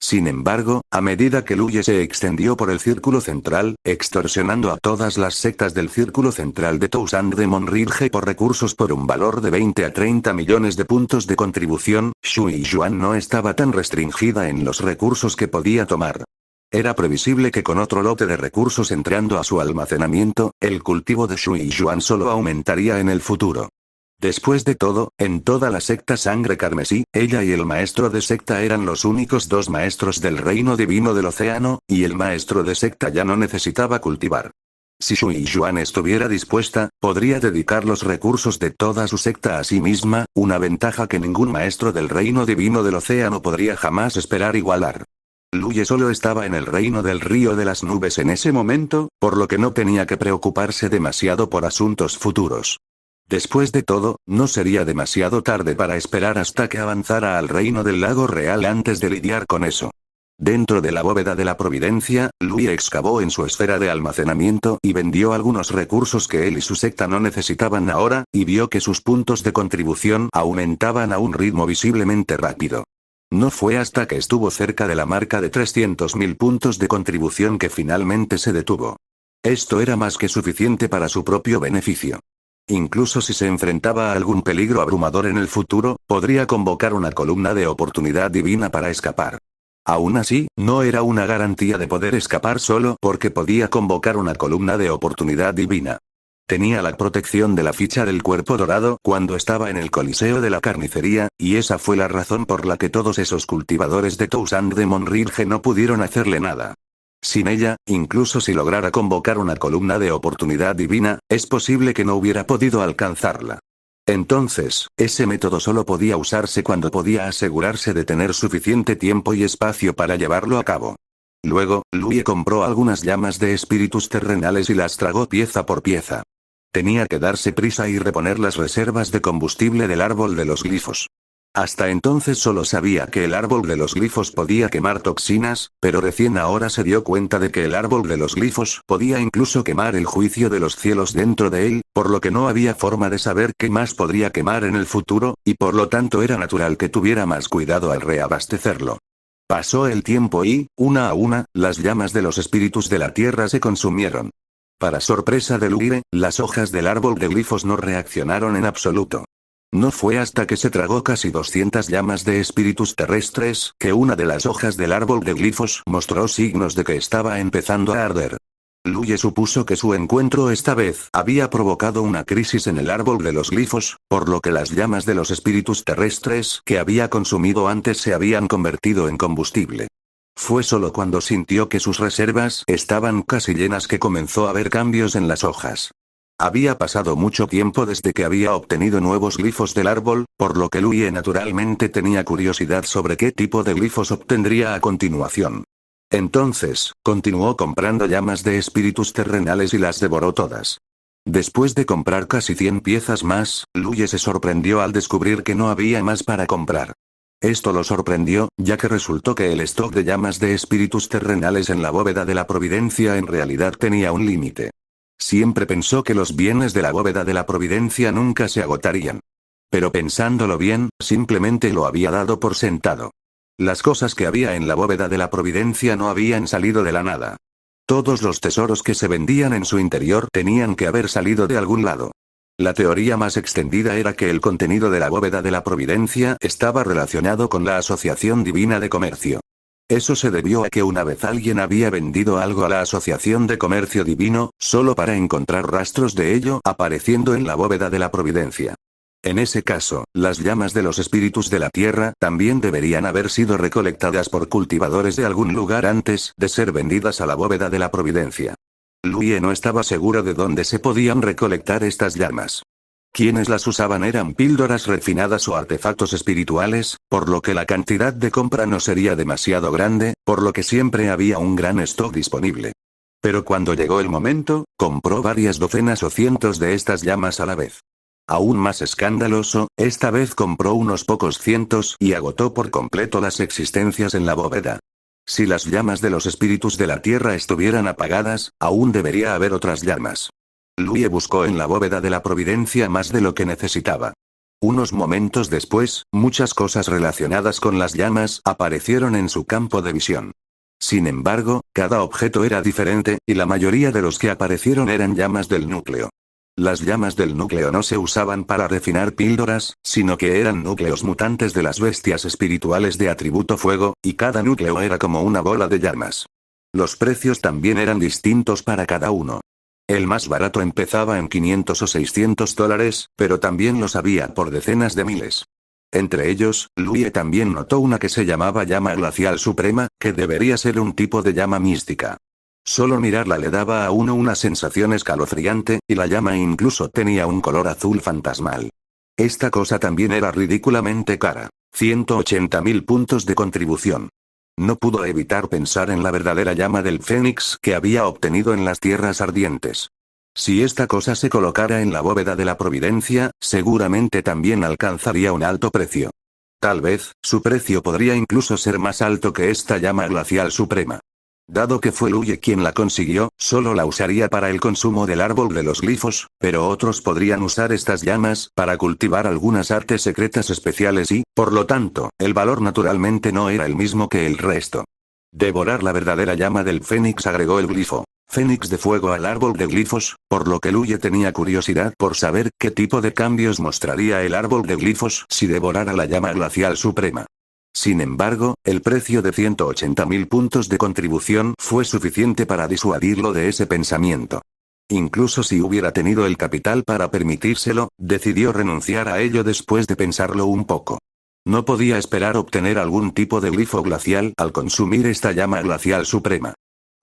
Sin embargo, a medida que Luye se extendió por el círculo central, extorsionando a todas las sectas del círculo central de Toussaint de Monrilge por recursos por un valor de 20 a 30 millones de puntos de contribución, Shui Yuan no estaba tan restringida en los recursos que podía tomar. Era previsible que con otro lote de recursos entrando a su almacenamiento, el cultivo de Shui Yuan solo aumentaría en el futuro. Después de todo, en toda la secta Sangre Carmesí, ella y el maestro de secta eran los únicos 2 maestros del reino divino del océano, y el maestro de secta ya no necesitaba cultivar. Si Shui Yuan estuviera dispuesta, podría dedicar los recursos de toda su secta a sí misma, una ventaja que ningún maestro del reino divino del océano podría jamás esperar igualar. Luye solo estaba en el reino del río de las nubes en ese momento, por lo que no tenía que preocuparse demasiado por asuntos futuros. Después de todo, no sería demasiado tarde para esperar hasta que avanzara al reino del lago real antes de lidiar con eso. Dentro de la bóveda de la providencia, Luye excavó en su esfera de almacenamiento y vendió algunos recursos que él y su secta no necesitaban ahora, y vio que sus puntos de contribución aumentaban a un ritmo visiblemente rápido. No fue hasta que estuvo cerca de la marca de 300.000 puntos de contribución que finalmente se detuvo. Esto era más que suficiente para su propio beneficio. Incluso si se enfrentaba a algún peligro abrumador en el futuro, podría convocar una columna de oportunidad divina para escapar. Aún así, no era una garantía de poder escapar solo porque podía convocar una columna de oportunidad divina. Tenía la protección de la ficha del cuerpo dorado cuando estaba en el Coliseo de la Carnicería, y esa fue la razón por la que todos esos cultivadores de Toussaint de Monrilge no pudieron hacerle nada. Sin ella, incluso si lograra convocar una columna de oportunidad divina, es posible que no hubiera podido alcanzarla. Entonces, ese método solo podía usarse cuando podía asegurarse de tener suficiente tiempo y espacio para llevarlo a cabo. Luego, Louie compró algunas llamas de espíritus terrenales y las tragó pieza por pieza. Tenía que darse prisa y reponer las reservas de combustible del árbol de los glifos. Hasta entonces solo sabía que el árbol de los glifos podía quemar toxinas, pero recién ahora se dio cuenta de que el árbol de los glifos podía incluso quemar el juicio de los cielos dentro de él, por lo que no había forma de saber qué más podría quemar en el futuro, y por lo tanto era natural que tuviera más cuidado al reabastecerlo. Pasó el tiempo y, una a una, las llamas de los espíritus de la tierra se consumieron. Para sorpresa de Louie, las hojas del árbol de glifos no reaccionaron en absoluto. No fue hasta que se tragó casi 200 llamas de espíritus terrestres que una de las hojas del árbol de glifos mostró signos de que estaba empezando a arder. Louie supuso que su encuentro esta vez había provocado una crisis en el árbol de los glifos, por lo que las llamas de los espíritus terrestres que había consumido antes se habían convertido en combustible. Fue solo cuando sintió que sus reservas estaban casi llenas que comenzó a ver cambios en las hojas. Había pasado mucho tiempo desde que había obtenido nuevos glifos del árbol, por lo que Louie naturalmente tenía curiosidad sobre qué tipo de glifos obtendría a continuación. Entonces, continuó comprando llamas de espíritus terrenales y las devoró todas. Después de comprar casi 100 piezas más, Louie se sorprendió al descubrir que no había más para comprar. Esto lo sorprendió, ya que resultó que el stock de llamas de espíritus terrenales en la bóveda de la Providencia en realidad tenía un límite. Siempre pensó que los bienes de la bóveda de la Providencia nunca se agotarían. Pero pensándolo bien, simplemente lo había dado por sentado. Las cosas que había en la bóveda de la Providencia no habían salido de la nada. Todos los tesoros que se vendían en su interior tenían que haber salido de algún lado. La teoría más extendida era que el contenido de la bóveda de la Providencia estaba relacionado con la Asociación Divina de Comercio. Eso se debió a que una vez alguien había vendido algo a la Asociación de Comercio Divino, solo para encontrar rastros de ello apareciendo en la bóveda de la Providencia. En ese caso, las llamas de los espíritus de la tierra también deberían haber sido recolectadas por cultivadores de algún lugar antes de ser vendidas a la bóveda de la Providencia. Louie no estaba seguro de dónde se podían recolectar estas llamas. Quienes las usaban eran píldoras refinadas o artefactos espirituales, por lo que la cantidad de compra no sería demasiado grande, por lo que siempre había un gran stock disponible. Pero cuando llegó el momento, compró varias docenas o cientos de estas llamas a la vez. Aún más escandaloso, esta vez compró unos pocos cientos y agotó por completo las existencias en la bóveda. Si las llamas de los espíritus de la tierra estuvieran apagadas, aún debería haber otras llamas. Louie buscó en la bóveda de la Providencia más de lo que necesitaba. Unos momentos después, muchas cosas relacionadas con las llamas aparecieron en su campo de visión. Sin embargo, cada objeto era diferente, y la mayoría de los que aparecieron eran llamas del núcleo. Las llamas del núcleo no se usaban para refinar píldoras, sino que eran núcleos mutantes de las bestias espirituales de atributo fuego, y cada núcleo era como una bola de llamas. Los precios también eran distintos para cada uno. El más barato empezaba en $500 o $600, pero también los había por decenas de miles. Entre ellos, Louie también notó una que se llamaba llama glacial suprema, que debería ser un tipo de llama mística. Solo mirarla le daba a uno una sensación escalofriante, y la llama incluso tenía un color azul fantasmal. Esta cosa también era ridículamente cara. 180.000 puntos de contribución. No pudo evitar pensar en la verdadera llama del Fénix que había obtenido en las tierras ardientes. Si esta cosa se colocara en la bóveda de la Providencia, seguramente también alcanzaría un alto precio. Tal vez, su precio podría incluso ser más alto que esta llama glacial suprema. Dado que fue Louie quien la consiguió, solo la usaría para el consumo del árbol de los glifos, pero otros podrían usar estas llamas para cultivar algunas artes secretas especiales y, por lo tanto, el valor naturalmente no era el mismo que el resto. Devorar la verdadera llama del Fénix agregó el glifo Fénix de fuego al árbol de glifos, por lo que Louie tenía curiosidad por saber qué tipo de cambios mostraría el árbol de glifos si devorara la llama glacial suprema. Sin embargo, el precio de 180.000 puntos de contribución fue suficiente para disuadirlo de ese pensamiento. Incluso si hubiera tenido el capital para permitírselo, decidió renunciar a ello después de pensarlo un poco. No podía esperar obtener algún tipo de glifo glacial al consumir esta llama glacial suprema.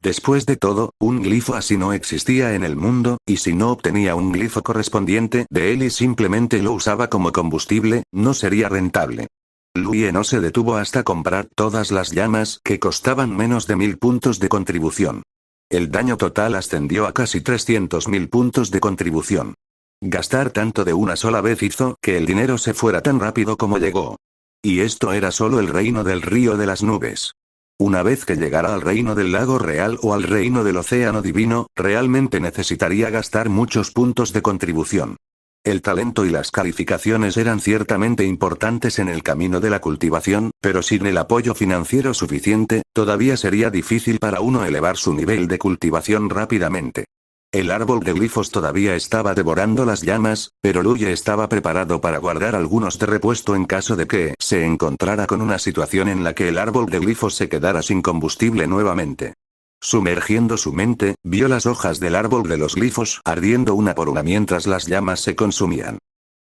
Después de todo, un glifo así no existía en el mundo, y si no obtenía un glifo correspondiente de él y simplemente lo usaba como combustible, no sería rentable. Luye no se detuvo hasta comprar todas las llamas que costaban menos de 1000 puntos de contribución. El daño total ascendió a casi 300.000 puntos de contribución. Gastar tanto de una sola vez hizo que el dinero se fuera tan rápido como llegó. Y esto era solo el reino del río de las nubes. Una vez que llegara al reino del lago real o al reino del océano divino, realmente necesitaría gastar muchos puntos de contribución. El talento y las calificaciones eran ciertamente importantes en el camino de la cultivación, pero sin el apoyo financiero suficiente, todavía sería difícil para uno elevar su nivel de cultivación rápidamente. El árbol de glifos todavía estaba devorando las llamas, pero Luye estaba preparado para guardar algunos de repuesto en caso de que se encontrara con una situación en la que el árbol de glifos se quedara sin combustible nuevamente. Sumergiendo su mente, vio las hojas del árbol de los glifos ardiendo una por una mientras las llamas se consumían.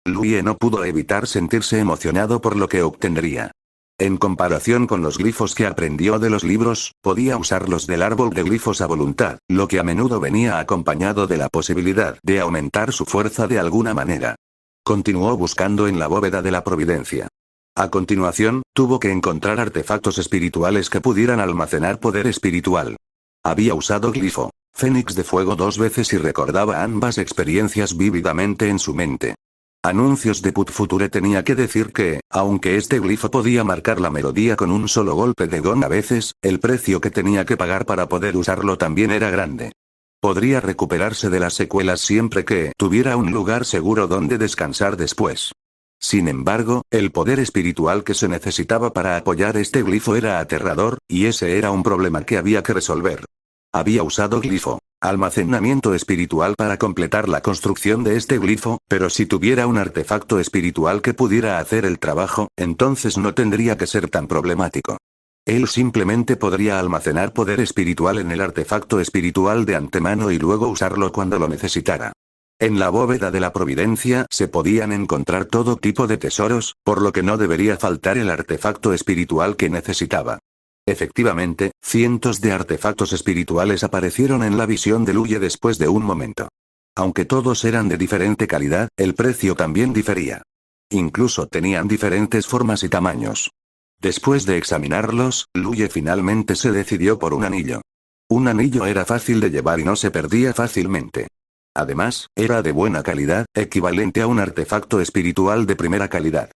Luye no pudo evitar sentirse emocionado por lo que obtendría. En comparación con los glifos que aprendió de los libros, podía usarlos del árbol de glifos a voluntad, lo que a menudo venía acompañado de la posibilidad de aumentar su fuerza de alguna manera. Continuó buscando en la bóveda de la providencia. A continuación, tuvo que encontrar artefactos espirituales que pudieran almacenar poder espiritual. Había usado glifo Fénix de fuego 2 veces y recordaba ambas experiencias vívidamente en su mente. Anuncios de Put Future tenía que decir que, aunque este glifo podía marcar la melodía con un solo golpe de gong a veces, el precio que tenía que pagar para poder usarlo también era grande. Podría recuperarse de las secuelas siempre que tuviera un lugar seguro donde descansar después. Sin embargo, el poder espiritual que se necesitaba para apoyar este glifo era aterrador, y ese era un problema que había que resolver. Había usado glifo almacenamiento espiritual para completar la construcción de este glifo, pero si tuviera un artefacto espiritual que pudiera hacer el trabajo, entonces no tendría que ser tan problemático. Él simplemente podría almacenar poder espiritual en el artefacto espiritual de antemano y luego usarlo cuando lo necesitara. En la bóveda de la providencia se podían encontrar todo tipo de tesoros, por lo que no debería faltar el artefacto espiritual que necesitaba. Efectivamente, cientos de artefactos espirituales aparecieron en la visión de Luye después de un momento. Aunque todos eran de diferente calidad, el precio también difería. Incluso tenían diferentes formas y tamaños. Después de examinarlos, Luye finalmente se decidió por un anillo. Un anillo era fácil de llevar y no se perdía fácilmente. Además, era de buena calidad, equivalente a un artefacto espiritual de primera calidad.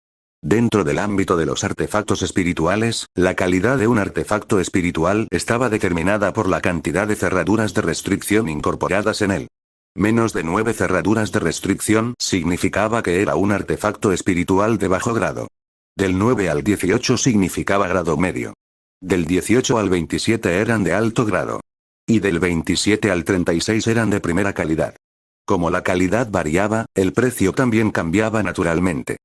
Dentro del ámbito de los artefactos espirituales, la calidad de un artefacto espiritual estaba determinada por la cantidad de cerraduras de restricción incorporadas en él. Menos de 9 cerraduras de restricción significaba que era un artefacto espiritual de bajo grado. Del 9 al 18 significaba grado medio. Del 18 al 27 eran de alto grado. Y del 27 al 36 eran de primera calidad. Como la calidad variaba, el precio también cambiaba naturalmente.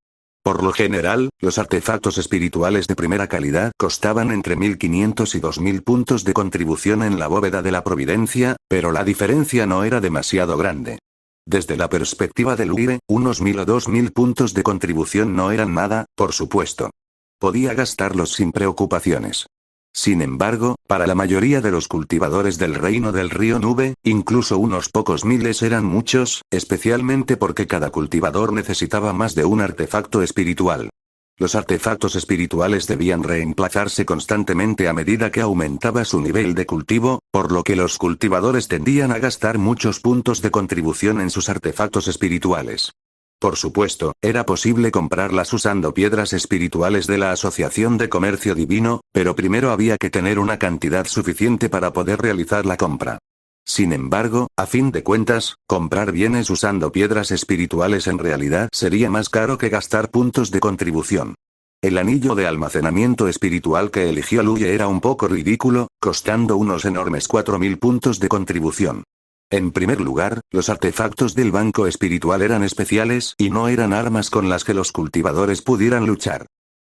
Por lo general, los artefactos espirituales de primera calidad costaban entre 1500 y 2000 puntos de contribución en la bóveda de la providencia, pero la diferencia no era demasiado grande. Desde la perspectiva de Luye, unos 1000 o 2000 puntos de contribución no eran nada, por supuesto. Podía gastarlos sin preocupaciones. Sin embargo, para la mayoría de los cultivadores del reino del río Nube, incluso unos pocos miles eran muchos, especialmente porque cada cultivador necesitaba más de un artefacto espiritual. Los artefactos espirituales debían reemplazarse constantemente a medida que aumentaba su nivel de cultivo, por lo que los cultivadores tendían a gastar muchos puntos de contribución en sus artefactos espirituales. Por supuesto, era posible comprarlas usando piedras espirituales de la Asociación de Comercio Divino, pero primero había que tener una cantidad suficiente para poder realizar la compra. Sin embargo, a fin de cuentas, comprar bienes usando piedras espirituales en realidad sería más caro que gastar puntos de contribución. El anillo de almacenamiento espiritual que eligió Luye era un poco ridículo, costando unos enormes 4000 puntos de contribución. En primer lugar, los artefactos del banco espiritual eran especiales y no eran armas con las que los cultivadores pudieran luchar.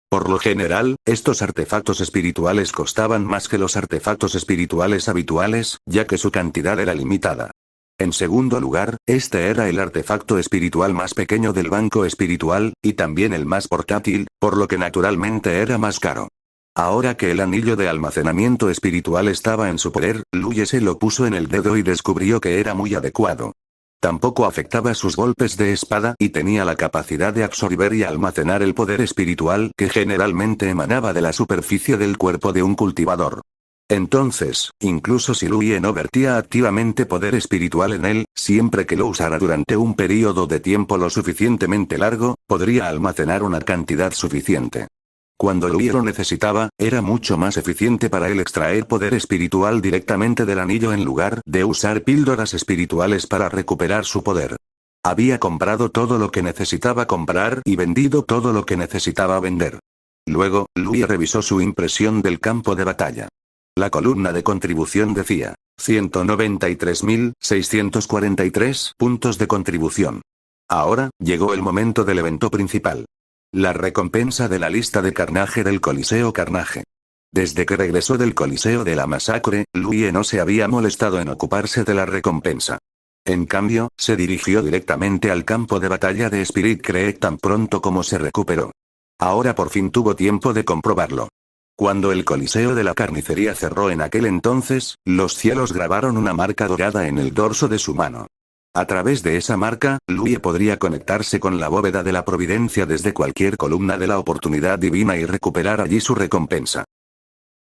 Por lo general, estos artefactos espirituales costaban más que los artefactos espirituales habituales, ya que su cantidad era limitada. En segundo lugar, este era el artefacto espiritual más pequeño del banco espiritual, y también el más portátil, por lo que naturalmente era más caro. Ahora que el anillo de almacenamiento espiritual estaba en su poder, Luye se lo puso en el dedo y descubrió que era muy adecuado. Tampoco afectaba sus golpes de espada y tenía la capacidad de absorber y almacenar el poder espiritual que generalmente emanaba de la superficie del cuerpo de un cultivador. Entonces, incluso si Luye no vertía activamente poder espiritual en él, siempre que lo usara durante un período de tiempo lo suficientemente largo, podría almacenar una cantidad suficiente. Cuando Luye lo necesitaba, era mucho más eficiente para él extraer poder espiritual directamente del anillo en lugar de usar píldoras espirituales para recuperar su poder. Había comprado todo lo que necesitaba comprar y vendido todo lo que necesitaba vender. Luego, Luye revisó su impresión del campo de batalla. La columna de contribución decía, 193.643 puntos de contribución. Ahora, llegó el momento del evento principal. La recompensa de la lista de carnaje del Coliseo Carnage. Desde que regresó del Coliseo de la Masacre, Luye no se había molestado en ocuparse de la recompensa. En cambio, se dirigió directamente al campo de batalla de Spirit Creek tan pronto como se recuperó. Ahora por fin tuvo tiempo de comprobarlo. Cuando el Coliseo de la Carnicería cerró en aquel entonces, los cielos grabaron una marca dorada en el dorso de su mano. A través de esa marca, Luye podría conectarse con la bóveda de la providencia desde cualquier columna de la oportunidad divina y recuperar allí su recompensa.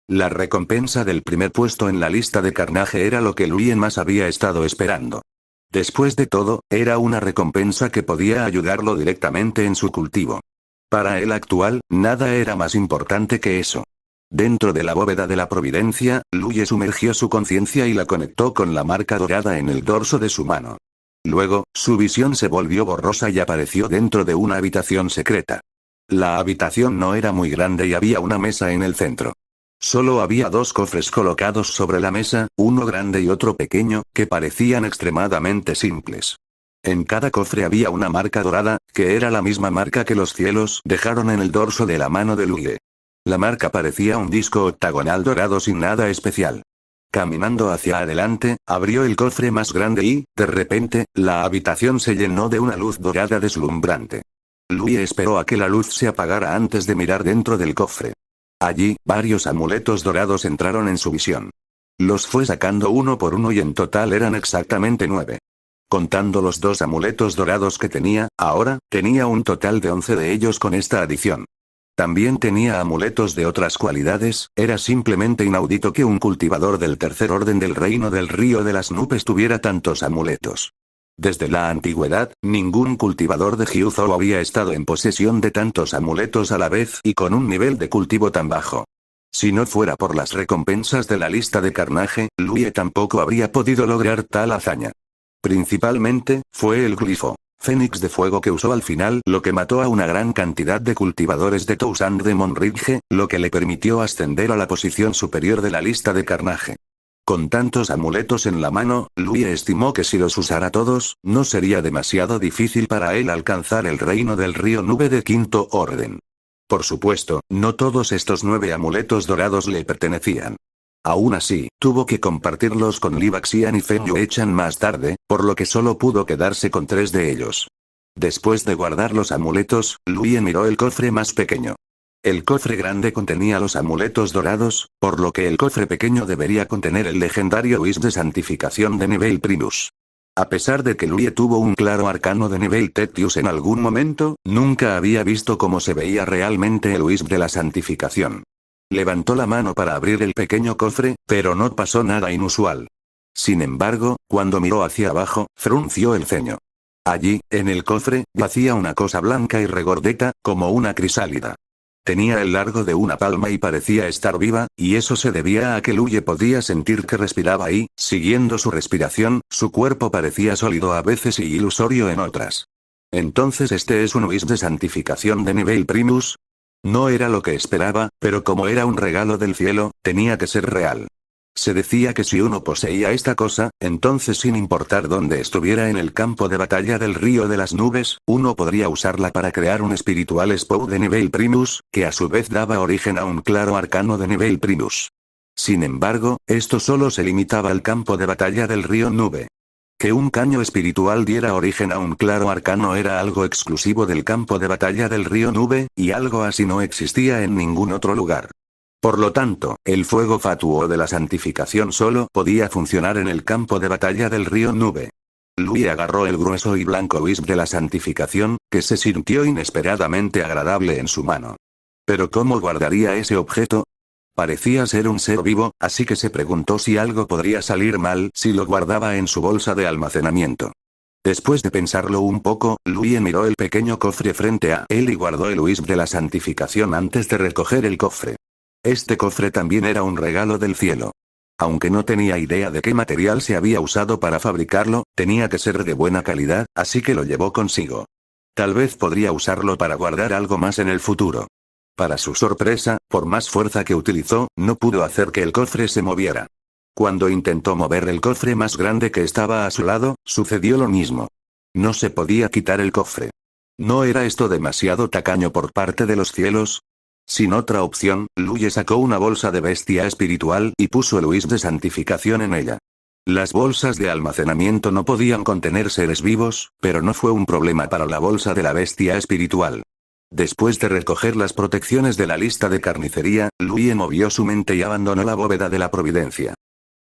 La recompensa del primer puesto en la lista de carnaje era lo que Luye más había estado esperando. Después de todo, era una recompensa que podía ayudarlo directamente en su cultivo. Para el actual, nada era más importante que eso. Dentro de la bóveda de la providencia, Luye sumergió su conciencia y la conectó con la marca dorada en el dorso de su mano. Luego, su visión se volvió borrosa y apareció dentro de una habitación secreta. La habitación no era muy grande y había una mesa en el centro. Solo había dos cofres colocados sobre la mesa, uno grande y otro pequeño, que parecían extremadamente simples. En cada cofre había una marca dorada, que era la misma marca que los cielos dejaron en el dorso de la mano de Luye. La marca parecía un disco octagonal dorado sin nada especial. Caminando hacia adelante, abrió el cofre más grande y, de repente, la habitación se llenó de una luz dorada deslumbrante. Luye esperó a que la luz se apagara antes de mirar dentro del cofre. Allí, varios amuletos dorados entraron en su visión. Los fue sacando uno por uno y en total eran exactamente 9. Contando los 2 amuletos dorados que tenía, ahora, tenía un total de 11 de ellos con esta adición. También tenía amuletos de otras cualidades, era simplemente inaudito que un cultivador del tercer orden del reino del río de las nubes tuviera tantos amuletos. Desde la antigüedad, ningún cultivador de Hyuzo había estado en posesión de tantos amuletos a la vez y con un nivel de cultivo tan bajo. Si no fuera por las recompensas de la lista de carnaje, Luye tampoco habría podido lograr tal hazaña. Principalmente, fue el glifo Fénix de fuego que usó al final lo que mató a una gran cantidad de cultivadores de Toussaint de Monridge, lo que le permitió ascender a la posición superior de la lista de carnaje. Con tantos amuletos en la mano, Luye estimó que si los usara todos, no sería demasiado difícil para él alcanzar el reino del río nube de quinto orden. Por supuesto, no todos estos 9 amuletos dorados le pertenecían. Aún así, tuvo que compartirlos con Li Baxian y Feng Yuechan más tarde, por lo que solo pudo quedarse con 3 de ellos. Después de guardar los amuletos, Luye miró el cofre más pequeño. El cofre grande contenía los amuletos dorados, por lo que el cofre pequeño debería contener el legendario Wisp de santificación de nivel Primus. A pesar de que Luye tuvo un claro arcano de nivel Tetius en algún momento, nunca había visto cómo se veía realmente el Wisp de la santificación. Levantó la mano para abrir el pequeño cofre, pero no pasó nada inusual. Sin embargo, cuando miró hacia abajo, frunció el ceño. Allí, en el cofre, yacía una cosa blanca y regordeta, como una crisálida. Tenía el largo de una palma y parecía estar viva, y eso se debía a que Luye podía sentir que respiraba y, siguiendo su respiración, su cuerpo parecía sólido a veces y ilusorio en otras. Entonces este es un Wisp de santificación de nivel Primus. No era lo que esperaba, pero como era un regalo del cielo, tenía que ser real. Se decía que si uno poseía esta cosa, entonces sin importar dónde estuviera en el campo de batalla del río de las nubes, uno podría usarla para crear un espiritual Spou de nivel Primus, que a su vez daba origen a un claro arcano de nivel Primus. Sin embargo, esto solo se limitaba al campo de batalla del río Nube. Que un caño espiritual diera origen a un claro arcano era algo exclusivo del campo de batalla del río Nube, y algo así no existía en ningún otro lugar. Por lo tanto, el fuego fatuo de la santificación solo podía funcionar en el campo de batalla del río Nube. Louis agarró el grueso y blanco wisp de la santificación, que se sintió inesperadamente agradable en su mano. ¿Pero cómo guardaría ese objeto? Parecía ser un ser vivo, así que se preguntó si algo podría salir mal si lo guardaba en su bolsa de almacenamiento. Después de pensarlo un poco, Louis miró el pequeño cofre frente a él y guardó el wisp de la santificación antes de recoger el cofre. Este cofre también era un regalo del cielo. Aunque no tenía idea de qué material se había usado para fabricarlo, tenía que ser de buena calidad, así que lo llevó consigo. Tal vez podría usarlo para guardar algo más en el futuro. Para su sorpresa, por más fuerza que utilizó, no pudo hacer que el cofre se moviera. Cuando intentó mover el cofre más grande que estaba a su lado, sucedió lo mismo. No se podía quitar el cofre. ¿No era esto demasiado tacaño por parte de los cielos? Sin otra opción, Louis sacó una bolsa de bestia espiritual y puso el wisp de santificación en ella. Las bolsas de almacenamiento no podían contener seres vivos, pero no fue un problema para la bolsa de la bestia espiritual. Después de recoger las protecciones de la lista de carnicería, Louis movió su mente y abandonó la bóveda de la providencia.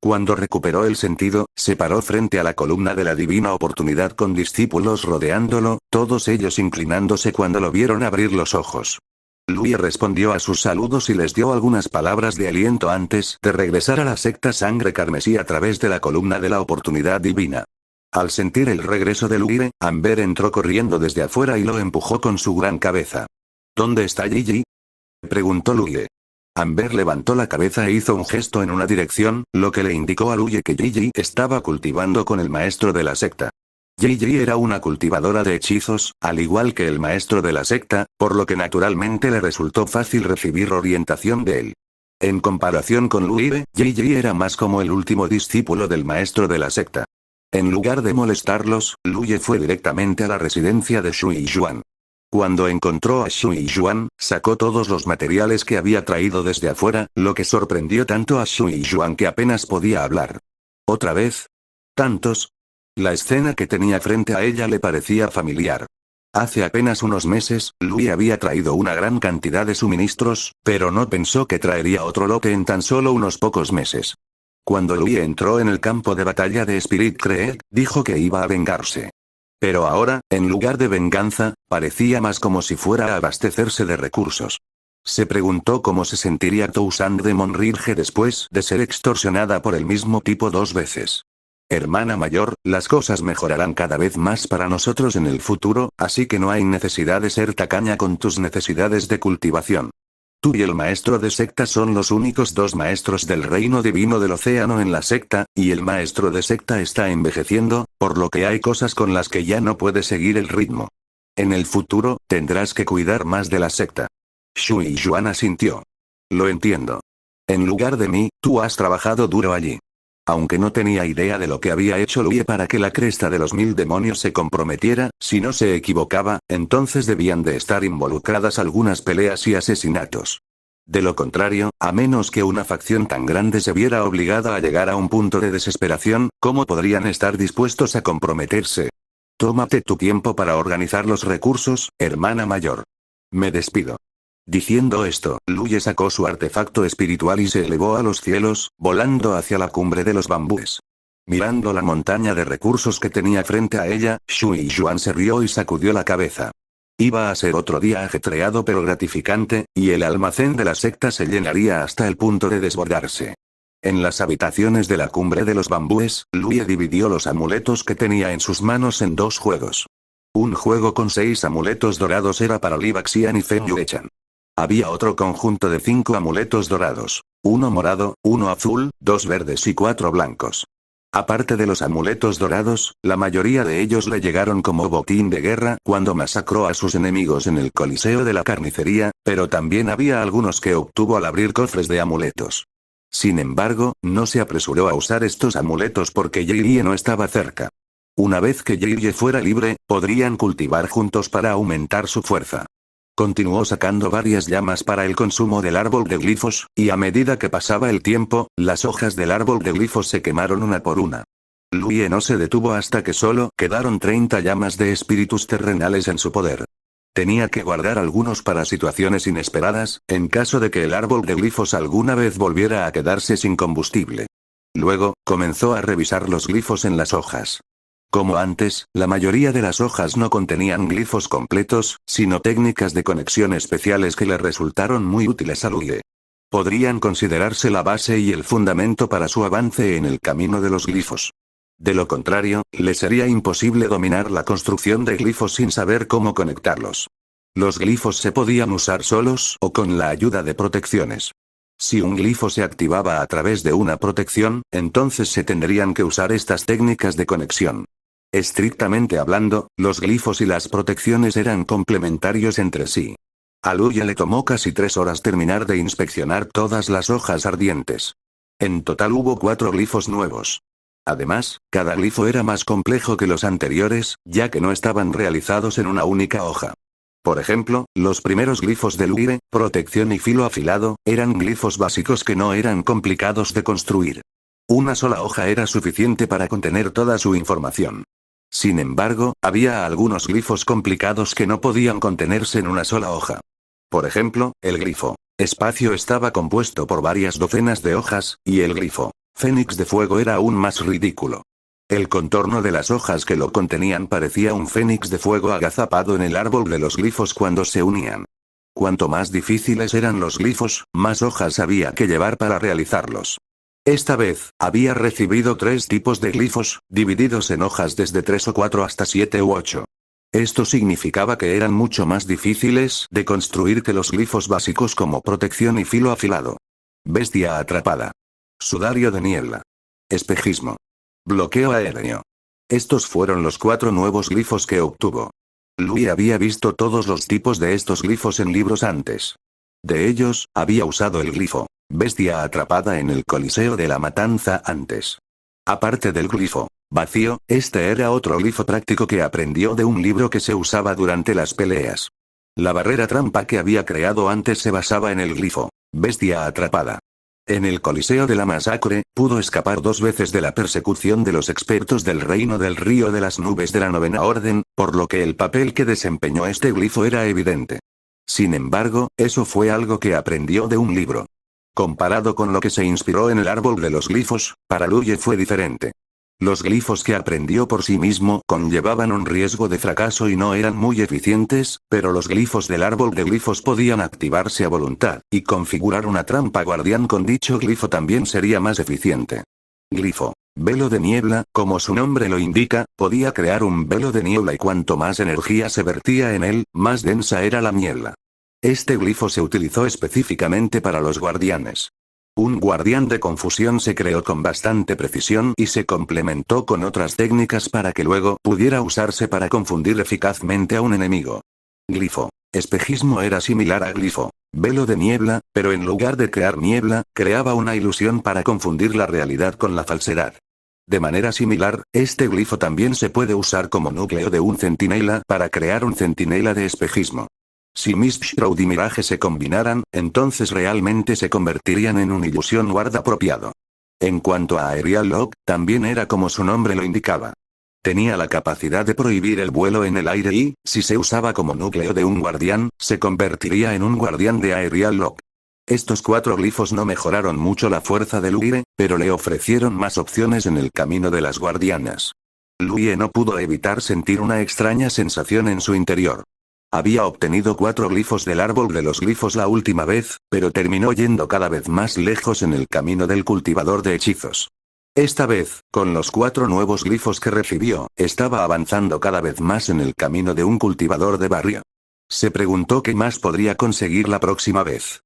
Cuando recuperó el sentido, se paró frente a la columna de la divina oportunidad con discípulos rodeándolo, todos ellos inclinándose cuando lo vieron abrir los ojos. Louis respondió a sus saludos y les dio algunas palabras de aliento antes de regresar a la secta sangre carmesí a través de la columna de la oportunidad divina. Al sentir el regreso de Louis, Amber entró corriendo desde afuera y lo empujó con su gran cabeza. ¿Dónde está Gigi?, preguntó Louis. Amber levantó la cabeza e hizo un gesto en una dirección, lo que le indicó a Louis que Gigi estaba cultivando con el maestro de la secta. Gigi era una cultivadora de hechizos, al igual que el maestro de la secta, por lo que naturalmente le resultó fácil recibir orientación de él. En comparación con Louis, Gigi era más como el último discípulo del maestro de la secta. En lugar de molestarlos, Louis fue directamente a la residencia de Shui Yuan. Cuando encontró a Shui Yuan, sacó todos los materiales que había traído desde afuera, lo que sorprendió tanto a Shui Yuan que apenas podía hablar. ¿Otra vez? ¿Tantos? La escena que tenía frente a ella le parecía familiar. Hace apenas unos meses, Louis había traído una gran cantidad de suministros, pero no pensó que traería otro lote en tan solo unos pocos meses. Cuando Louis entró en el campo de batalla de Spirit Creek, dijo que iba a vengarse. Pero ahora, en lugar de venganza, parecía más como si fuera a abastecerse de recursos. Se preguntó cómo se sentiría Toussaint de Monrirge después de ser extorsionada por el mismo tipo 2 veces. Hermana mayor, las cosas mejorarán cada vez más para nosotros en el futuro, así que no hay necesidad de ser tacaña con tus necesidades de cultivación. Tú y el maestro de secta son los únicos 2 maestros del reino divino del océano en la secta, y el maestro de secta está envejeciendo, por lo que hay cosas con las que ya no puede seguir el ritmo. En el futuro, tendrás que cuidar más de la secta. Shui Yuan asintió. Lo entiendo. En lugar de mí, tú has trabajado duro allí. Aunque no tenía idea de lo que había hecho Louis para que la cresta de los 1000 demonios se comprometiera, si no se equivocaba, entonces debían de estar involucradas algunas peleas y asesinatos. De lo contrario, a menos que una facción tan grande se viera obligada a llegar a un punto de desesperación, ¿cómo podrían estar dispuestos a comprometerse? Tómate tu tiempo para organizar los recursos, hermana mayor. Me despido. Diciendo esto, Louis sacó su artefacto espiritual y se elevó a los cielos, volando hacia la cumbre de los bambúes. Mirando la montaña de recursos que tenía frente a ella, Shui Yuan se rió y sacudió la cabeza. Iba a ser otro día ajetreado pero gratificante, y el almacén de la secta se llenaría hasta el punto de desbordarse. En las habitaciones de la cumbre de los bambúes, Louis dividió los amuletos que tenía en sus manos en 2 juegos. Un juego con 6 amuletos dorados era para Li Baxian y Feng Yuechan. Había otro conjunto de 5 amuletos dorados. 1 morado, 1 azul, 2 verdes y 4 blancos. Aparte de los amuletos dorados, la mayoría de ellos le llegaron como botín de guerra cuando masacró a sus enemigos en el Coliseo de la Carnicería, pero también había algunos que obtuvo al abrir cofres de amuletos. Sin embargo, no se apresuró a usar estos amuletos porque Yi no estaba cerca. Una vez que Yi fuera libre, podrían cultivar juntos para aumentar su fuerza. Continuó sacando varias llamas para el consumo del árbol de glifos, y a medida que pasaba el tiempo, las hojas del árbol de glifos se quemaron una por una. Louis no se detuvo hasta que solo quedaron 30 llamas de espíritus terrenales en su poder. Tenía que guardar algunos para situaciones inesperadas, en caso de que el árbol de glifos alguna vez volviera a quedarse sin combustible. Luego, comenzó a revisar los glifos en las hojas. Como antes, la mayoría de las hojas no contenían glifos completos, sino técnicas de conexión especiales que le resultaron muy útiles a Luie. Podrían considerarse la base y el fundamento para su avance en el camino de los glifos. De lo contrario, le sería imposible dominar la construcción de glifos sin saber cómo conectarlos. Los glifos se podían usar solos o con la ayuda de protecciones. Si un glifo se activaba a través de una protección, entonces se tendrían que usar estas técnicas de conexión. Estrictamente hablando, los glifos y las protecciones eran complementarios entre sí. A Luie le tomó casi 3 horas terminar de inspeccionar todas las hojas ardientes. En total hubo 4 glifos nuevos. Además, cada glifo era más complejo que los anteriores, ya que no estaban realizados en una única hoja. Por ejemplo, los primeros glifos de Luie, protección y filo afilado, eran glifos básicos que no eran complicados de construir. Una sola hoja era suficiente para contener toda su información. Sin embargo, había algunos glifos complicados que no podían contenerse en una sola hoja. Por ejemplo, el glifo espacio estaba compuesto por varias docenas de hojas, y el glifo Fénix de fuego era aún más ridículo. El contorno de las hojas que lo contenían parecía un fénix de fuego agazapado en el árbol de los glifos cuando se unían. Cuanto más difíciles eran los glifos, más hojas había que llevar para realizarlos. Esta vez, había recibido 3 tipos de glifos, divididos en hojas desde 3 o 4 hasta 7 u 8. Esto significaba que eran mucho más difíciles de construir que los glifos básicos como protección y filo afilado. Bestia atrapada. Sudario de niebla. Espejismo. Bloqueo aéreo. Estos fueron los 4 nuevos glifos que obtuvo. Luie había visto todos los tipos de estos glifos en libros antes. De ellos, había usado el glifo bestia atrapada en el Coliseo de la Matanza antes. Aparte del glifo vacío, este era otro glifo práctico que aprendió de un libro que se usaba durante las peleas. La barrera trampa que había creado antes se basaba en el glifo bestia atrapada. En el Coliseo de la Masacre, pudo escapar 2 veces de la persecución de los expertos del Reino del Río de las Nubes de la Novena Orden, por lo que el papel que desempeñó este glifo era evidente. Sin embargo, eso fue algo que aprendió de un libro. Comparado con lo que se inspiró en el árbol de los glifos, para Luie fue diferente. Los glifos que aprendió por sí mismo conllevaban un riesgo de fracaso y no eran muy eficientes, pero los glifos del árbol de glifos podían activarse a voluntad, y configurar una trampa guardián con dicho glifo también sería más eficiente. Glifo velo de niebla, como su nombre lo indica, podía crear un velo de niebla y cuanto más energía se vertía en él, más densa era la niebla. Este glifo se utilizó específicamente para los guardianes. Un guardián de confusión se creó con bastante precisión y se complementó con otras técnicas para que luego pudiera usarse para confundir eficazmente a un enemigo. Glifo espejismo era similar a glifo velo de niebla, pero en lugar de crear niebla, creaba una ilusión para confundir la realidad con la falsedad. De manera similar, este glifo también se puede usar como núcleo de un centinela para crear un centinela de espejismo. Si Mist Shroud y Mirage se combinaran, entonces realmente se convertirían en un ilusión guard apropiado. En cuanto a Aerial Lock, también era como su nombre lo indicaba. Tenía la capacidad de prohibir el vuelo en el aire y, si se usaba como núcleo de un guardián, se convertiría en un guardián de Aerial Lock. Estos 4 glifos no mejoraron mucho la fuerza de Luie, pero le ofrecieron más opciones en el camino de las guardianas. Luie no pudo evitar sentir una extraña sensación en su interior. Había obtenido 4 glifos del árbol de los glifos la última vez, pero terminó yendo cada vez más lejos en el camino del cultivador de hechizos. Esta vez, con los 4 nuevos glifos que recibió, estaba avanzando cada vez más en el camino de un cultivador de barrio. Se preguntó qué más podría conseguir la próxima vez.